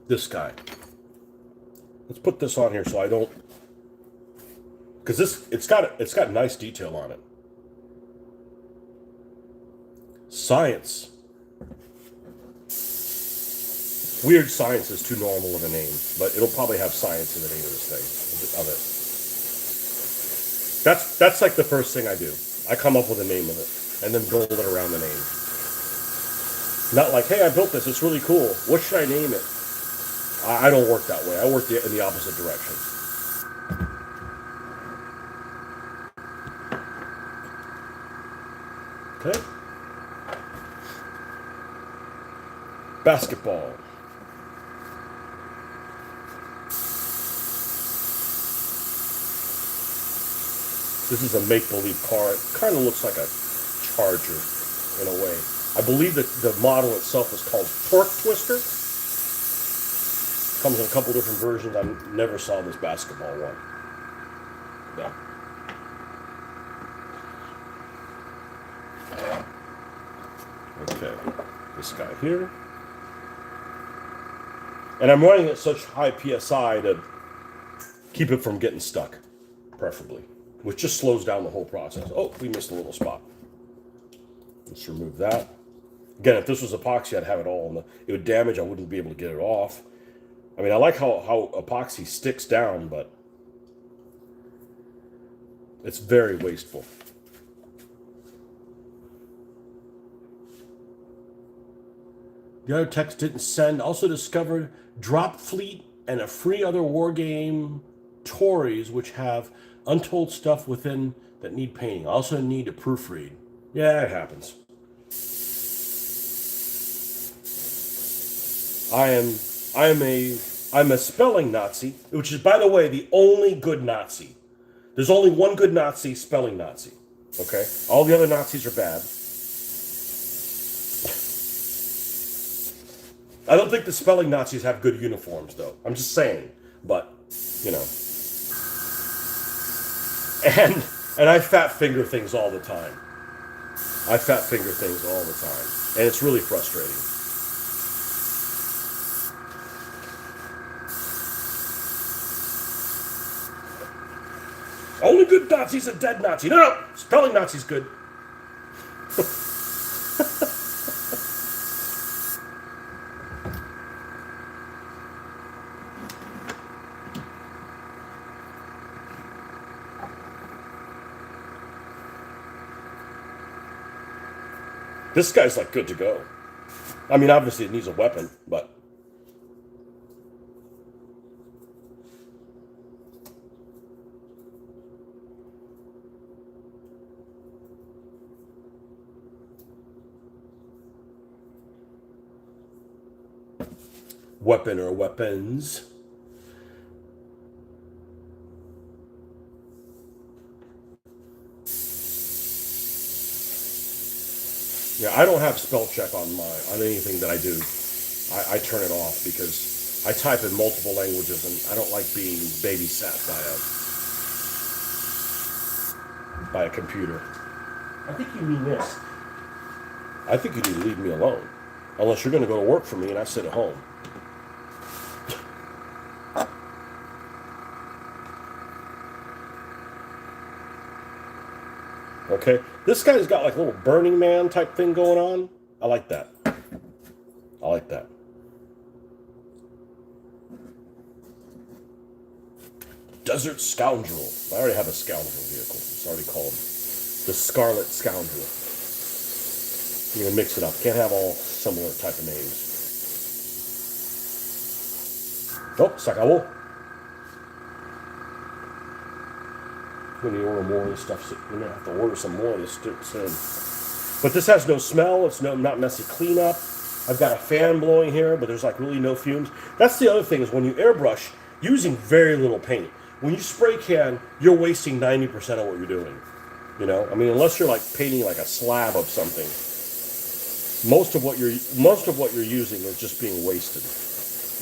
This guy. Let's put this on here so I don't, because it's got nice detail on it. Science. Weird Science is too normal of a name, but it'll probably have science in the name of this thing, of it. That's like the first thing I do. I come up with a name of it and then build it around the name. Not like, hey, I built this, it's really cool. What should I name it? I don't work that way. I work in the opposite direction. Okay. Basketball. This is a make-believe car. It kind of looks like a Charger in a way. I believe that the model itself is called Torque Twister. Comes in a couple different versions. I never saw this basketball one. No. Okay, this guy here. And I'm running at such high PSI to keep it from getting stuck, preferably, which just slows down the whole process. Oh, we missed a little spot. Let's remove that. Again, if this was epoxy, I'd have it all, and it would damage. I wouldn't be able to get it off. I mean, I like how epoxy sticks down, but it's very wasteful. The other text didn't send. Also discovered Drop Fleet and a free other war game, Tories, which have untold stuff within that need painting. Also need to proofread. Yeah, it happens. I'm a spelling Nazi, which is, by the way, the only good Nazi. There's only one good Nazi, spelling Nazi. Okay? All the other Nazis are bad. I don't think the spelling Nazis have good uniforms, though. I'm just saying. But, you know. And I fat finger things all the time. I fat finger things all the time. And it's really frustrating. Only good Nazi's a dead Nazi. No, spelling Nazi's good. This guy's like good to go. I mean, obviously it needs a weapon, but weapon or weapons. Yeah, I don't have spell check on anything that I do. I turn it off because I type in multiple languages and I don't like being babysat by a computer. I think you mean this. I think you need to leave me alone. Unless you're going to go to work for me and I sit at home. Okay, this guy's got like a little Burning Man type thing going on. I like that. I like that. Desert Scoundrel. I already have a Scoundrel vehicle. It's already called the Scarlet Scoundrel. You're going to mix it up. Can't have all similar type of names. Oh, se acabó. When you order more of this stuff, so you're going to have to order some more of this soon. But this has no smell. It's not messy cleanup. I've got a fan blowing here, but there's like really no fumes. That's the other thing is when you airbrush, using very little paint. when you spray can, you're wasting 90% of what you're doing. You know, I mean, unless you're like painting like a slab of something, most of what you're using is just being wasted.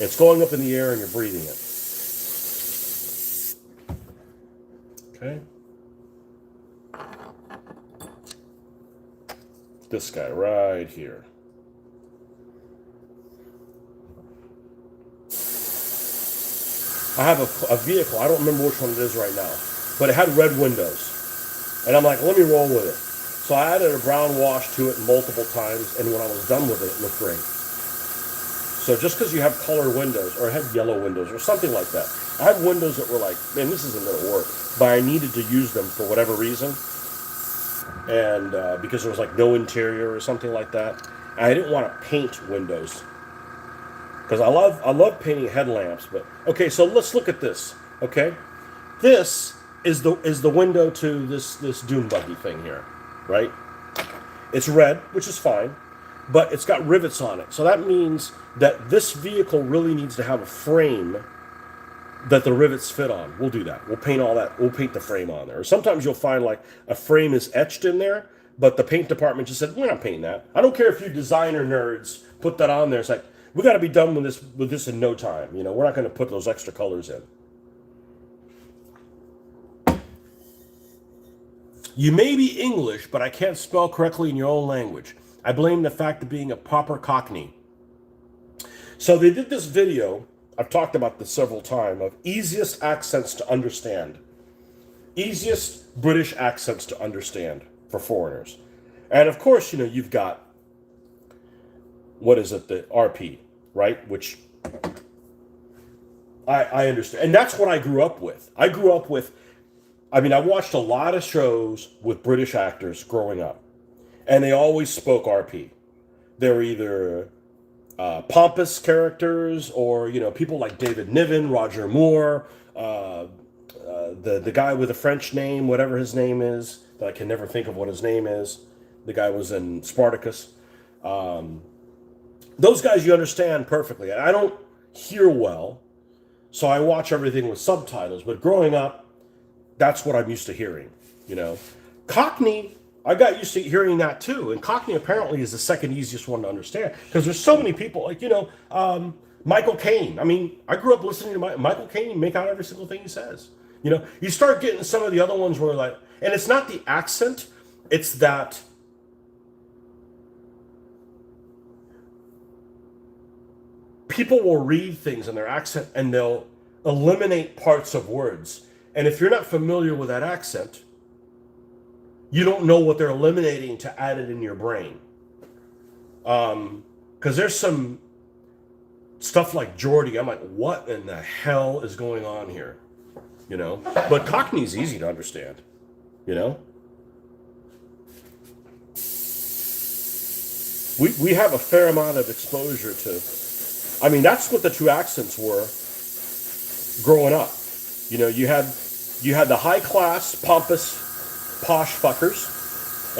It's going up in the air and you're breathing it. Okay. This guy right here. I have a vehicle, I don't remember which one it is right now, but it had red windows. And I'm like, let me roll with it. So I added a brown wash to it multiple times, and when I was done with it, it looked great. So just because you have colored windows, or it had yellow windows, or something like that. I had windows that were like, man, this isn't going to work. But I needed to use them for whatever reason. And because there was like no interior or something like that. And I didn't want to paint windows. Because I love painting headlamps. But okay, so let's look at this. Okay, this is the window to this dune buggy thing here, right? It's red, which is fine, but it's got rivets on it. So that means that this vehicle really needs to have a frame that the rivets fit on. We'll do that. We'll paint all that. We'll paint the frame on there. Or sometimes you'll find like a frame is etched in there, but the paint department just said, we're not painting that. I don't care if you designer nerds put that on there. It's like, we got to be done with this in no time. You know, we're not going to put those extra colors in. You may be English, but I can't spell correctly in your own language. I blame the fact of being a proper Cockney. So they did this video, I've talked about this several times, of easiest accents to understand. Easiest British accents to understand for foreigners. And of course, you know, you've got, what is it, the RP, right? Which I understand. And that's what I grew up with. I watched a lot of shows with British actors growing up, and they always spoke RP. They were either pompous characters, or you know, people like David Niven, Roger Moore, the guy with a French name, whatever his name is, that I can never think of what his name is. The guy was in Spartacus. Those guys you understand perfectly. I don't hear well, so I watch everything with subtitles. But growing up, that's what I'm used to hearing, you know. Cockney, I got used to hearing that too. And Cockney apparently is the second easiest one to understand. Because there's so many people, like, you know, Michael Caine. I mean, I grew up listening to Michael Caine make out every single thing he says. You know, you start getting some of the other ones where like, and it's not the accent, it's that people will read things in their accent and they'll eliminate parts of words. And if you're not familiar with that accent, you don't know what they're eliminating to add it in your brain. Because there's some stuff like Geordie. I'm like, what in the hell is going on here? You know? But Cockney's easy to understand. You know? We have a fair amount of exposure to... I mean, that's what the two accents were growing up. You know, you had the high class, pompous, posh fuckers,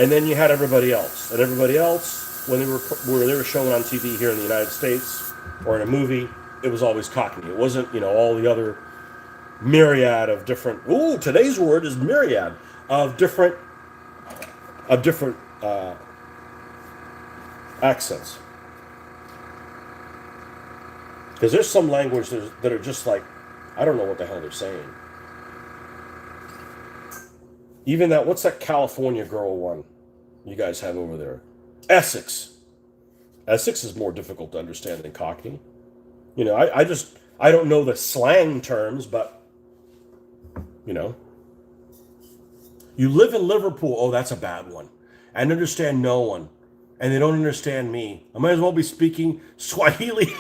and then you had everybody else. And everybody else, when they were shown on TV here in the United States or in a movie, it was always Cockney. It wasn't, you know, all the other myriad of different. Ooh, today's word is myriad of different accents. Because there's some language that are just like, I don't know what the hell they're saying. Even that, what's that California girl one you guys have over there? Essex. Essex is more difficult to understand than Cockney. You know, I don't know the slang terms, but, you know. You live in Liverpool. Oh, that's a bad one. I understand no one. And they don't understand me. I might as well be speaking Swahili.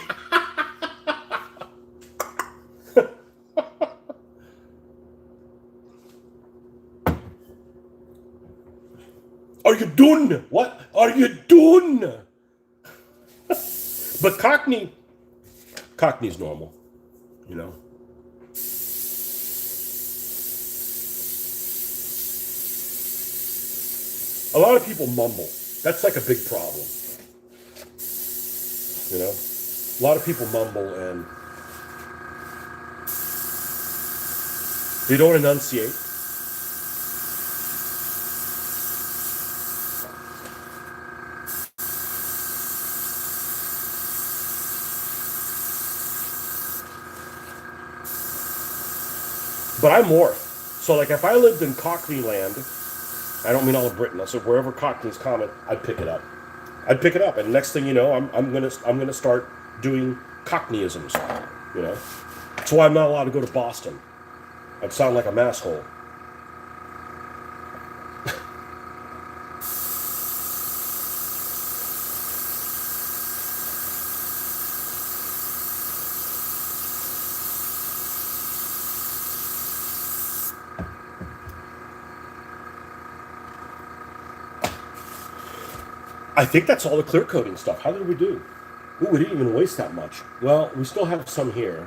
Are you done? What are you doing? But Cockney's normal, you know. A lot of people mumble. That's like a big problem. You know, a lot of people mumble, and They don't enunciate. But I morph. So like if I lived in Cockney land, I don't mean all of Britain. I said wherever Cockney's common, I'd pick it up. I'd pick it up, and next thing you know, I'm gonna start doing Cockneyisms. You know, that's why I'm not allowed to go to Boston. I'd sound like a masshole. I think that's all the clear coating stuff. How did we do? Ooh, we didn't even waste that much. Well, we still have some here.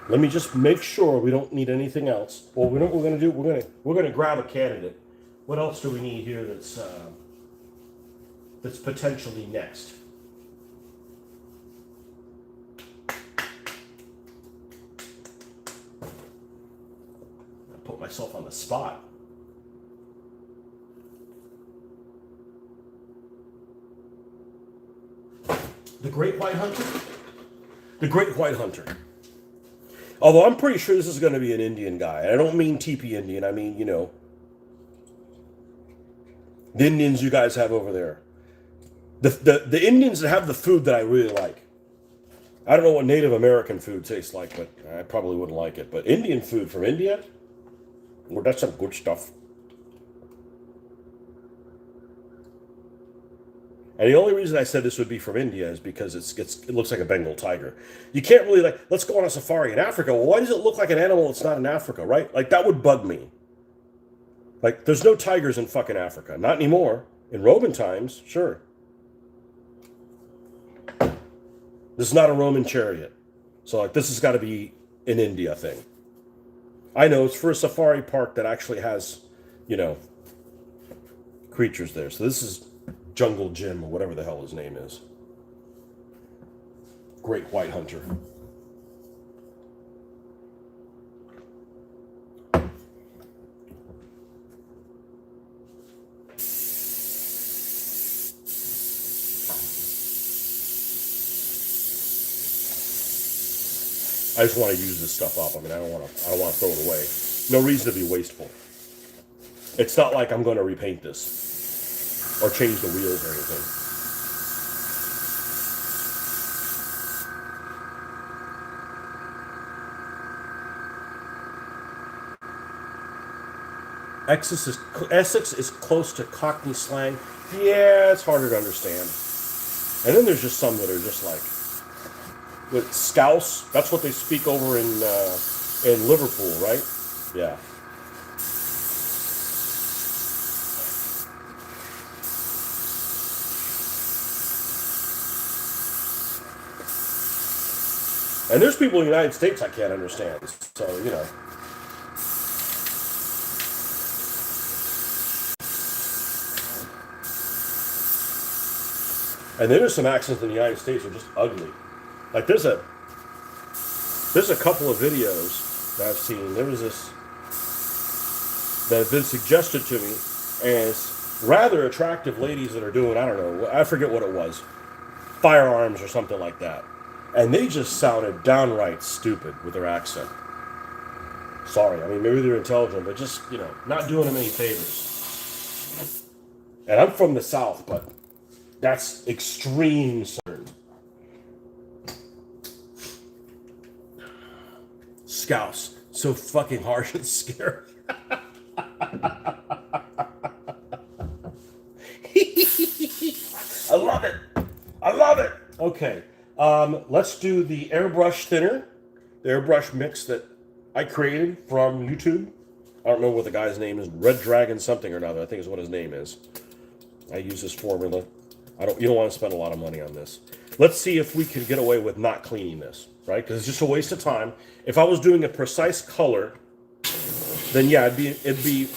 Let me just make sure we don't need anything else. Well, we know what we're gonna do. We're gonna grab a candidate. What else do we need here that's potentially next? I put myself on the spot. The Great White Hunter? The Great White Hunter. Although I'm pretty sure this is going to be an Indian guy. And I don't mean teepee Indian. I mean, you know, the Indians you guys have over there. The Indians that have the food that I really like. I don't know what Native American food tastes like, but I probably wouldn't like it. But Indian food from India? Well, that's some good stuff. And the only reason I said this would be from India is because it looks like a Bengal tiger. You can't really, like, let's go on a safari in Africa. Well, why does it look like an animal that's not in Africa, right? Like, that would bug me. Like, there's no tigers in fucking Africa. Not anymore. In Roman times, sure. This is not a Roman chariot. So, like, this has got to be an India thing. I know, it's for a safari park that actually has, you know, creatures there. So this is Jungle Jim, or whatever the hell his name is. Great White Hunter. I just want to use this stuff up. I mean, I don't want to throw it away. No reason to be wasteful. It's not like I'm going to repaint this or change the wheels or anything. Essex is close to Cockney slang. Yeah, it's harder to understand. And then there's just some that are just like, with scouse, that's what they speak over in Liverpool, right? Yeah. And there's people in the United States I can't understand, so, you know. And then there's some accents in the United States that are just ugly. Like there's a couple of videos that I've seen. There was this that have been suggested to me as rather attractive ladies that are doing, I don't know, I forget what it was, firearms or something like that. And they just sounded downright stupid with their accent. Sorry, I mean, maybe they're intelligent, but just, you know, not doing them any favors. And I'm from the South, but that's extreme Southern. Scouse. So fucking harsh and scary. I love it. I love it. Okay. Let's do the airbrush thinner. The airbrush mix that I created from YouTube. I don't know what the guy's name is. Red Dragon something or another, I think is what his name is. I use this formula. You don't want to spend a lot of money on this. Let's see if we can get away with not cleaning this, right? Because it's just a waste of time. If I was doing a precise color, then yeah, it'd be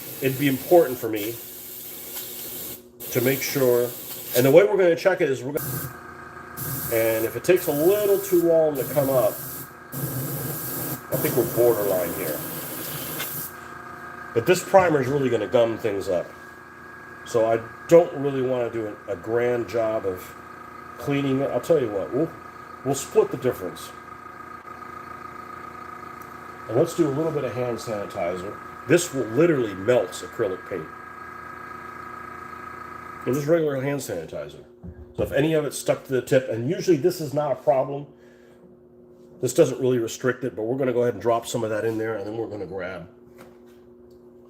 important for me to make sure. And the way we're going to check it is and if it takes a little too long to come up, I think we're borderline here. But this primer is really going to gum things up. So I don't really want to do a grand job of cleaning it. I'll tell you what, we'll split the difference. And let's do a little bit of hand sanitizer. This will literally melt acrylic paint. It's just regular hand sanitizer. So if any of it's stuck to the tip, and usually this is not a problem, this doesn't really restrict it, but we're going to go ahead and drop some of that in there, and then we're going to grab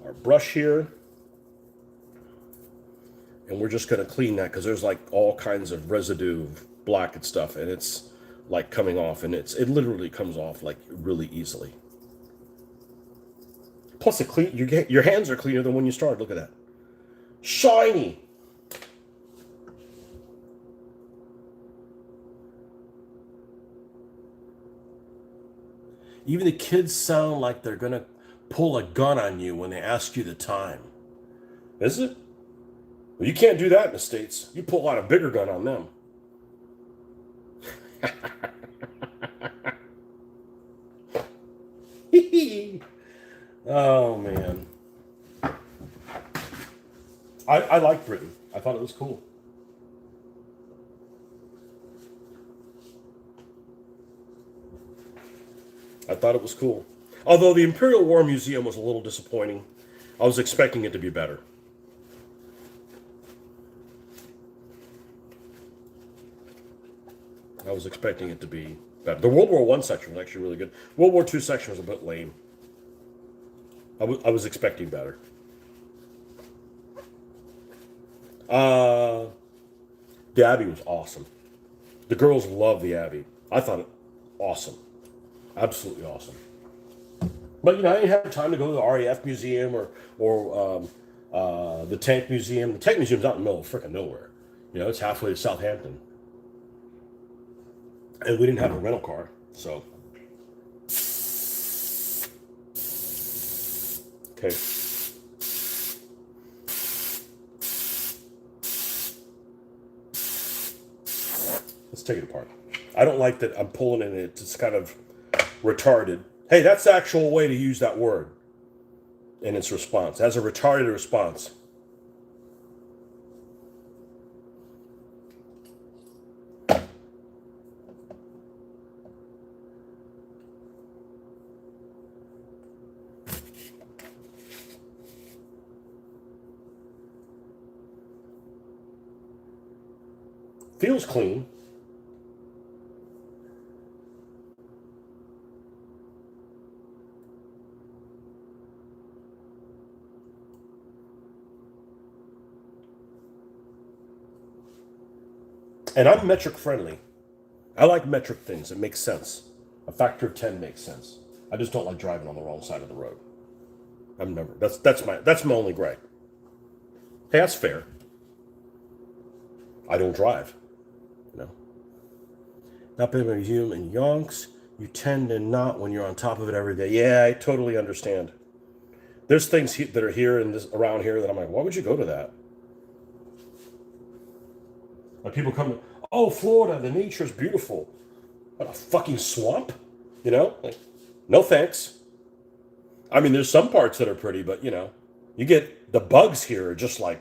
our brush here, and we're just going to clean that because there's like all kinds of residue of black and stuff, and it's like coming off, and it literally comes off like really easily. Plus, your hands are cleaner than when you started. Look at that. Shiny. Even the kids sound like they're going to pull a gun on you when they ask you the time. Is it? Well, you can't do that in the States. You pull out a bigger gun on them. Oh, man. I liked Britain. I thought it was cool. I thought it was cool. Although the Imperial War Museum was a little disappointing. I was expecting it to be better. I was expecting it to be better. The World War I section was actually really good. World War II section was a bit lame. I was expecting better. The Abbey was awesome. The girls loved the Abbey. I thought it awesome. Absolutely awesome. But, you know, I didn't have time to go to the RAF Museum or the Tank Museum. The Tank Museum's out in the middle of freaking nowhere. You know, it's halfway to Southampton. And we didn't have a rental car, so. Okay. Let's take it apart. I don't like that I'm pulling in it. It's kind of retarded. Hey, that's the actual way to use that word in its response. As a retarded response. Feels clean. And I'm metric friendly. I like metric things. It makes sense. A factor of 10 makes sense. I just don't like driving on the wrong side of the road. I'm never. That's my only gripe. Hey, that's fair. I don't drive. You know. Not being a human yonks. You tend to not when you're on top of it every day. Yeah, I totally understand. There's things that are here and around here that I'm like, why would you go to that? Like people come, oh, Florida, the nature is beautiful. What, a fucking swamp? You know? Like, no thanks. I mean, there's some parts that are pretty, but, you know, you get the bugs here are just like,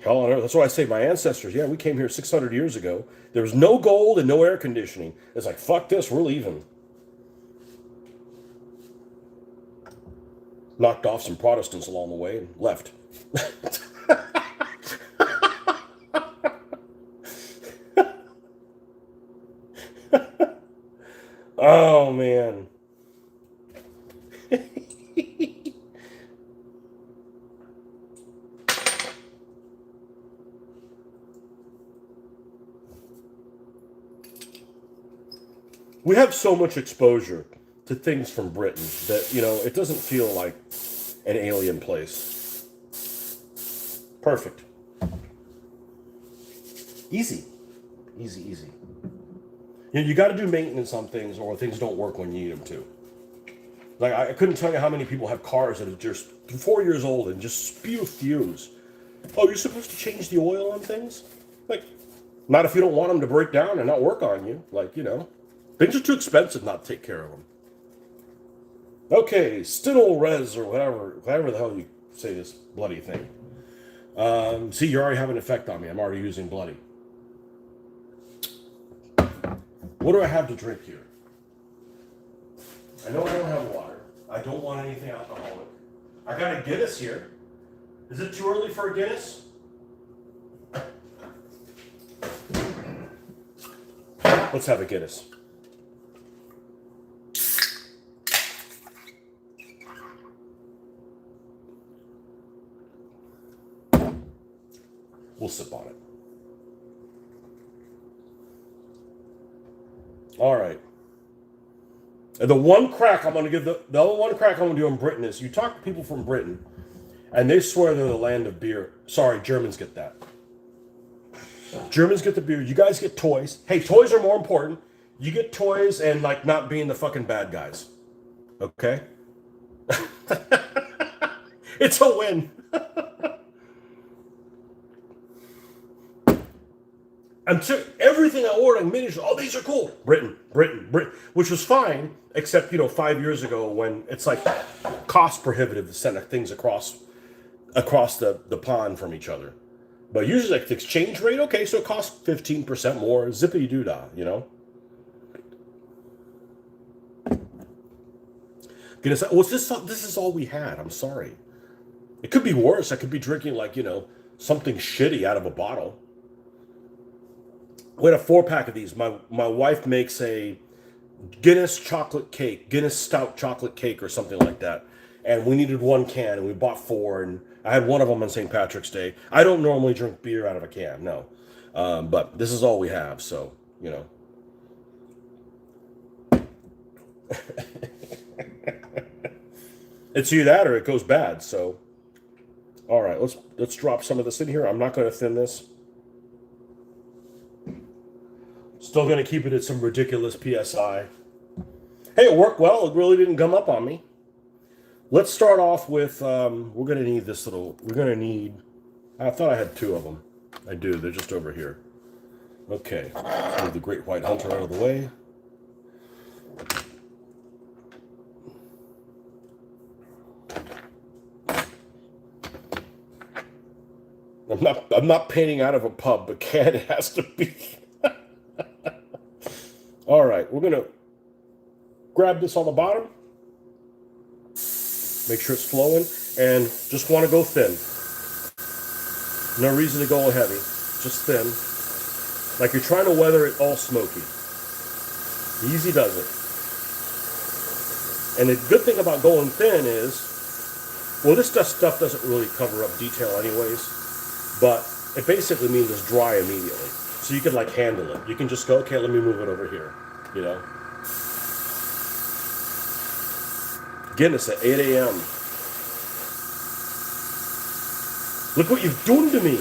hell on earth. That's why I say my ancestors, yeah, we came here 600 years ago. There was no gold and no air conditioning. It's like, fuck this, we're leaving. Knocked off some Protestants along the way and left. Oh, man. We have so much exposure to things from Britain that, you know, it doesn't feel like an alien place. Perfect. Easy. Easy, easy. You know, you got to do maintenance on things or things don't work when you need them to. Like, I couldn't tell you how many people have cars that are just 4 years old and just spew fumes. Oh, you're supposed to change the oil on things? Like, not if you don't want them to break down and not work on you. Like, you know, things are too expensive not to take care of them. Okay, Stynol Res or whatever the hell you say this bloody thing. See, you already have an effect on me. I'm already using bloody. What do I have to drink here? I know I don't have water. I don't want anything alcoholic. I got a Guinness here. Is it too early for a Guinness? Let's have a Guinness. We'll sip on it. All right. And the one crack I'm going to give, the other one crack I'm going to do in Britain is, you talk to people from Britain, and they swear they're the land of beer. Sorry, Germans get that. Germans get the beer. You guys get toys. Hey, toys are more important. You get toys and like not being the fucking bad guys. Okay? It's a win. Until everything I ordered, miniatures, oh, these are cool. Britain, which was fine, except, 5 years ago when it's like cost prohibitive to send things across the pond from each other. But usually, like the exchange rate, okay, so it costs 15% more, zippity doo dah, Goodness, what's this? This is all we had. I'm sorry. It could be worse. I could be drinking like something shitty out of a bottle. We had a 4-pack of these. My wife makes a Guinness chocolate cake, Guinness stout chocolate cake or something like that. And we needed 1 can, and we bought 4, and I had one of them on St. Patrick's Day. I don't normally drink beer out of a can, no. But this is all we have, so, It's either that or it goes bad, so. All right, let's drop some of this in here. I'm not going to thin this. Still going to keep it at some ridiculous PSI. Hey, it worked well. It really didn't gum up on me. Let's start off with, we're going to need this little, I thought I had 2 of them. I do. They're just over here. Okay. Let's move the Great White Hunter out of the way. I'm not painting out of a pub, but can it has to be. All right, we're gonna grab this on the bottom, make sure it's flowing, and just want to go thin. No reason to go heavy, just thin, like you're trying to weather it all smoky. Easy does it. And the good thing about going thin is, well, this stuff doesn't really cover up detail anyways, but it basically means it's dry immediately. So you can like handle it. You can just go, okay, let me move it over here, Guinness at 8 a.m. Look what you've done to me.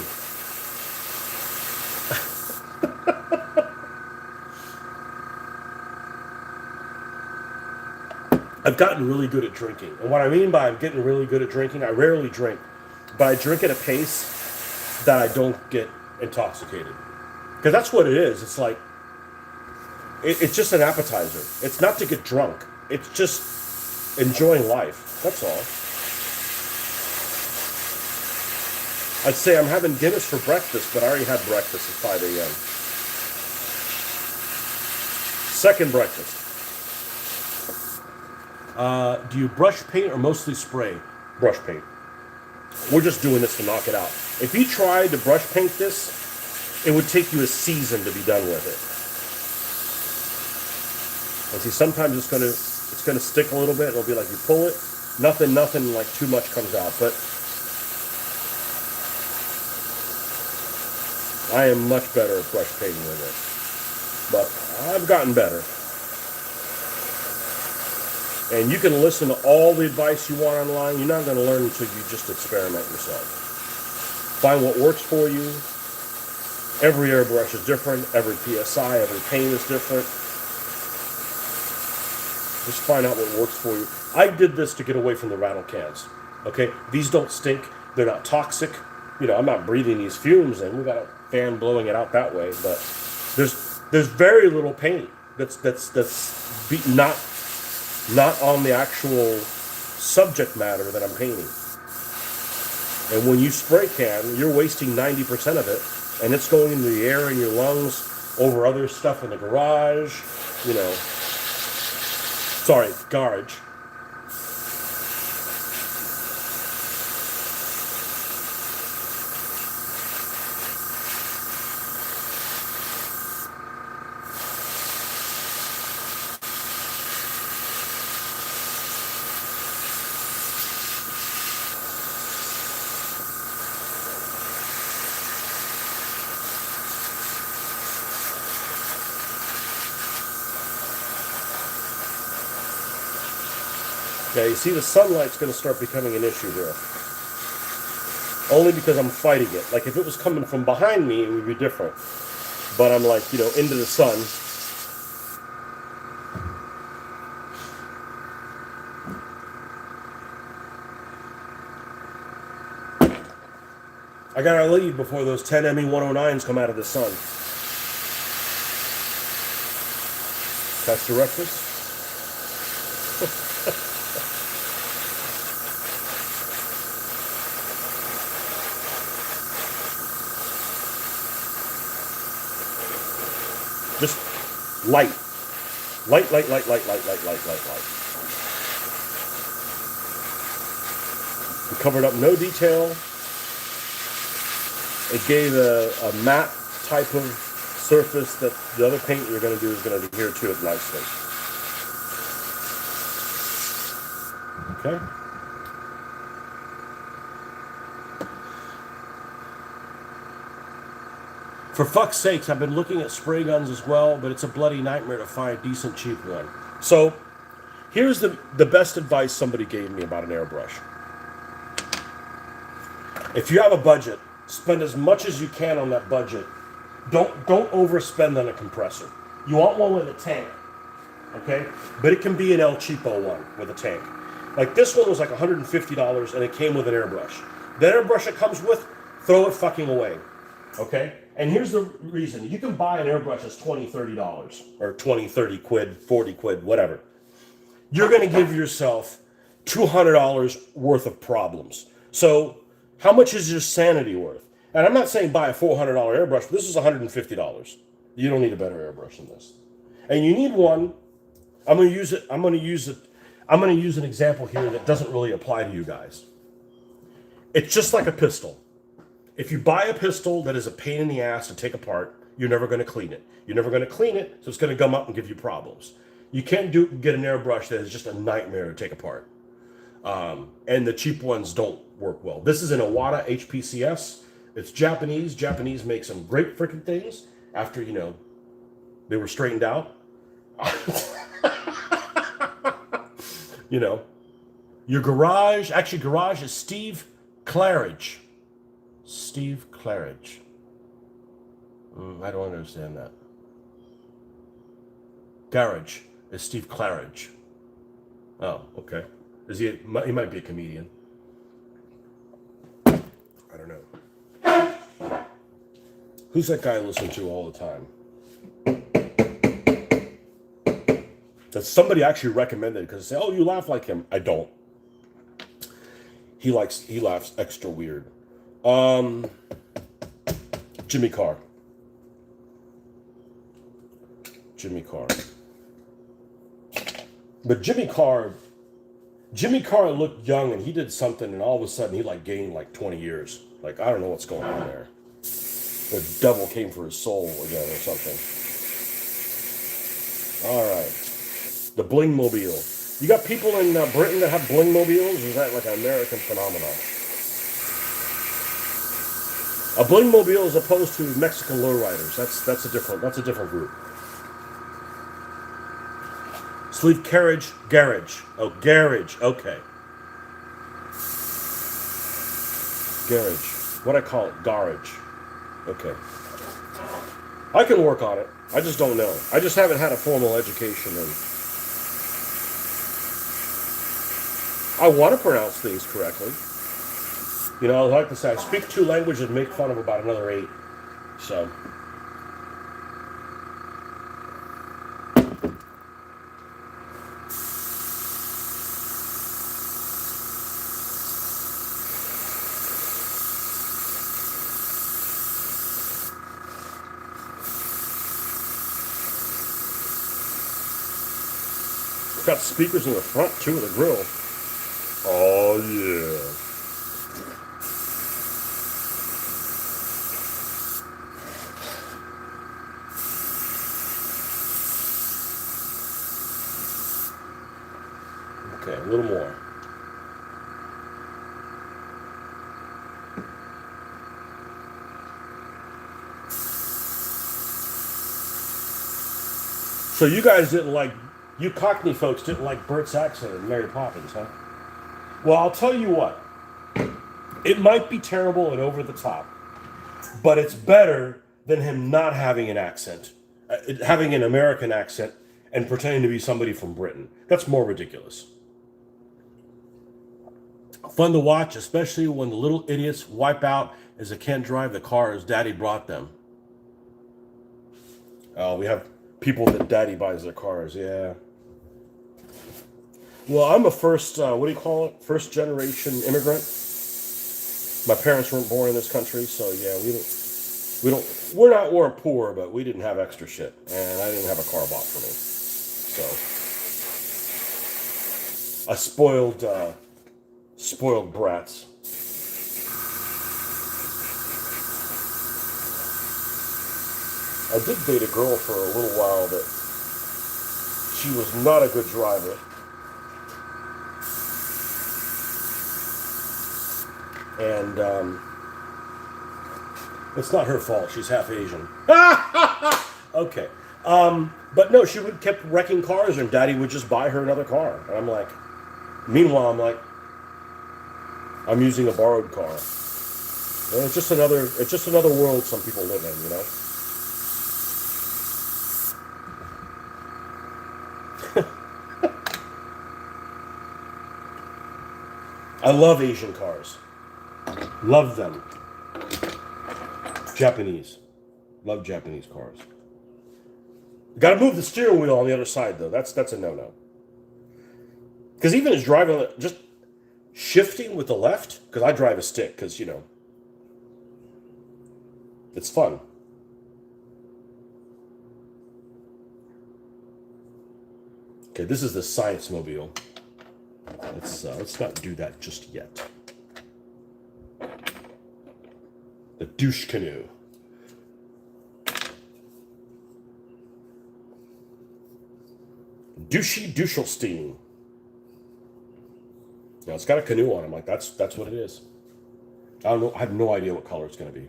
I've gotten really good at drinking. And what I mean by I'm getting really good at drinking, I rarely drink, but I drink at a pace that I don't get intoxicated. Because that's what it is. It's like, it's just an appetizer. It's not to get drunk. It's just enjoying life. That's all. I'd say I'm having Guinness for breakfast, but I already had breakfast at 5 a.m. Second breakfast. Do you brush paint or mostly spray? Brush paint. We're just doing this to knock it out. If you tried to brush paint this, it would take you a season to be done with it. And see, sometimes it's gonna stick a little bit. It'll be like you pull it, nothing like too much comes out. But I am much better at brush painting than this. But I've gotten better. And you can listen to all the advice you want online. You're not going to learn until you just experiment yourself. Find what works for you. Every airbrush is different. Every PSI, every paint is different. Just find out what works for you. I did this to get away from the rattle cans. Okay? These don't stink. They're not toxic. I'm not breathing these fumes, and we got a fan blowing it out that way. But there's very little paint that's not not on the actual subject matter that I'm painting. And when you spray can, you're wasting 90% of it, and it's going into the air in your lungs over other stuff in the garage, you know. Sorry, garage. Yeah, you see the sunlight's going to start becoming an issue here. Only because I'm fighting it. Like, if it was coming from behind me, it would be different. But I'm like, you know, into the sun. I gotta leave before those 10 ME 109s come out of the sun. Catch the reference? Just light. Light, light, light, light, light, light, light, light, light. We covered up no detail. It gave a matte type of surface that the other paint you're going to do is going to adhere to it nicely. Okay. For fuck's sakes, I've been looking at spray guns as well, but it's a bloody nightmare to find a decent cheap one. So, here's the best advice somebody gave me about an airbrush. If you have a budget, spend as much as you can on that budget. Don't overspend on a compressor. You want one with a tank, okay? But it can be an El Cheapo one with a tank. Like this one was like $150 and it came with an airbrush. The airbrush it comes with, throw it fucking away, okay? And here's the reason. You can buy an airbrush that's $20, $30, or 20, 30 quid, 40 quid, whatever. You're gonna give yourself $200 worth of problems. So how much is your sanity worth? And I'm not saying buy a $400 airbrush, but this is $150. You don't need a better airbrush than this. And you need one. I'm going to use an example here that doesn't really apply to you guys. It's just like a pistol. If you buy a pistol that is a pain in the ass to take apart, you're never going to clean it. You're never going to clean it, so it's going to gum up and give you problems. You can't get an airbrush that is just a nightmare to take apart. And the cheap ones don't work well. This is an Iwata HPCS. It's Japanese. Japanese make some great freaking things after, you know, they were straightened out. You know, your garage, actually garage is Steve Claridge. Steve Claridge. I don't understand that. Garage is Steve Claridge. Oh, okay. He might be a comedian. I don't know. Who's that guy I listen to all the time? That somebody actually recommended because they say, "Oh, you laugh like him." I don't. He laughs extra weird. Jimmy Carr. But Jimmy Carr looked young and he did something and all of a sudden he like gained like 20 years. Like, I don't know what's going on there. The devil came for his soul again or something. All right. The bling mobile. You got people in Britain that have bling mobiles? Or is that like an American phenomenon? A bling mobile as opposed to Mexican lowriders. That's a different group. Sleeve carriage, garage. Oh, garage. Okay. Garage. What I call it? Garage. Okay. I can work on it. I just don't know. I just haven't had a formal education in. I want to pronounce things correctly. You know, I like to say I speak 2 languages and make fun of about another 8. So. It's got speakers in the front too of the grill. Oh yeah. Okay, a little more. So you guys didn't like, you Cockney folks didn't like Bert's accent in Mary Poppins, huh? Well, I'll tell you what. It might be terrible and over the top, but it's better than him not having an accent, having an American accent and pretending to be somebody from Britain. That's more ridiculous. Fun to watch, especially when the little idiots wipe out as they can't drive the car as Daddy brought them. We have people that Daddy buys their cars, yeah. Well, I'm a first, what do you call it? First generation immigrant. My parents weren't born in this country, so yeah, we're poor, but we didn't have extra shit, and I didn't have a car bought for me. So, I spoiled brats. I did date a girl for a little while that she was not a good driver. And it's not her fault. She's half Asian. Okay. But no, she would kept wrecking cars, and Daddy would just buy her another car. And I'm like, meanwhile, I'm using a borrowed car. And it's just another world some people live in, you know. I love Asian cars. Love them. Japanese. Love Japanese cars. Got to move the steering wheel on the other side, though. That's a no-no. Because even as driving, just shifting with the left, because I drive a stick, because, you know, it's fun. Okay, this is the Science Mobile. Let's not do that just yet. The douche canoe. Douchey Duschelstein. Now it's got a canoe on it. I'm like, that's what it is. I don't know. I have no idea what color it's going to be.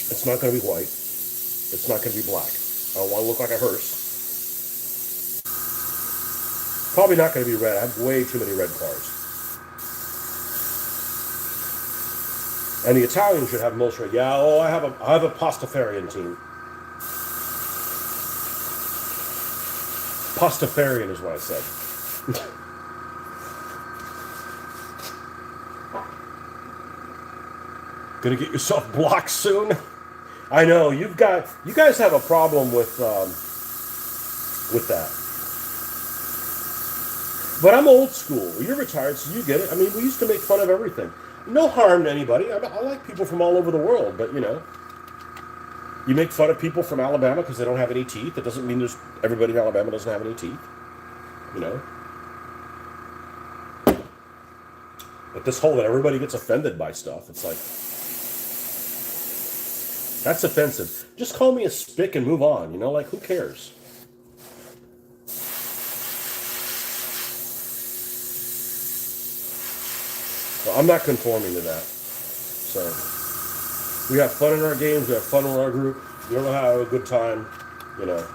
It's not going to be white. It's not going to be black. I don't want to look like a hearse. Probably not going to be red. I have way too many red cars. And the Italians should have most red. Yeah, I have a Pastafarian team. Pastafarian is what I said. Gonna get yourself blocked soon? I know, you guys have a problem with that. But I'm old school. You're retired, so you get it. I mean, we used to make fun of everything. No harm to anybody. I like people from all over the world, but, you know, you make fun of people from Alabama because they don't have any teeth. That doesn't mean everybody in Alabama doesn't have any teeth, you know. But this whole that everybody gets offended by stuff, it's like, that's offensive. Just call me a spick and move on, you know, like, who cares? Well, I'm not conforming to that. So, we have fun in our games, we have fun in our group. You don't know how to have a good time, you know.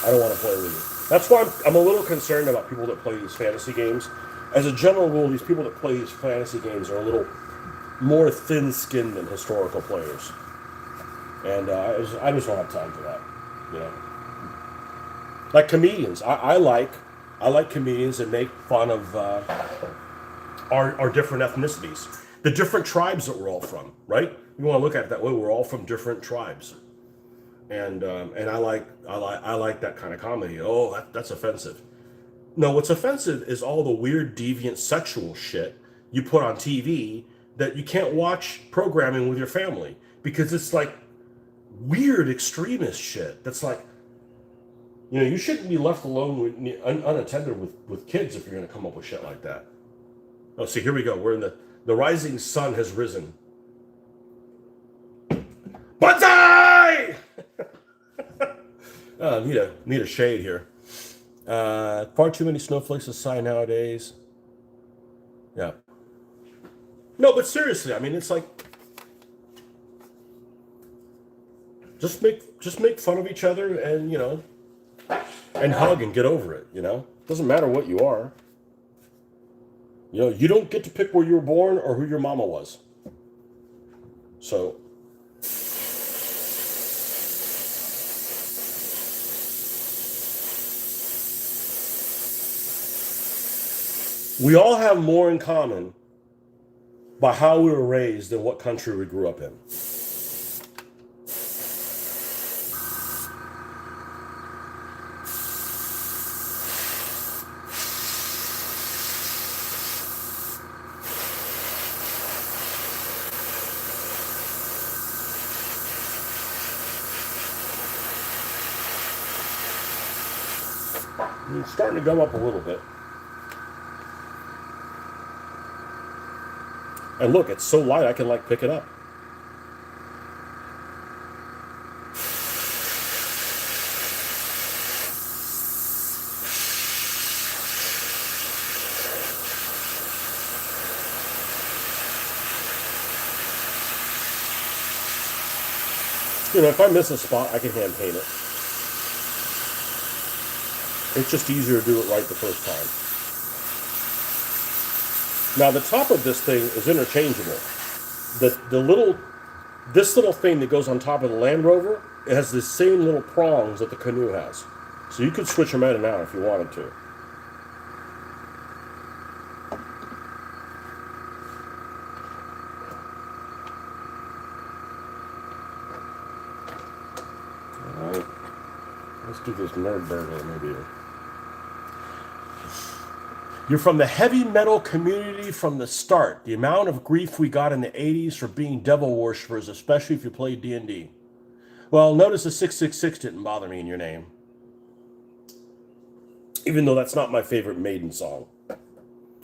I don't want to play with you. That's why I'm a little concerned about people that play these fantasy games. As a general rule, these people that play these fantasy games are a little more thin-skinned than historical players. And I just don't have time for that, you know. Like comedians. I like comedians that make fun of our different ethnicities. The different tribes that we're all from, right? You want to look at it that way. We're all from different tribes. And I like that kind of comedy. Oh, that's offensive. No, what's offensive is all the weird, deviant, sexual shit you put on TV that you can't watch programming with your family because it's like weird extremist shit. That's like, you shouldn't be left alone unattended with kids if you're going to come up with shit like that. Oh, see, here we go. We're in the rising sun has risen. Banzai! Need a shade here. Far too many snowflakes to sign nowadays. Yeah. No, but seriously, I mean, it's like just make fun of each other and hug and get over it. Doesn't matter what you are. You don't get to pick where you were born or who your mama was. So. We all have more in common by how we were raised than what country we grew up in. It's starting to gum up a little bit. And look, it's so light I can pick it up. If I miss a spot, I can hand paint it. It's just easier to do it right the first time. Now the top of this thing is interchangeable. This little thing that goes on top of the Land Rover, it has the same little prongs that the canoe has. So you could switch them in and out if you wanted to. Alright. Let's do this nerd burger maybe. You're from the heavy metal community from the start. The amount of grief we got in the 80s for being devil worshippers, especially if you played D&D. Well, notice the 666 didn't bother me in your name. Even though that's not my favorite Maiden song.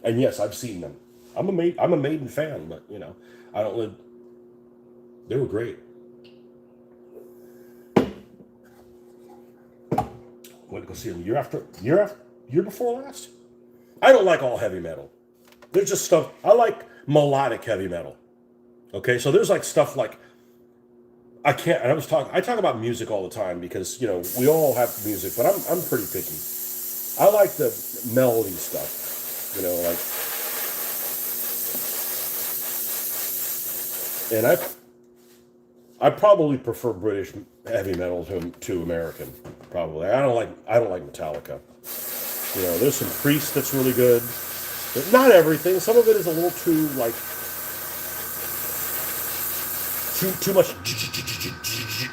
And yes, I've seen them. I'm a Maiden fan, but I don't live. They were great. Went to go see them year before last. I don't like all heavy metal. There's just stuff. I like melodic heavy metal. Okay, so there's stuff like I can't. And I talk about music all the time because we all have music, but I'm pretty picky. I like the melody stuff. And I probably prefer British heavy metal to American. Probably. I don't like Metallica. There's some Priest that's really good. But not everything. Some of it is a little too too much.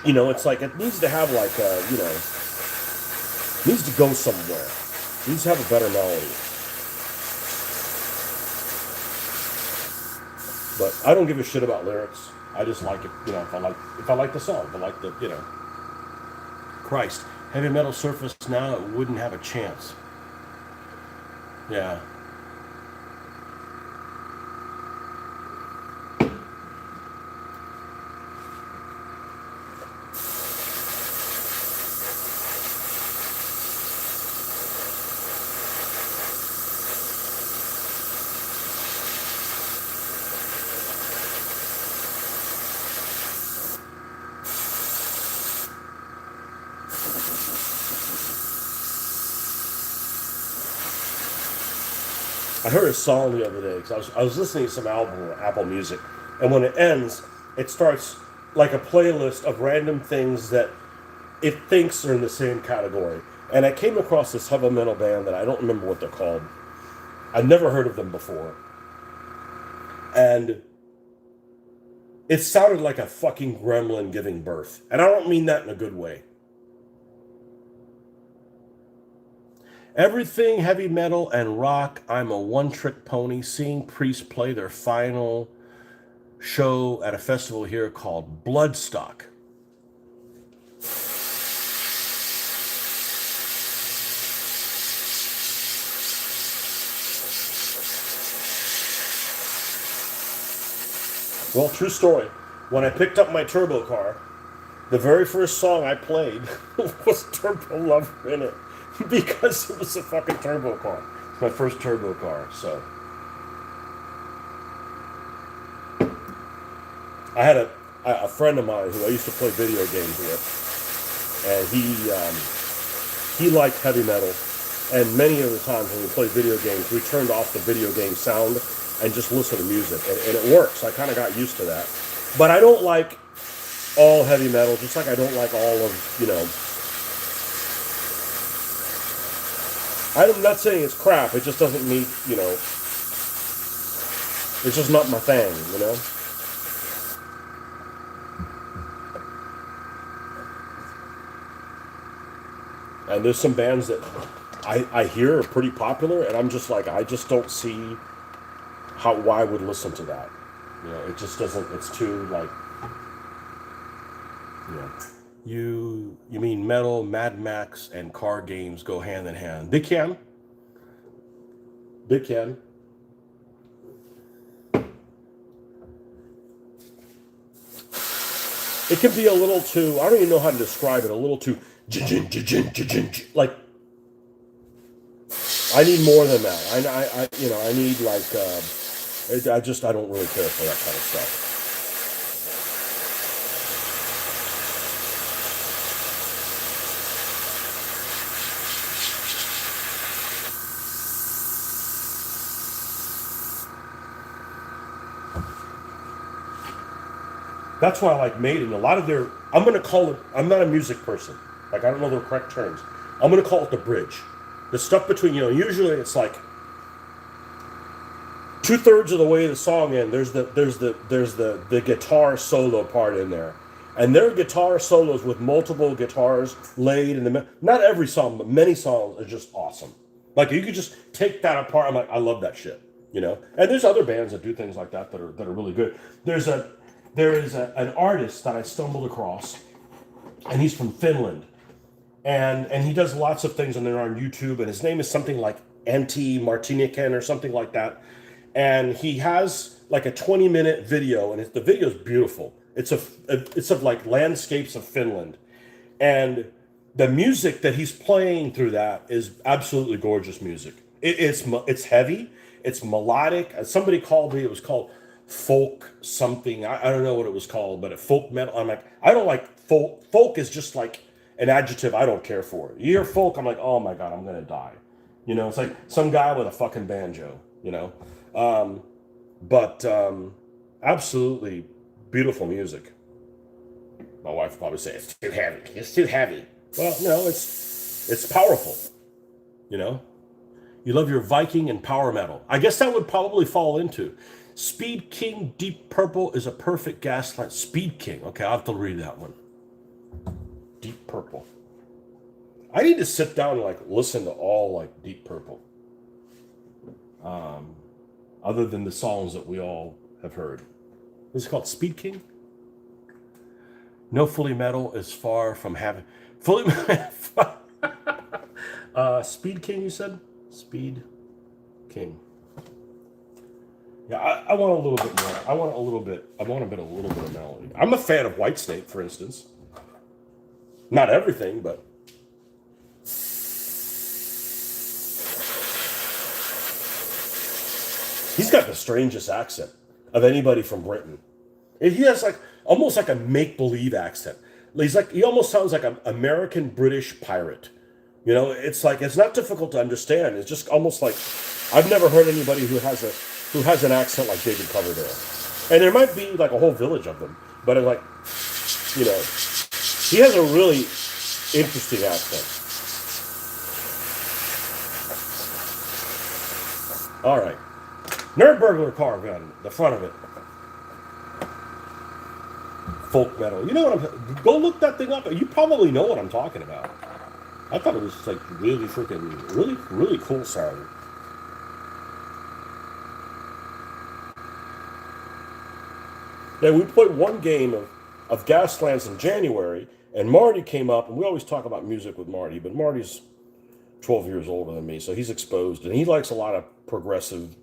It's like it needs to have needs to go somewhere. It needs to have a better melody. But I don't give a shit about lyrics. I just like it. If I like the song, if I like the Christ, heavy metal surface now, it wouldn't have a chance. Yeah. I heard a song the other day because I was listening to some album on Apple Music, and when it ends, it starts like a playlist of random things that it thinks are in the same category. And I came across this heavy metal band that I don't remember what they're called. I've never heard of them before. And It sounded like a fucking gremlin giving birth. And I don't mean that in a good way. Everything heavy metal and rock, I'm a one-trick pony. Seeing Priest play their final show at a festival here called Bloodstock. Well, true story. When I picked up my turbo car, the very first song I played was Turbo Lover in it. Because it was a fucking turbo car. It's my first turbo car, so. I had a friend of mine who I used to play video games with, and he liked heavy metal. And many of the times when we played video games, we turned off the video game sound and just listened to music. And it works. I kind of got used to that. But I don't like all heavy metal, just like I don't like all of, you know, I'm not saying it's crap. It just doesn't meet, you know, it's just not my thing, you know. And there's some bands that I hear are pretty popular, and I'm just like, I just don't see why I would listen to that. You know, it just doesn't, it's too, like, you know. You mean metal, Mad Max, and car games go hand in hand. They can. They can. It can be a little too, I don't even know how to describe it, a little too, like, I need more than that. I you know, I need like, I don't really care for that kind of stuff. That's why I like Maiden. A lot of their, I'm going to call it, I'm not a music person. Like, I don't know the correct terms. I'm going to call it the bridge. The stuff between, you know, usually it's like 2/3 of the way the song in, there's the guitar solo part in there. And there are guitar solos with multiple guitars laid in the, not every song, but many songs are just awesome. Like, you could just take that apart. I'm like, I love that shit, you know? And there's other bands that do things like that that are really good. There is an artist that I stumbled across, and he's from Finland, and he does lots of things, and they're on YouTube, and his name is something like Antti Martiniken or something like that, and he has like a 20-minute video, and the video is beautiful. It's of like landscapes of Finland, and the music that he's playing through that is absolutely gorgeous music. It's heavy, it's melodic. Somebody called me. It was called folk something. I don't know what it was called, but folk metal. I'm like, I don't like folk. Folk is just like an adjective I don't care for. You hear folk, I'm like, oh my God, I'm gonna die. You know, it's like some guy with a fucking banjo, you know. But absolutely beautiful music. My wife would probably say, it's too heavy. It's too heavy. Well, no, it's powerful, you know. You love your Viking and power metal. I guess that would probably fall into Speed King Deep Purple is a perfect Gaslands. Speed King. Okay, I'll have to read that one. Deep Purple. I need to sit down and like listen to all like Deep Purple. Other than the songs that we all have heard. Is it called Speed King? No fully metal is far from having fully. Speed King, you said? Speed King. Yeah, I want a little bit more. I want a little bit of melody. I'm a fan of Whitesnake, for instance. Not everything, but he's got the strangest accent of anybody from Britain. He has like almost like a make-believe accent. He almost sounds like an American British pirate. You know, it's like it's not difficult to understand. It's just almost like I've never heard anybody who has an accent like David Coverdale. And there might be like a whole village of them, but it's like, you know, he has a really interesting accent. All right. Nerd burglar car gun, the front of it. folk metal. You know what I'm... Go look that thing up. You probably know what I'm talking about. I thought it was like really freaking, really cool sounding. Yeah, we played one game of Gaslands in January, and Marty came up, and we always talk about music with Marty, but Marty's 12 years older than me, so he's exposed, and he likes a lot of progressive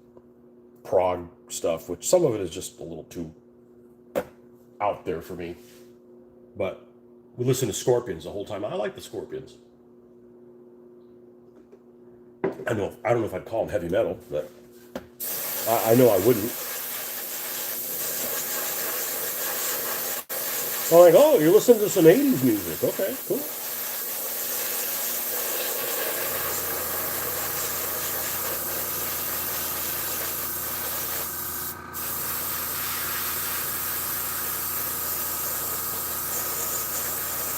prog stuff, which some of it is just a little too out there for me. But we listen to Scorpions the whole time. I like the Scorpions. I don't know if I'd call them heavy metal, but I know I wouldn't. I'm like, oh, you're listening to some 80s music. Okay, cool.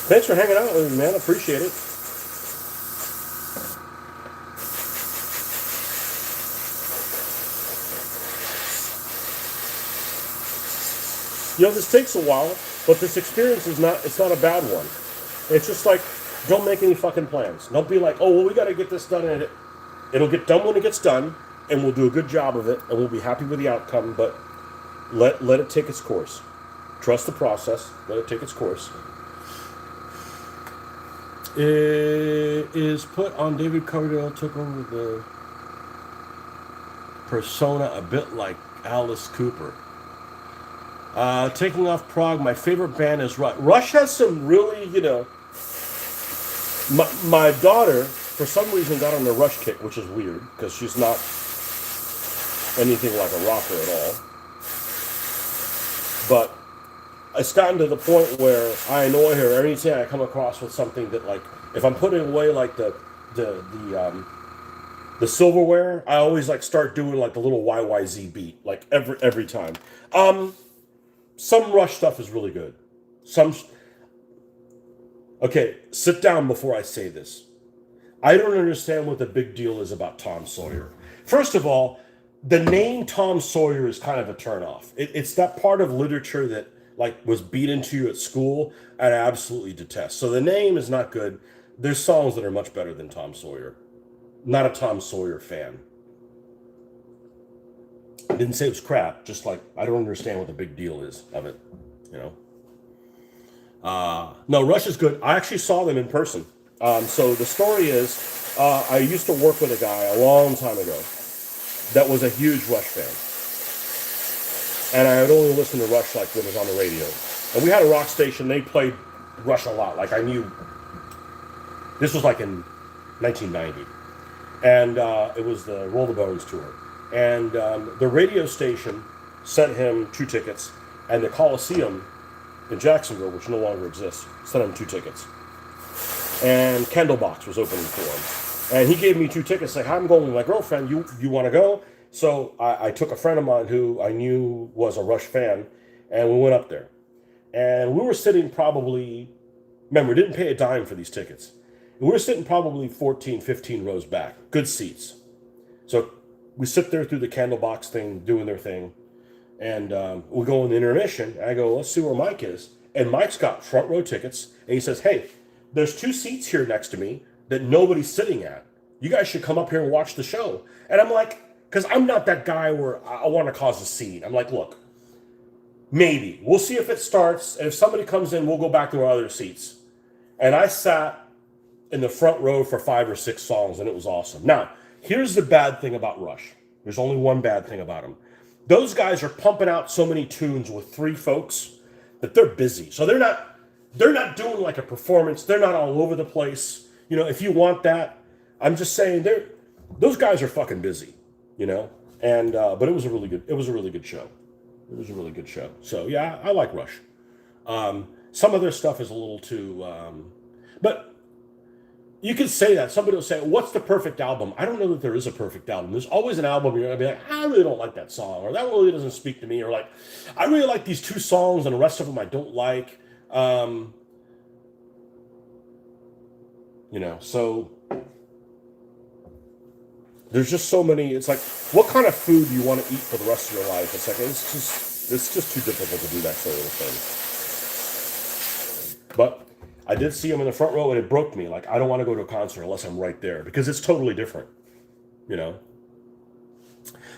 Thanks for hanging out with me, man. I appreciate it. You know, this takes a while, but this experience is it's not a bad one. It's just like, don't make any fucking plans. Don't be like, oh, well, we got to get this done, and it'll get done when it gets done, and we'll do a good job of it, and we'll be happy with the outcome, but let it take its course. Trust the process. Let it take its course. It is put on David Coverdale took over the persona a bit like Alice Cooper. Taking off prog, my favorite band is Rush. Rush has some really, you know... My daughter, for some reason, got on the Rush kick, which is weird, because she's not anything like a rocker at all. But it's gotten to the point where I annoy her every time I come across with something that, like, if I'm putting away, like, the silverware, I always, like, start doing, like, the little YYZ beat, like, every time. Some Rush stuff is really good. Okay, sit down before I say this. I don't understand what the big deal is about Tom Sawyer. First of all, the name Tom Sawyer is kind of a turnoff. It's that part of literature that, like, was beat into you at school, and I absolutely detest. So the name is not good. There's songs that are much better than Tom Sawyer. Not a Tom Sawyer fan. I didn't say it was crap, just like, I don't understand what the big deal is of it, you know. No, Rush is good. I actually saw them in person. So the story is, I used to work with a guy a long time ago that was a huge Rush fan. And I had only listened to Rush, like, when it was on the radio. And we had a rock station, they played Rush a lot. Like, I knew, this was like in 1990. And it was the Roll the Bones tour. And the radio station sent him 2 tickets, and the Coliseum in Jacksonville, which no longer exists, sent him 2 tickets. And Candlebox was opening for him. And he gave me 2 tickets, like, I'm going with my girlfriend, you want to go? So I took a friend of mine who I knew was a Rush fan, and we went up there. And we were sitting probably, remember, we didn't pay a dime for these tickets. We were sitting probably 14, 15 rows back, good seats. So we sit there through the Candlebox thing, doing their thing, and we go in the intermission, and I go, let's see where Mike is. And Mike's got front row tickets, and he says, hey, there's 2 seats here next to me that nobody's sitting at. You guys should come up here and watch the show. And I'm like, because I'm not that guy where I want to cause a scene. I'm like, look, maybe. We'll see if it starts, and if somebody comes in, we'll go back to our other seats. And I sat in the front row for 5 or 6 songs, and it was awesome. Now, here's the bad thing about Rush. There's only one bad thing about them. Those guys are pumping out so many tunes with 3 folks that they're busy. So they're not doing like a performance. They're not all over the place. You know, if you want that, I'm just saying those guys are fucking busy, you know? And but it was a really good show. It was a really good show. So yeah, I like Rush. Some of their stuff is a little too but you could say that. Somebody will say, what's the perfect album? I don't know that there is a perfect album. There's always an album you're going to be like, I really don't like that song, or that really doesn't speak to me, or like, I really like these 2 songs and the rest of them I don't like. You know, so there's just so many. It's like, what kind of food do you want to eat for the rest of your life? It's like, it's just too difficult to do that sort of thing. But I did see him in the front row, and it broke me. Like, I don't want to go to a concert unless I'm right there, because it's totally different, you know.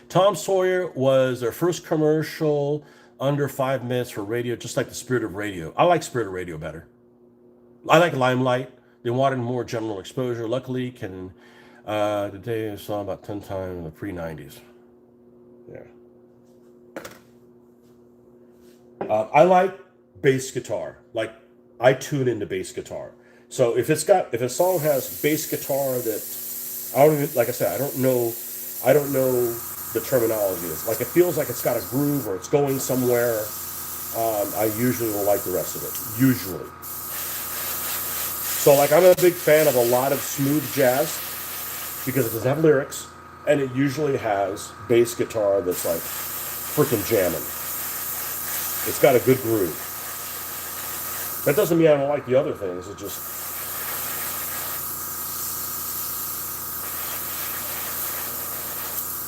Tom Sawyer was their first commercial under 5 minutes for radio, just like the Spirit of Radio. I like Spirit of Radio better. I like Limelight. They wanted more general exposure. Luckily, today I saw about 10 times in the pre-90s. Yeah. I like bass guitar. Like, I tune into bass guitar. So if a song has bass guitar that I don't even, like I said, I don't know the terminology. It's like, it feels like it's got a groove or it's going somewhere. I usually will like the rest of it. Usually. So, like, I'm a big fan of a lot of smooth jazz because it doesn't have lyrics, and it usually has bass guitar that's like freaking jamming. It's got a good groove. That doesn't mean I don't like the other things. It just,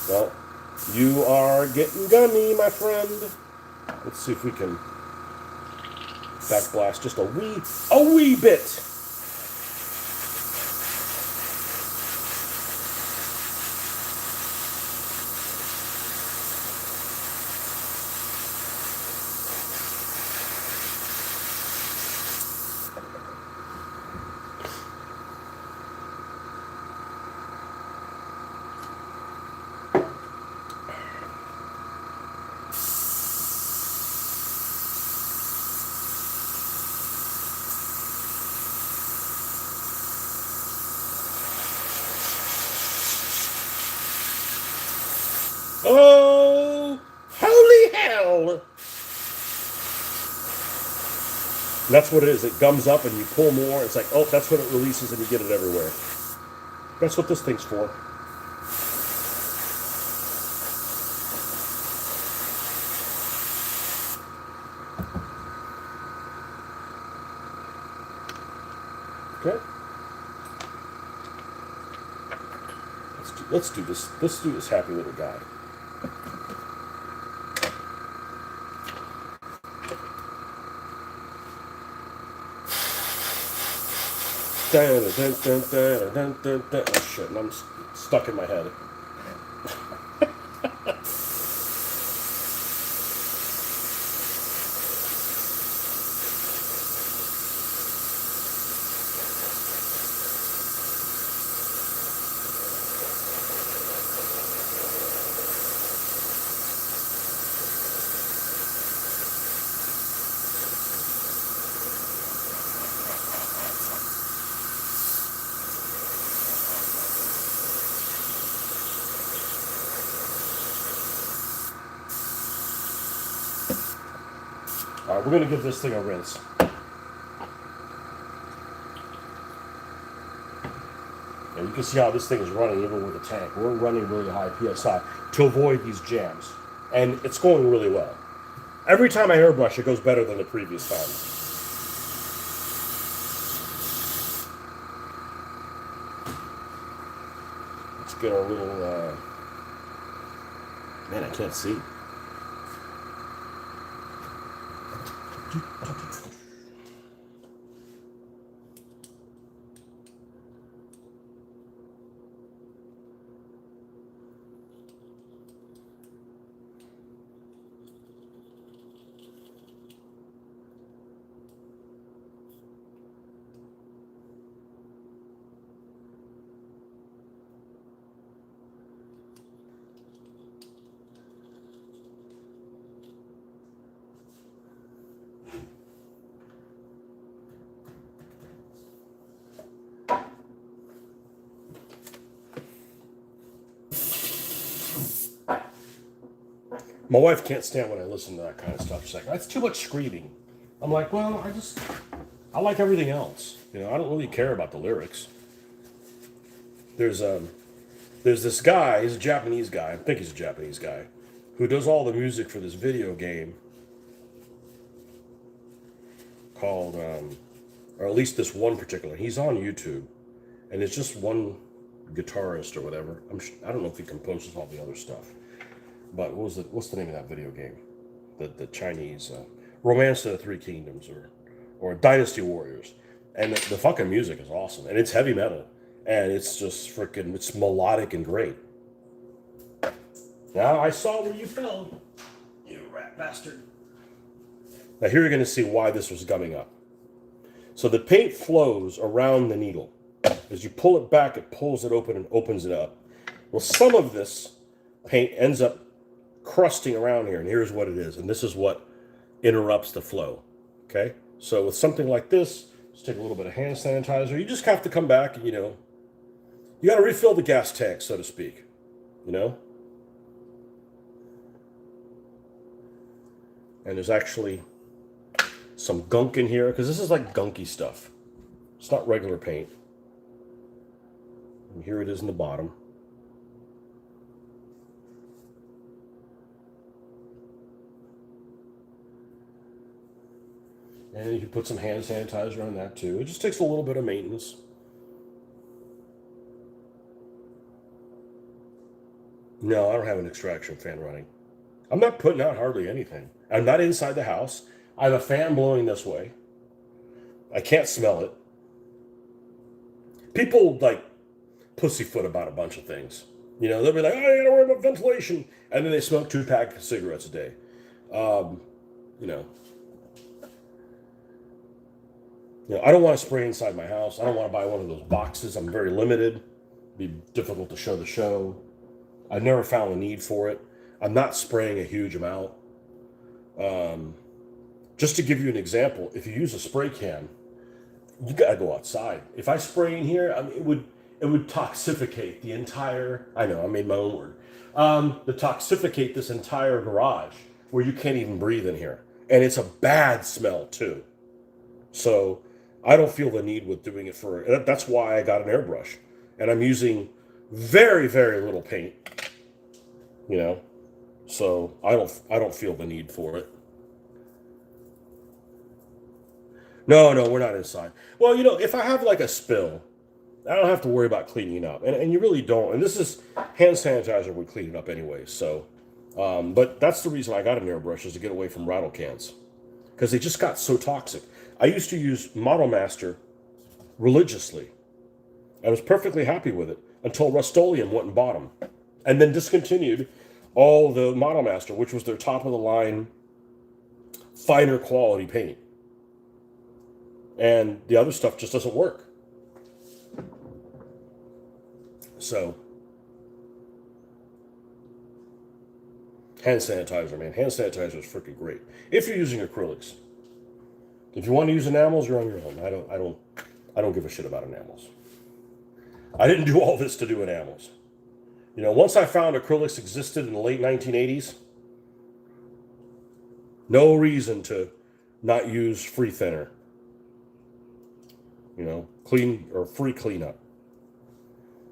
well, you are getting gummy, my friend. Let's see if we can backblast just a wee bit. Oh, holy hell! And that's what it is. It gums up and you pull more. It's like, oh, that's when it releases and you get it everywhere. That's what this thing's for. Okay. Let's do this. Let's do this happy little guy. Oh shit, and I'm stuck in my head. All right, we're going to give this thing a rinse. And you can see how this thing is running even with the tank. We're running really high PSI to avoid these jams. And it's going really well. Every time I airbrush, it goes better than the previous time. Let's get our little... Man, I can't see. My wife can't stand when I listen to that kind of stuff. She's like, that's too much screaming. I'm like, well, I like everything else. You know, I don't really care about the lyrics. There's this guy, he's a Japanese guy, I think he's a Japanese guy, who does all the music for this video game called, or at least this one particular, he's on YouTube, and it's just one guitarist or whatever. I don't know if he composes all the other stuff. But what's the name of that video game? The Chinese Romance of the Three Kingdoms or or Dynasty Warriors. And the fucking music is awesome. And it's heavy metal. And it's just freaking, it's melodic and great. Now, I saw where you fell, you rat bastard. Now, here you're going to see why this was gumming up. So the paint flows around the needle. As you pull it back, it pulls it open and opens it up. Well, some of this paint ends up crusting around here, and here's what it is. And this is what interrupts the flow. Okay? So with something like this, just take a little bit of hand sanitizer. You just have to come back and, you know, you got to refill the gas tank, so to speak. You know? And there's actually some gunk in here, because this is like gunky stuff. It's not regular paint. And here it is in the bottom. And you can put some hand sanitizer on that too. It just takes a little bit of maintenance. No, I don't have an extraction fan running. I'm not putting out hardly anything. I'm not inside the house. I have a fan blowing this way. I can't smell it. People like pussyfoot about a bunch of things. You know, they'll be like, oh, you gotta worry about ventilation. And then they smoke 2 packs of cigarettes a day. You know, I don't want to spray inside my house. I don't want to buy one of those boxes. I'm very limited. It'd be difficult to show the show. I've never found a need for it. I'm not spraying a huge amount. Just to give you an example, if you use a spray can, you gotta go outside. If I spray in here, I mean, it would toxificate the entire. I know I made my own word. To toxificate this entire garage where you can't even breathe in here, and it's a bad smell too. So I don't feel the need with doing it for. That's why I got an airbrush, and I'm using very, very little paint. You know, so I don't feel the need for it. No, we're not inside. Well, you know, if I have like a spill, I don't have to worry about cleaning it up, and you really don't. And this is hand sanitizer would clean it up anyway. So, but that's the reason I got an airbrush, is to get away from rattle cans, because they just got so toxic. I used to use Model Master religiously. I was perfectly happy with it until Rust-Oleum went and bought them, and then discontinued all the Model Master, which was their top of the line, finer quality paint. And the other stuff just doesn't work. So, hand sanitizer, man. Hand sanitizer is freaking great. If you're using acrylics. If you want to use enamels, you're on your own. I don't give a shit about enamels. I didn't do all this to do enamels. You know, once I found acrylics existed in the late 1980s, no reason to not use free thinner. You know, clean or free cleanup.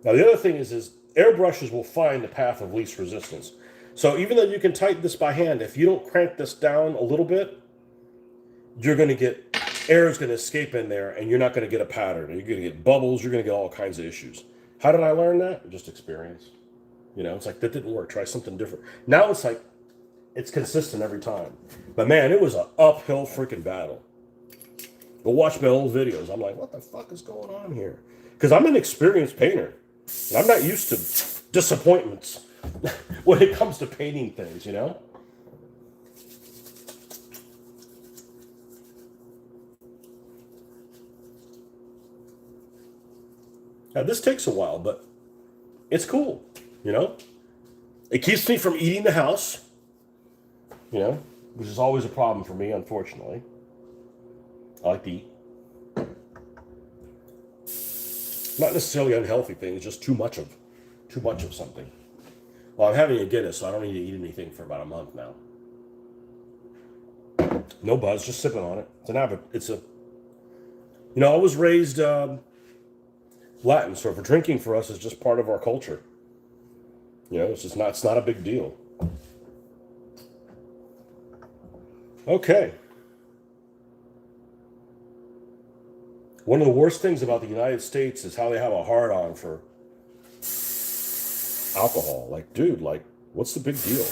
Now the other thing is airbrushes will find the path of least resistance. So even though you can tighten this by hand, if you don't crank this down a little bit, you're going to get, air is going to escape in there, and you're not going to get a pattern. You're going to get bubbles. You're going to get all kinds of issues. How did I learn that? Just experience. You know, it's like, that didn't work. Try something different. Now it's like, it's consistent every time. But man, it was an uphill freaking battle. But watch my old videos. I'm like, what the fuck is going on here? Because I'm an experienced painter. And I'm not used to disappointments when it comes to painting things, you know? Now, this takes a while, but it's cool, you know? It keeps me from eating the house, you know, which is always a problem for me, unfortunately. I like to eat. Not necessarily unhealthy things, just too much of something. Well, I'm having a Guinness, so I don't need to eat anything for about a month now. No buzz, just sipping on it. You know, I was raised Latin, so for drinking for us is just part of our culture. You know, it's not a big deal. Okay. One of the worst things about the United States is how they have a hard-on for alcohol. Like, dude, like, what's the big deal?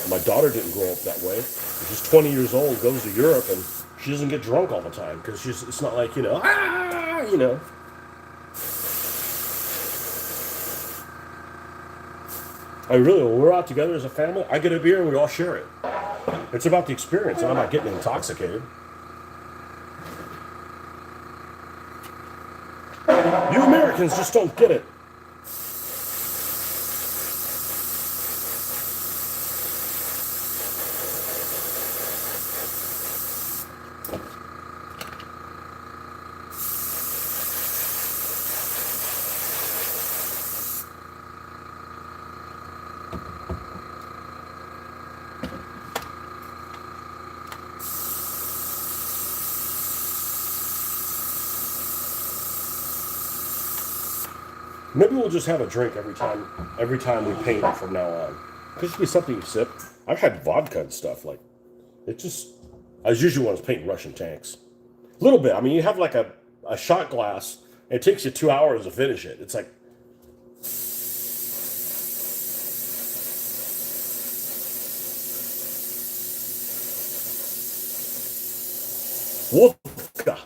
My daughter didn't grow up that way. She's 20 years old, goes to Europe, and she doesn't get drunk all the time because it's not like, you know. I really, when we're out together as a family, I get a beer and we all share it. It's about the experience, and I'm not getting intoxicated. You Americans just don't get it. Maybe we'll just have a drink every time we paint from now on. Could just be something you sip. I've had vodka and stuff. Like, it just, I was usually when I was painting Russian tanks. A little bit. I mean, you have like a shot glass, and it takes you 2 hours to finish it. It's like, vodka.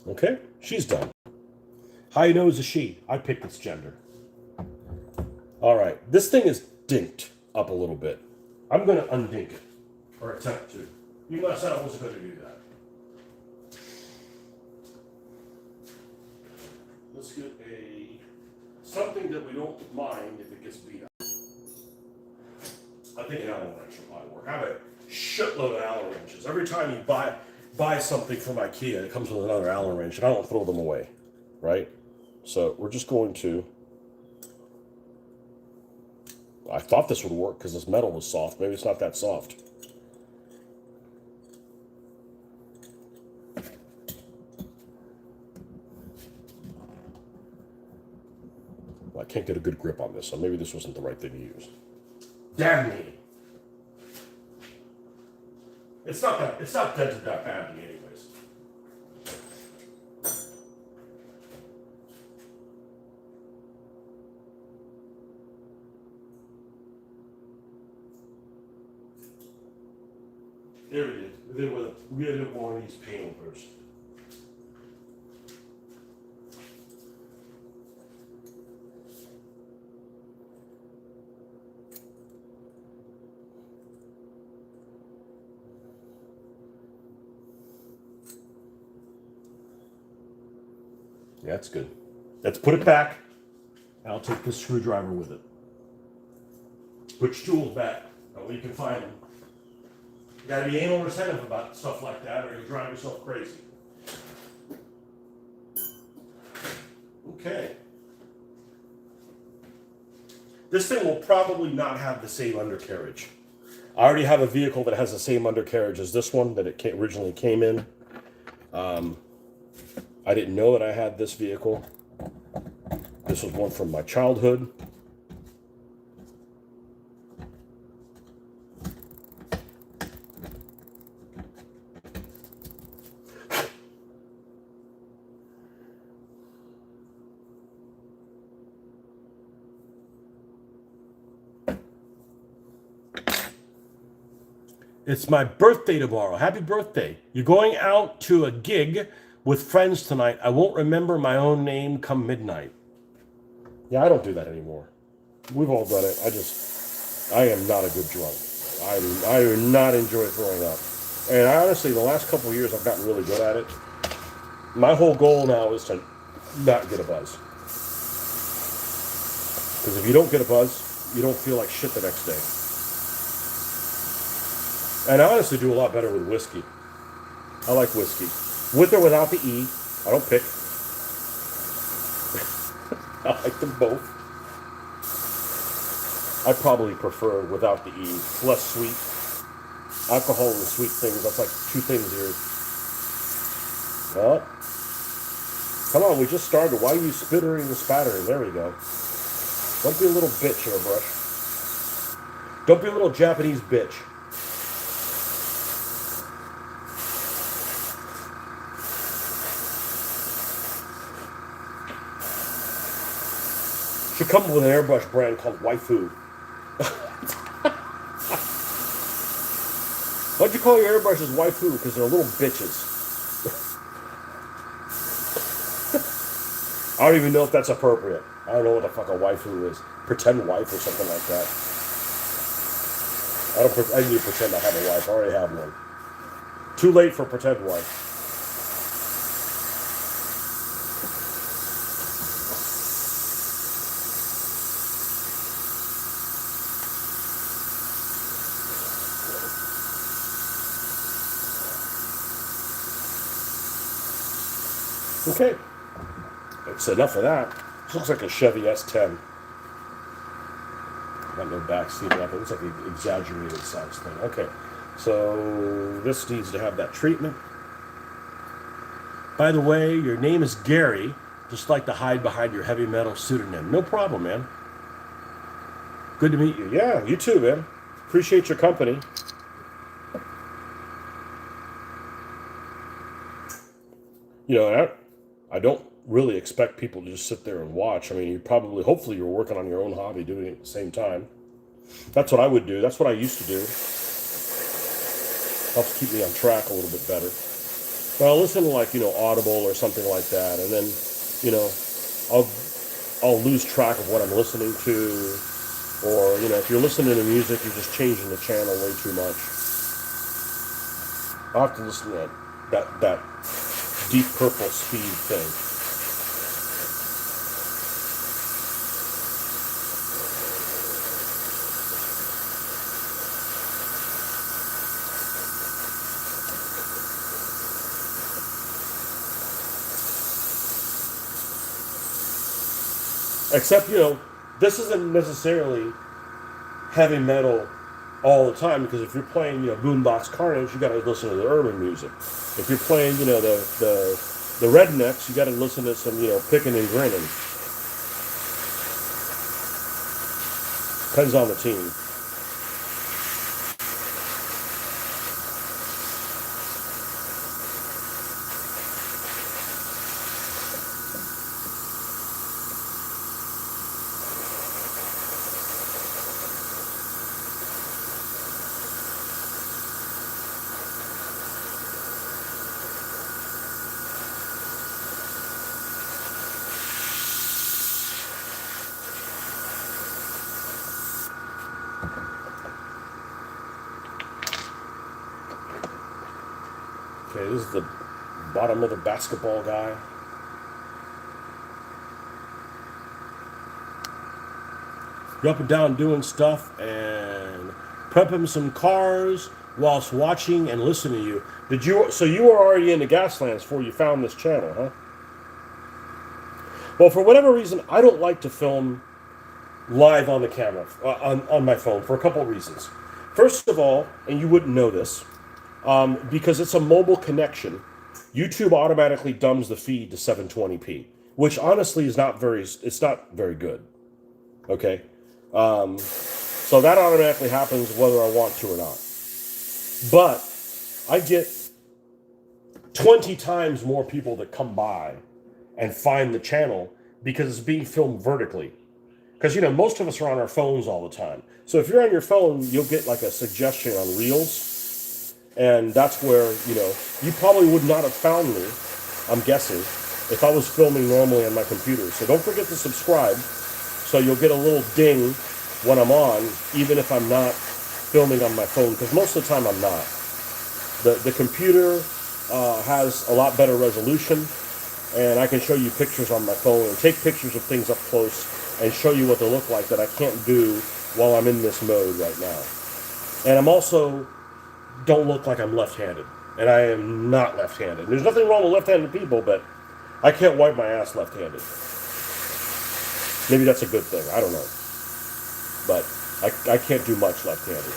Okay, she's done. High nose is she. I picked its gender. All right, this thing is dinked up a little bit. I'm going to undink it, or attempt to. You must said I wasn't going to do that. Let's get something that we don't mind if it gets beat up. I think an Allen wrench will probably work. I have a shitload of Allen wrenches. Every time you buy something from IKEA, it comes with another Allen wrench, and I don't throw them away, right? So we're just going to, I thought this would work because this metal was soft. Maybe it's not that soft. Well, I can't get a good grip on this, so maybe this wasn't the right thing to use. Damn me. It's not dented that badly anyways. There it is. We did one of these paint overs. Yeah, that's good. Let's put it back. And I'll take this screwdriver with it. Put your tools back. That way you can find them. You gotta be anal retentive about stuff like that or you'll drive yourself crazy. Okay. This thing will probably not have the same undercarriage. I already have a vehicle that has the same undercarriage as this one that it originally came in. I didn't know that I had this vehicle. This was one from my childhood. It's my birthday tomorrow. Happy birthday. You're going out to a gig with friends tonight. I won't remember my own name come midnight. Yeah, I don't do that anymore. We've all done it. I am not a good drunk. I do not enjoy throwing up. And honestly, the last couple of years, I've gotten really good at it. My whole goal now is to not get a buzz. Because if you don't get a buzz, you don't feel like shit the next day. And I honestly do a lot better with whiskey. I like whiskey. With or without the E. I don't pick. I like them both. I probably prefer without the E. Less sweet. Alcohol and sweet things, that's like two things here. Well, come on, we just started. Why are you spittering and spattering? There we go. Don't be a little bitch, Airbrush. Don't be a little Japanese bitch. Should come with an airbrush brand called Waifu. call your airbrushes waifu because they're little bitches. I don't even know if that's appropriate. I don't know what the fuck a waifu is. Pretend wife or something like that. I need to pretend I have a wife. I already have one. Too late for pretend wife. Okay. That's enough of that. This looks like a Chevy S10. Got no back seat up. It looks like an exaggerated size thing. Okay. So this needs to have that treatment. By the way, your name is Gary. Just like to hide behind your heavy metal pseudonym. No problem, man. Good to meet you. Yeah, you too, man. Appreciate your company. You know, I don't really expect people to just sit there and watch. I mean, hopefully you're working on your own hobby, doing it at the same time. That's what I would do. That's what I used to do. Helps keep me on track a little bit better. But I'll listen to Audible or something like that, and then, I'll lose track of what I'm listening to, or if you're listening to music, you're just changing the channel way too much. I'll have to listen to that Deep Purple speed thing. Except, this isn't necessarily heavy metal all the time, because if you're playing, Boombox Carnage, you got to listen to the urban music. If you're playing, the Rednecks, you got to listen to some, picking and grinning. Depends on the team. Okay, this is the bottom of the basketball guy. You're up and down doing stuff and prepping some cars whilst watching and listening to you. So you were already into Gaslands before you found this channel, huh? Well, for whatever reason, I don't like to film live on the camera, on my phone, for a couple of reasons. First of all, and you wouldn't know this, because it's a mobile connection, YouTube automatically dumbs the feed to 720p, which honestly is not very good. Okay, so that automatically happens whether I want to or not. But I get 20 times more people that come by and find the channel because it's being filmed vertically. Because most of us are on our phones all the time. So if you're on your phone, you'll get like a suggestion on Reels. And that's where, you probably would not have found me, I'm guessing, if I was filming normally on my computer. So don't forget to subscribe, so you'll get a little ding when I'm on, even if I'm not filming on my phone, because most of the time I'm not. The computer has a lot better resolution, and I can show you pictures on my phone and take pictures of things up close and show you what they look like that I can't do while I'm in this mode right now. And I'm also don't look like I'm left-handed, and I am not left-handed. There's nothing wrong with left-handed people, but I can't wipe my ass left-handed. Maybe that's a good thing. I don't know. But I can't do much left-handed.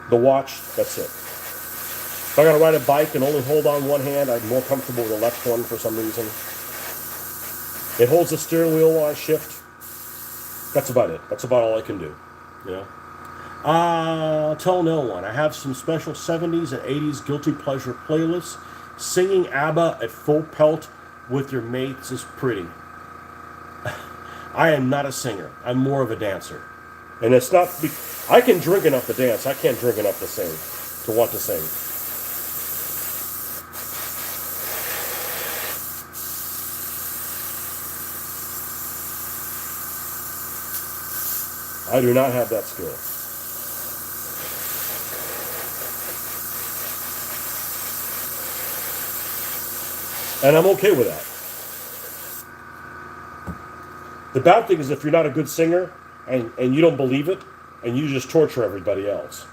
The watch, that's it. If I gotta ride a bike and only hold on one hand, I'm more comfortable with the left one for some reason. It holds the steering wheel while I shift. That's about it. That's about all I can do. Tell no one. I have some special 70s and 80s guilty pleasure playlists. Singing ABBA at full pelt with your mates is pretty. I am not a singer. I'm more of a dancer. And it's not... I can drink enough to dance. I can't drink enough to sing. to want to sing. I do not have that skill. And I'm okay with that. The bad thing is if you're not a good singer and you don't believe it and you just torture everybody else.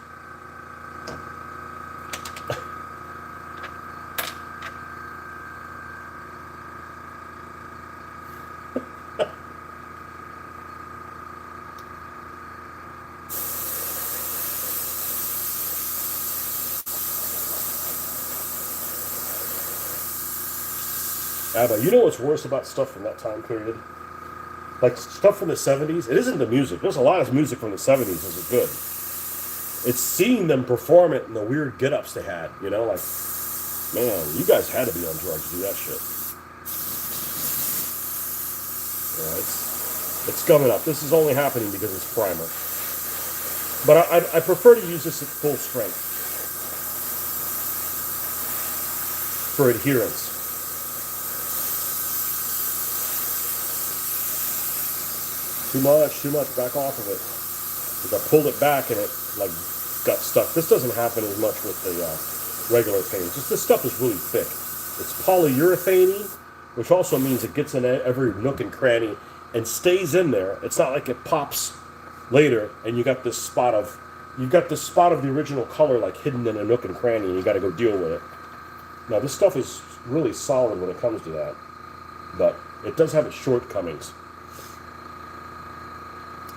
Abba, you know what's worse about stuff from that time period? Like stuff from the 70s? It isn't the music. There's a lot of music from the 70s that's good. It's seeing them perform it and the weird get-ups they had. You know, like, man, you guys had to be on drugs to do that shit. Yeah, it's coming up. This is only happening because it's primer. But I prefer to use this at full strength for adherence. Too much, back off of it. Because I pulled it back and it like got stuck. This doesn't happen as much with the regular paint. Just this stuff is really thick. It's polyurethane, which also means it gets in every nook and cranny and stays in there. It's not like it pops later and you've got this spot of the original color like hidden in a nook and cranny and you got to go deal with it. Now this stuff is really solid when it comes to that, but it does have its shortcomings.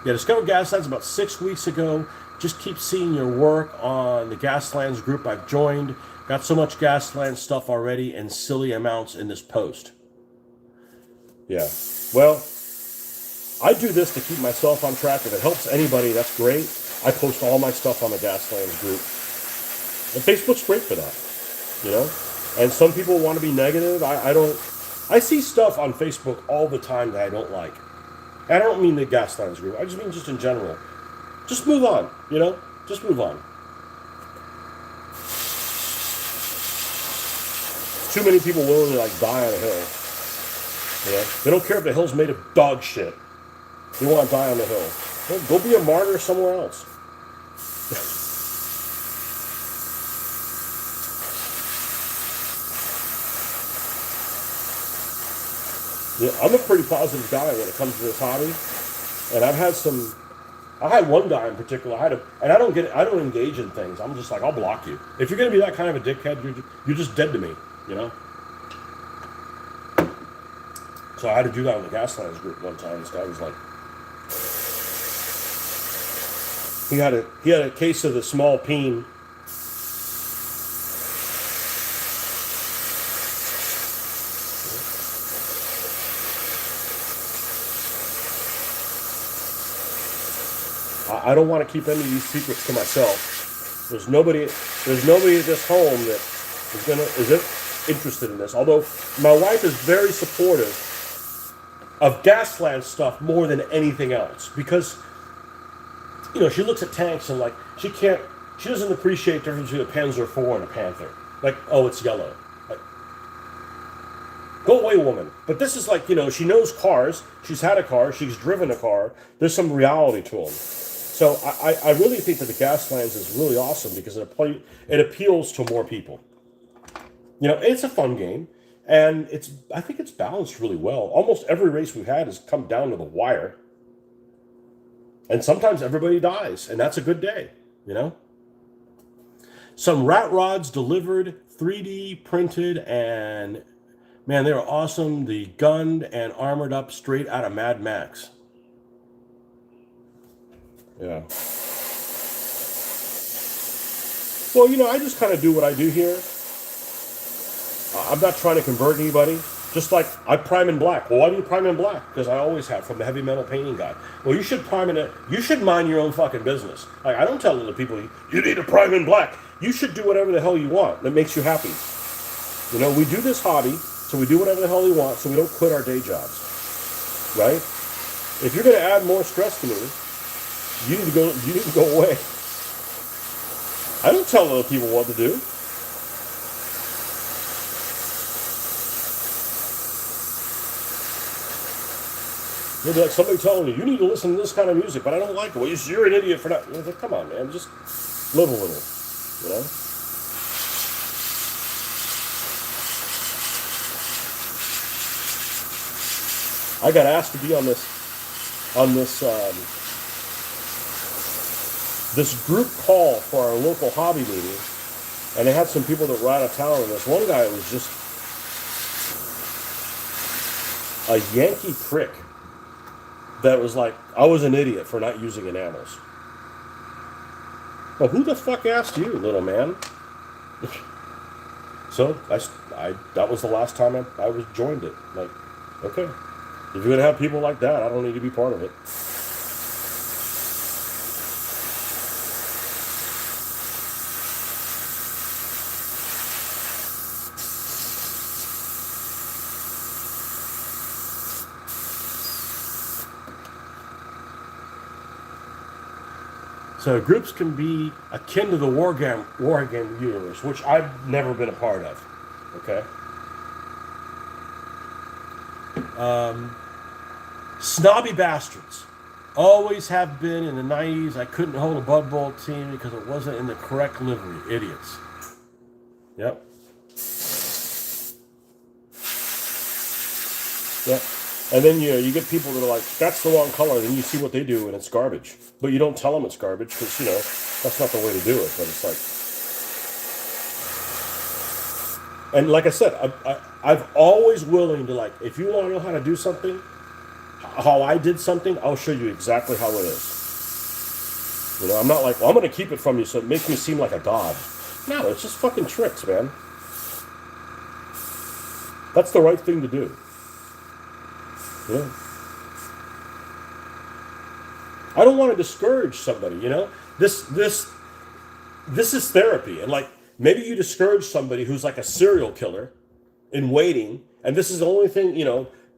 Yeah, discovered Gaslands about 6 weeks ago. Just keep seeing your work on the Gaslands group I've joined. Got so much Gaslands stuff already and silly amounts in this post. Yeah, well, I do this to keep myself on track. If it helps anybody, that's great. I post all my stuff on the Gaslands group. And Facebook's great for that, you know? And some people want to be negative. I see stuff on Facebook all the time that I don't like. I don't mean the Gaslands group. I just mean just in general. Just move on, you know? Just move on. Too many people willing to like die on a hill. You know? They don't care if the hill's made of dog shit. They want to die on the hill. Well, go be a martyr somewhere else. Yeah, I'm a pretty positive guy when it comes to this hobby, and I had one guy in particular. And I don't engage in things. I'm just like, I'll block you. If you're gonna be that kind of a dickhead, you're just dead to me, you know. So I had to do that on the Gaslands group one time. This guy was like, he had a case of the small peen. I don't want to keep any of these secrets to myself. There's nobody at this home that is interested in this. Although my wife is very supportive of Gaslands stuff more than anything else, because you know she looks at tanks and like she doesn't appreciate the difference between a Panzer IV and a Panther. Like, oh, it's yellow. Like, go away, woman. But this is like, you know, she knows cars. She's had a car. She's driven a car. There's some reality to them. So I really think that the Gaslands is really awesome because it appeals to more people. You know, it's a fun game, and I think it's balanced really well. Almost every race we've had has come down to the wire. And sometimes everybody dies, and that's a good day, you know? Some rat rods delivered, 3D printed, and man, they were awesome. The gunned and armored up straight out of Mad Max. Yeah. Well, you know, I just kind of do what I do here. I'm not trying to convert anybody. Just like I prime in black. Well, why do you prime in black? Because I always have, from the heavy metal painting guy. Well, you should prime in it. You should mind your own fucking business. Like, I don't tell the people, you need to prime in black. You should do whatever the hell you want that makes you happy. You know, we do this hobby, so we do whatever the hell we want, so we don't quit our day jobs. Right? If you're going to add more stress to me, you need to go away. I don't tell other people what to do. You'll be like somebody telling me, you need to listen to this kind of music, but I don't like it. Well, you're an idiot for that. I was like, come on, man, just live a little, you know? I got asked to be on this group call for our local hobby meeting, and they had some people that were out of town, and this one guy was just a Yankee prick that was like, I was an idiot for not using enamels. Well, who the fuck asked you, little man? So that was the last time I was joined it. Like, okay, if you're gonna have people like that, I don't need to be part of it. So groups can be akin to the war game universe, which I've never been a part of. Okay. Snobby bastards. Always have been in the 90s. I couldn't hold a Bud Bowl team because it wasn't in the correct livery. Idiots. Yep. Yep. And then you get people that are like, that's the wrong color. Then you see what they do, and it's garbage. But you don't tell them it's garbage because, that's not the way to do it. But it's like... And like I said, I've always willing to, like, if you want to know how to do something, how I did something, I'll show you exactly how it is. I'm not like, well, I'm going to keep it from you so it makes me seem like a god. No, it's just fucking tricks, man. That's the right thing to do. I don't want to discourage somebody, This is therapy. And like, maybe you discourage somebody who's like a serial killer in waiting, and this is the only thing,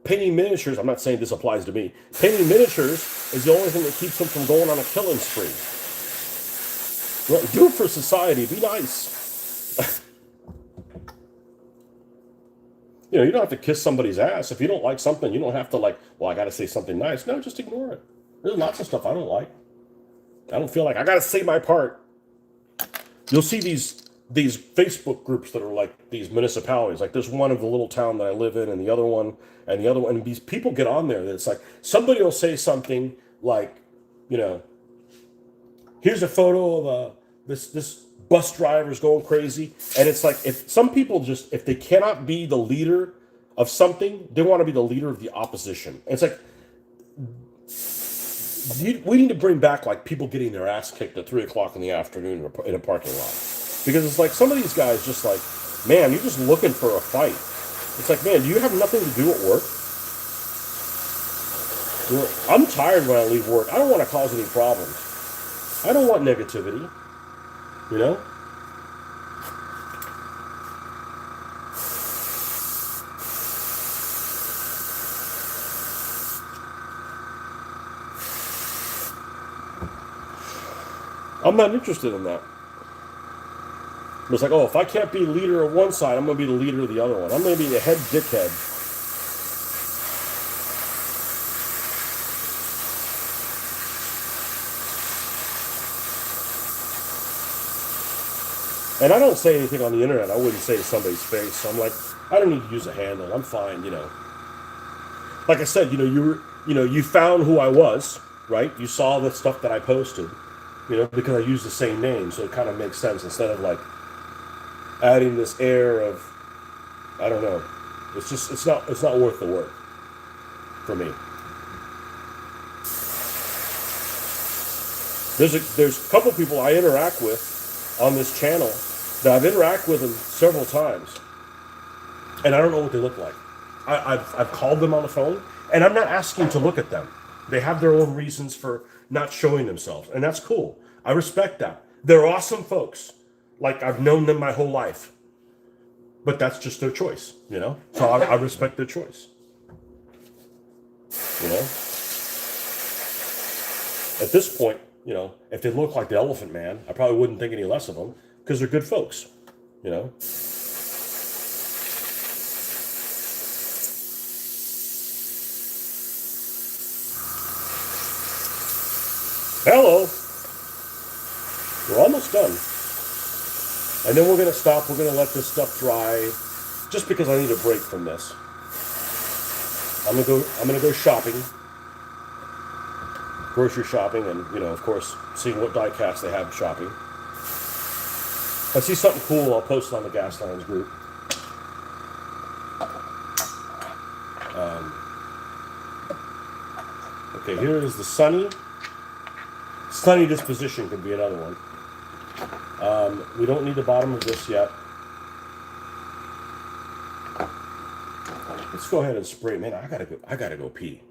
painting miniatures, I'm not saying this applies to me. Painting miniatures is the only thing that keeps them from going on a killing spree. Do it for society. Be nice. You don't have to kiss somebody's ass. If you don't like something, you don't have to like, well, I got to say something nice. No, just ignore it. There's lots of stuff I don't like. I don't feel like I got to say my part. You'll see these Facebook groups that are like these municipalities. Like there's one of the little town that I live in, and the other one, and these people get on there. That it's like somebody will say something like, here's a photo of this bus driver's going crazy, and it's like if some people if they cannot be the leader of something, they want to be the leader of the opposition. And it's like we need to bring back like people getting their ass kicked at 3:00 in the afternoon in a parking lot, because it's like some of these guys just like, man, you're just looking for a fight. It's like, man, do you have nothing to do at work? I'm tired when I leave work. I don't want to cause any problems. I don't want negativity. I'm not interested in that. It's like, oh, if I can't be leader of one side, I'm going to be the leader of the other one. I'm going to be the head dickhead. And I don't say anything on the internet I wouldn't say to somebody's face. So I'm like, I don't need to use a handle. I'm fine, Like I said, you found who I was, right? You saw the stuff that I posted, because I use the same name, so it kind of makes sense instead of like adding this air of, I don't know. It's not worth the work for me. There's a couple people I interact with on this channel that I've interacted with them several times, and I don't know what they look like. I've called them on the phone, and I'm not asking to look at them. They have their own reasons for not showing themselves, and that's cool. I respect that. They're awesome folks. Like, I've known them my whole life. But that's just their choice, So I respect their choice. At this point, You know, if they look like the Elephant Man, I probably wouldn't think any less of them because they're good folks. You know. Hello. We're almost done. And then we're going to stop. We're going to let this stuff dry just because I need a break from this. I'm going to go shopping, grocery shopping, and, you know, of course, seeing what die casts they have shopping. If I see something cool, I'll post it on the Gaslands group. Okay, here is the sunny. Sunny disposition could be another one. We don't need the bottom of this yet. Let's go ahead and spray. Man, I gotta go pee.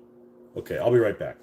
Okay, I'll be right back.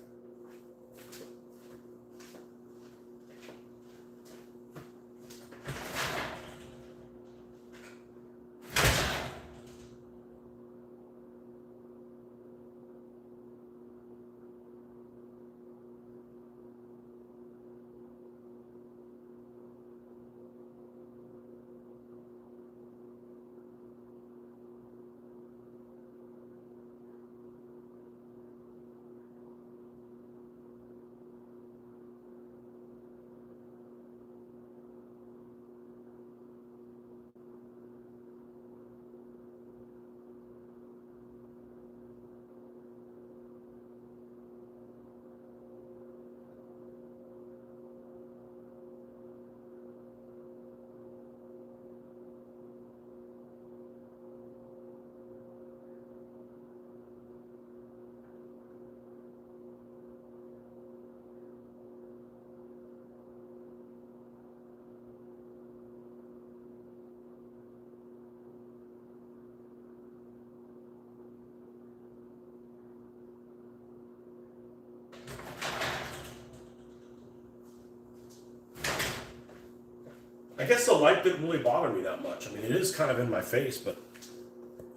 I guess the light didn't really bother me that much. I mean, it is kind of in my face, but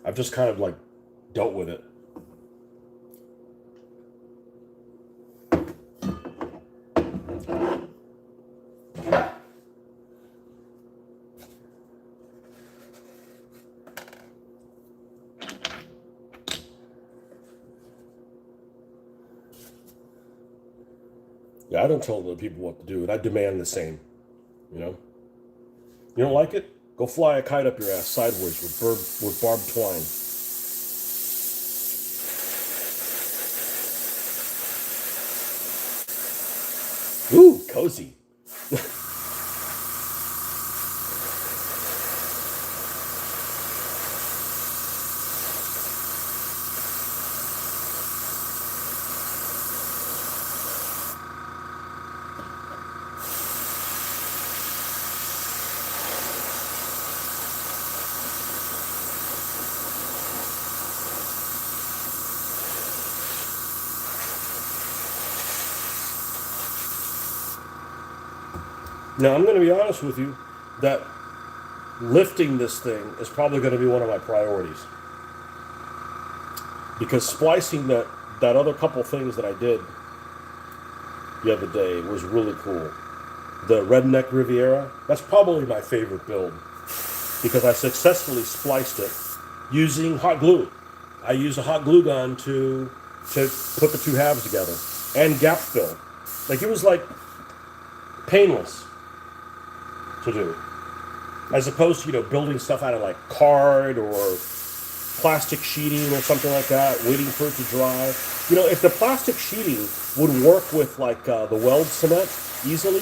I've just kind of like dealt with it. Yeah, I don't tell other people what to do, and I demand the same. You know, you don't like it? Go fly a kite up your ass sideways with barbed twine. Ooh, cozy. Now, I'm going to be honest with you that lifting this thing is probably going to be one of my priorities. Because splicing that other couple things that I did the other day was really cool. The Redneck Riviera, that's probably my favorite build because I successfully spliced it using hot glue. I used a hot glue gun to put the two halves together and gap fill. Like, it was like painless to do, as opposed to, you know, building stuff out of like card or plastic sheeting or something like that, waiting for it to dry. You know, if the plastic sheeting would work with like the weld cement easily,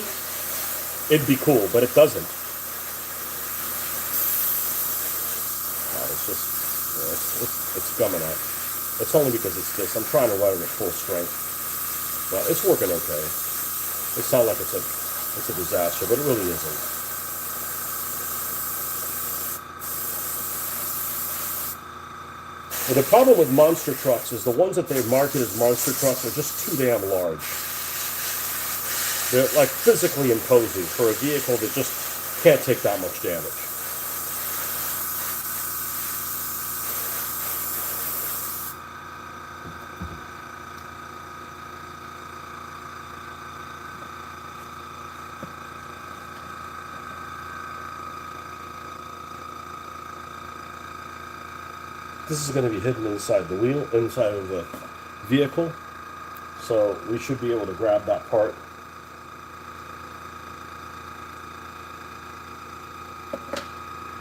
it'd be cool, but it doesn't. It's just, you know, it's gumming up. It's only because it's this. I'm trying to run it at full strength, but it's working okay. It sounds like it's a disaster, but it really isn't. Well, the problem with monster trucks is the ones that they market as monster trucks are just too damn large. They're like physically imposing for a vehicle that just can't take that much damage. This is going to be hidden inside the wheel, inside of the vehicle. So we should be able to grab that part.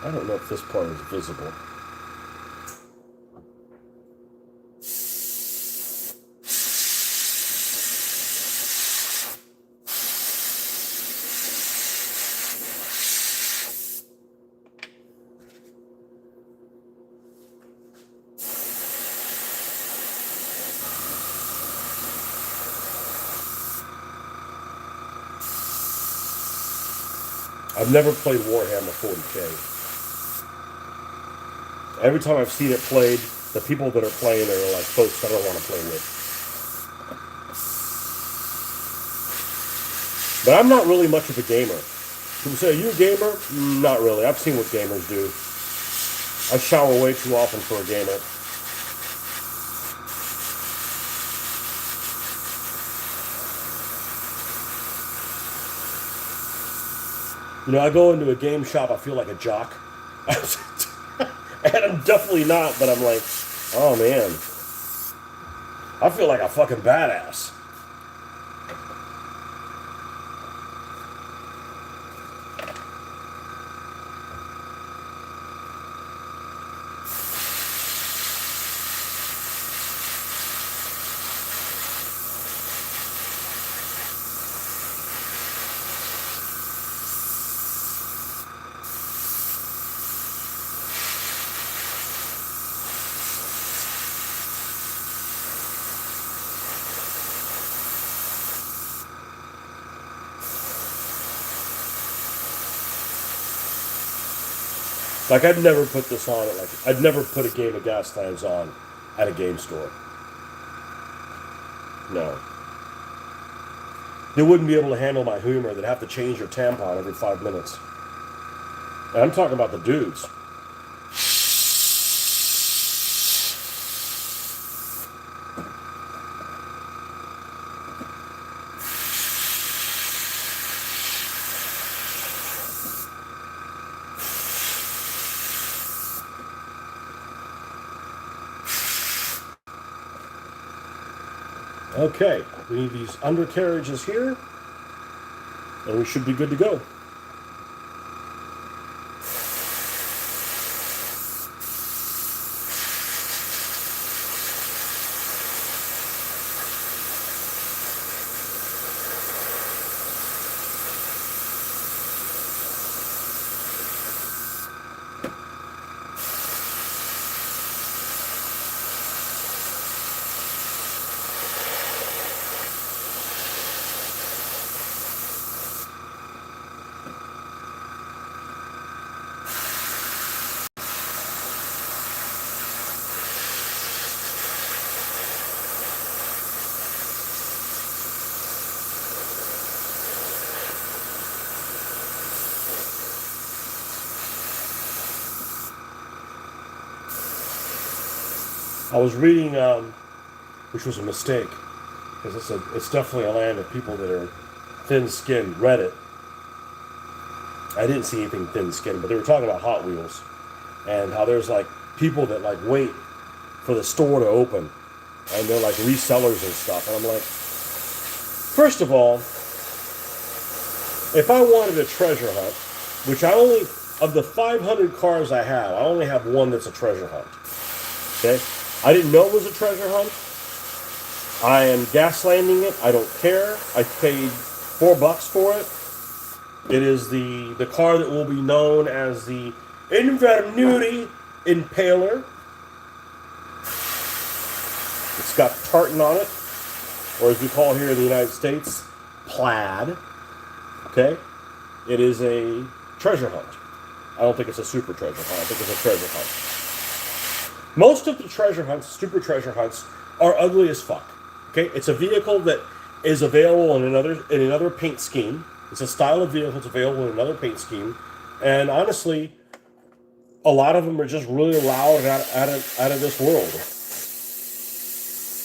I don't know if this part is visible. I've never played Warhammer 40K. Every time I've seen it played, the people that are playing are like folks I don't want to play with. But I'm not really much of a gamer. People say, are you a gamer? Not really. I've seen what gamers do. I shower way too often for a gamer. You know, I go into a game shop, I feel like a jock. And I'm definitely not, but I'm like, oh man. I feel like a fucking badass. Like, I'd never put this on at, like, I'd never put a game of Gaslands on at a game store. No. They wouldn't be able to handle my humor. They'd have to change your tampon every 5 minutes. And I'm talking about the dudes. Okay, we need these undercarriages here, and we should be good to go. I was reading, which was a mistake, because it's definitely a land of people that are thin-skinned. Reddit. I didn't see anything thin-skinned, but they were talking about Hot Wheels and how there's like people that like wait for the store to open, and they're like resellers and stuff. And I'm like, first of all, if I wanted a treasure hunt, which I only, of the 500 cars I only have one that's a treasure hunt. Okay? I didn't know it was a treasure hunt. I am gaslanding it. I don't care. I paid $4 for it. It is the car that will be known as the Invenuti Impaler. It's got tartan on it, or as we call here in the United States, plaid. Okay? It is a treasure hunt. I don't think it's a super treasure hunt. I think it's a treasure hunt. Most of the treasure hunts, super treasure hunts, are ugly as fuck. Okay? It's a vehicle that is available in another paint scheme. It's a style of vehicle that's available in another paint scheme. And honestly, a lot of them are just really loud and out of this world.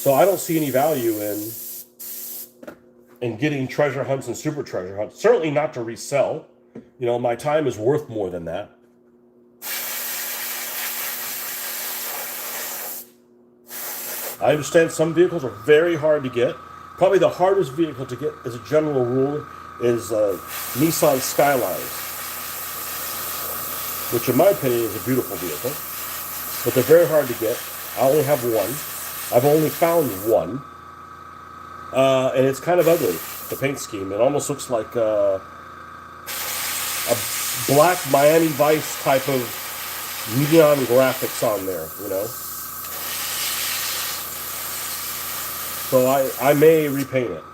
So I don't see any value in getting treasure hunts and super treasure hunts. Certainly not to resell. You know, my time is worth more than that. I understand some vehicles are very hard to get. Probably the hardest vehicle to get, as a general rule, is Nissan Skylines, which in my opinion is a beautiful vehicle. But they're very hard to get. I only have one. I've only found one. And it's kind of ugly, the paint scheme. It almost looks like a black Miami Vice type of neon graphics on there, you know. So I may repaint it,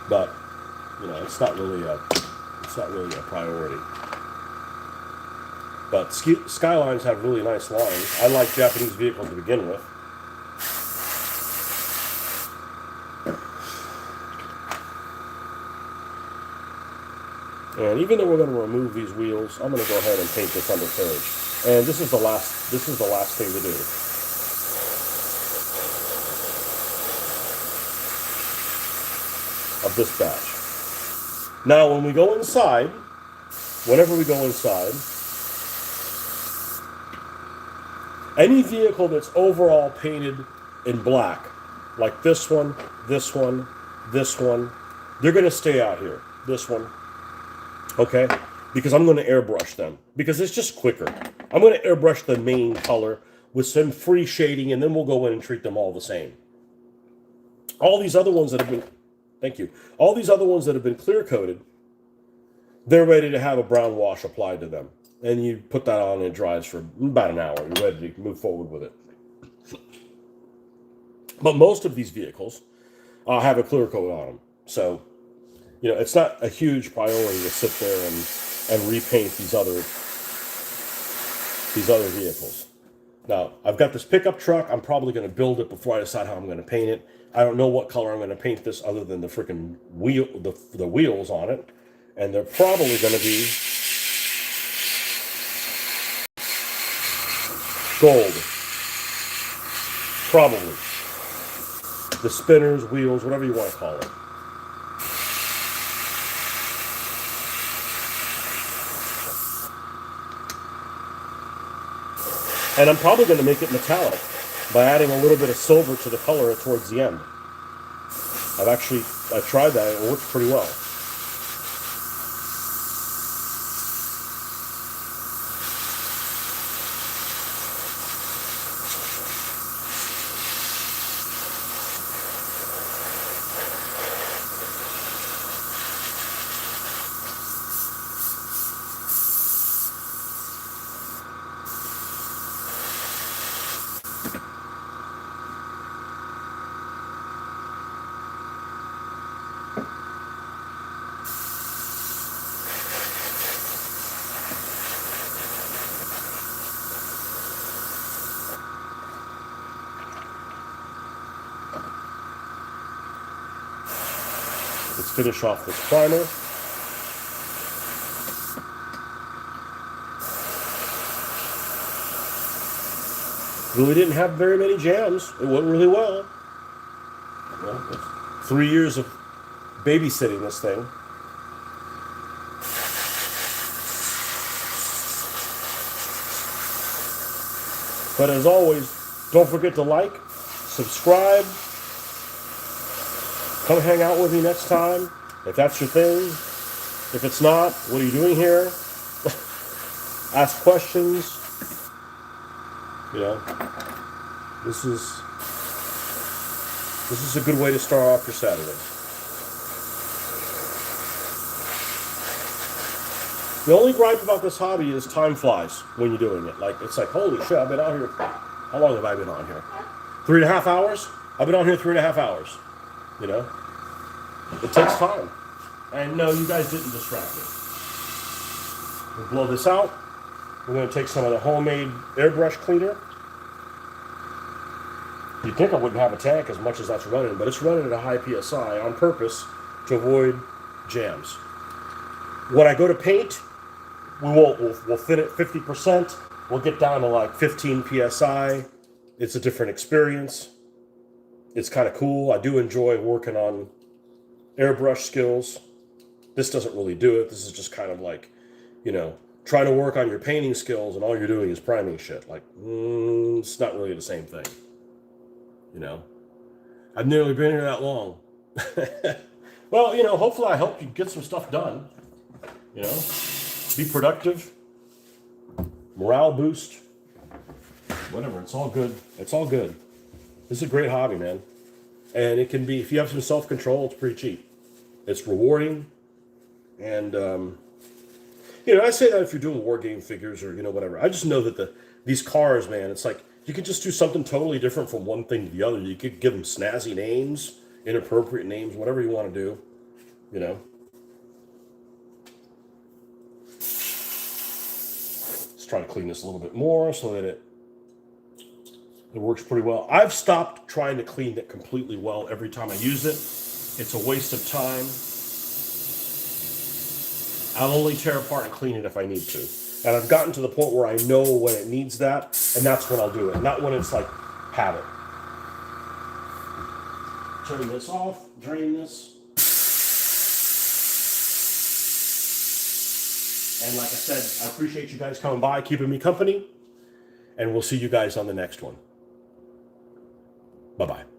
but you know it's not really a priority. But Skylines have really nice lines. I like Japanese vehicles to begin with. And even though we're going to remove these wheels, I'm going to go ahead and paint this undercarriage. And this is the last thing to do. Of this batch. Now, when we go inside, whenever we go inside, any vehicle that's overall painted in black, like this one, this one, this one, they're going to stay out here. This one. Okay? Because I'm going to airbrush them. Because it's just quicker. I'm going to airbrush the main color with some free shading, and then we'll go in and treat them all the same. All these other ones that have been... Thank you. All these other ones that have been clear coated, they're ready to have a brown wash applied to them. And you put that on and it dries for about an hour. You're ready to move forward with it. But most of these vehicles have a clear coat on them. So, you know, it's not a huge priority to sit there and repaint these other vehicles. Now, I've got this pickup truck. I'm probably going to build it before I decide how I'm going to paint it. I don't know what color I'm going to paint this other than the freaking wheel, the wheels on it. And they're probably going to be gold. Probably. The spinners, wheels, whatever you want to call it. And I'm probably going to make it metallic by adding a little bit of silver to the color towards the end. I tried that, it works pretty well. Let's finish off this primer. Really didn't have very many jams. It went really well. Well, 3 years of babysitting this thing. But as always, don't forget to like, subscribe. Come hang out with me next time, if that's your thing. If it's not, what are you doing here? Ask questions. You know, this is a good way to start off your Saturday. The only gripe about this hobby is time flies when you're doing it. Like, it's like, holy shit, I've been out here. How long have I been on here? 3.5 hours? I've been on here 3.5 hours. You know? It takes time. And no, you guys didn't distract me. We'll blow this out. We're going to take some of the homemade airbrush cleaner. You'd think I wouldn't have a tank as much as that's running, but it's running at a high PSI on purpose to avoid jams. When I go to paint, we'll thin it 50%. We'll get down to like 15 PSI. It's a different experience. It's kind of cool. I do enjoy working on airbrush skills. This doesn't really do it. This is just kind of like, you know, trying to work on your painting skills and all you're doing is priming shit. Like, it's not really the same thing. you know. I've nearly been here that long. Well, you know, hopefully I helped you get some stuff done. You know, be productive, morale boost, whatever. It's all good. It's all good. This is a great hobby, man. And it can be, if you have some self-control, it's pretty cheap. It's rewarding. And, you know, I say that if you're doing war game figures or, you know, whatever. I just know that these cars, man, it's like, you could just do something totally different from one thing to the other. You could give them snazzy names, inappropriate names, whatever you want to do, you know. Let's try to clean this a little bit more so that it works pretty well. I've stopped trying to clean it completely well every time I use it. It's a waste of time. I'll only tear apart and clean it if I need to. And I've gotten to the point where I know when it needs that, and that's when I'll do it. Not when it's like habit. Turn this off, drain this. And like I said, I appreciate you guys coming by, keeping me company, and we'll see you guys on the next one. Bye-bye.